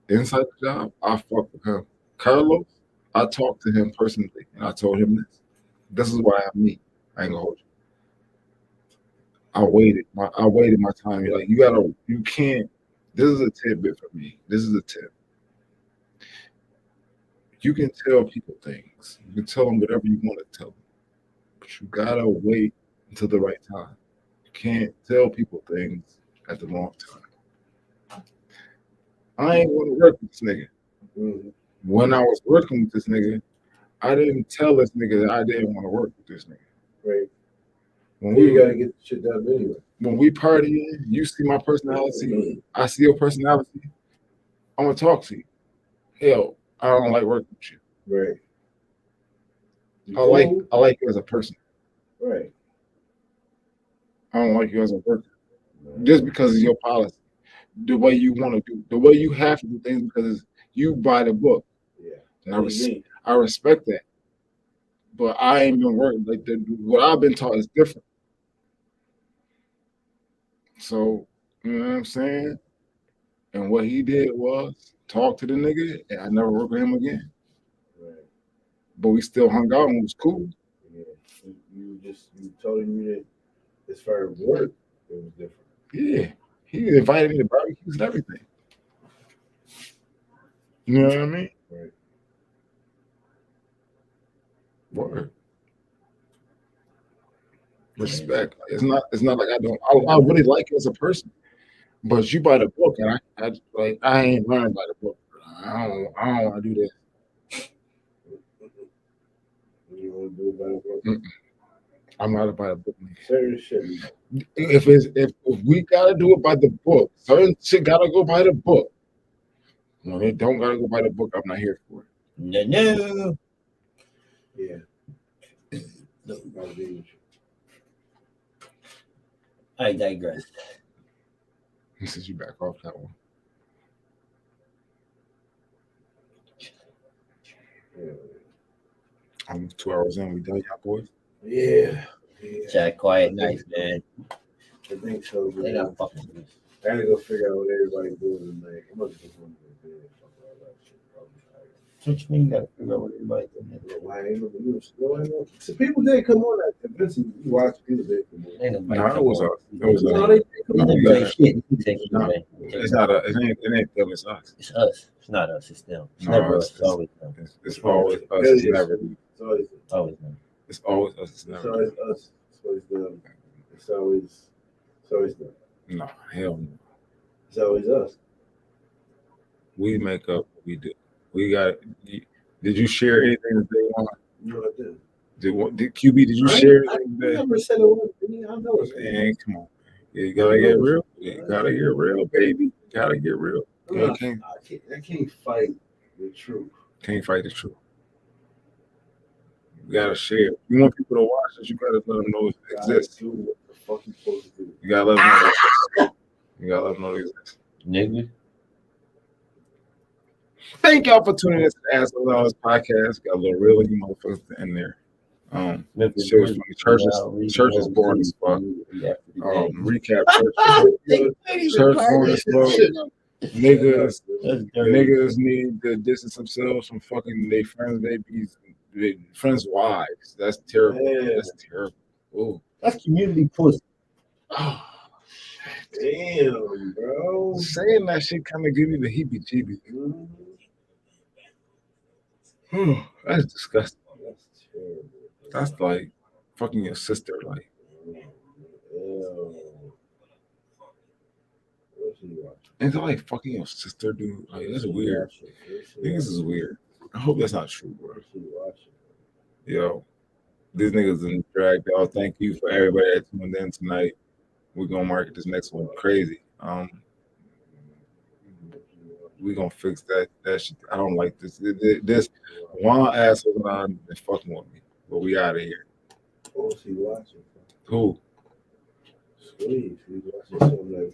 inside the job, I fuck with him. Carlos, I talked to him personally, and I told him this. This is why I'm me. I ain't gonna hold you. I waited my time. You're like, you can't. This is a tidbit for me. This is a tip. You can tell people things. You can tell them whatever you want to tell them, but you gotta wait until the right time. You can't tell people things at the wrong time. I ain't want to work with this nigga. Mm-hmm. When I was working with this nigga, I didn't tell this nigga that I didn't want to work with this nigga. Right. When we gotta get the shit done anyway. When we partying, you see my personality. I see your personality. I'm gonna talk to you. Hell, I don't like working with you. Right. I like you as a person. Right. I don't like you as a worker. Just because it's your policy. The way you want to do, the way you have to do things because you buy the book. Yeah. And I respect that. But I ain't been working like what I've been taught is different. So, you know what I'm saying? And what he did was talk to the nigga, and I never worked with him again. Right. But we still hung out and it was cool. Yeah. You told him that as far as work, it was different. Yeah. He invited me to barbecues and everything. You know what I mean? Right. Word. Respect. It's not like I don't. I really like you as a person, but you buy the book, and I ain't learned by the book. I don't want to do that. You want to do it by the book? I'm not about the book. Certain shit. If we gotta do it by the book, certain shit gotta go by the book. When it don't gotta go by the book, I'm not here for it. No. Yeah. I digress. Since you back off that one. Yeah. Almost 2 hours in, we done, y'all boys. Yeah. Jack, quiet night, man. I think so. They got fucking. I gotta go figure out what everybody's doing tonight. I'm gonna just want to go to bed. Fuck all that shit. What you mean you gotta figure out what everybody's doing? Why ain't no news? No, I know. So people did come on that convention. You watch people did come on. Ain't nobody No, it was No, they come on. They say shit. It's not it ain't them, it's us. It's us. It's not us. It's them. It's No, never us. It's always them. It's always us. It's never them. It's always them. It's always us. It's It's never always them. us. It's always them. It's always them. No, hell no. It's always us. We make up what we do. We got. Did you share anything that they want? No, I didn't. Did QB? Did you share anything I that? never said it was. I know it's Man, come on. You gotta get real. You gotta get real, baby. Gotta get real. You I can't fight the truth. can't fight the truth. You gotta share. You want people to watch it, you gotta let them know it exists. Do what the fuck you supposed to do. You gotta let them know it exists. You gotta let them know it exists. Nigga. Thank y'all for tuning in to the Ask Allowance podcast. Got a little real you motherfuckers in there. Shit was funny. Church is boring as fuck. Recap church boring as fuck. Niggas need to distance themselves from fucking their friends, babies, their friends' wives. That's terrible. Yeah. That's terrible. Ooh. That's community pussy. Oh, Damn, bro. saying that shit kind of give me the heebie-jeebies. That's disgusting. That's terrible. That's like fucking your sister. Like, is that like fucking your sister, dude? Like, that's weird. Niggas is weird. I hope that's not true, bro. Yo, these niggas in drag, y'all. Thank you for everybody that tuned in tonight. We're gonna market this next one crazy. We gonna fix that shit. I don't like this. This one asshole on is fucking with me. But we out of here. Watching. Who? Squeeze. He's watching something like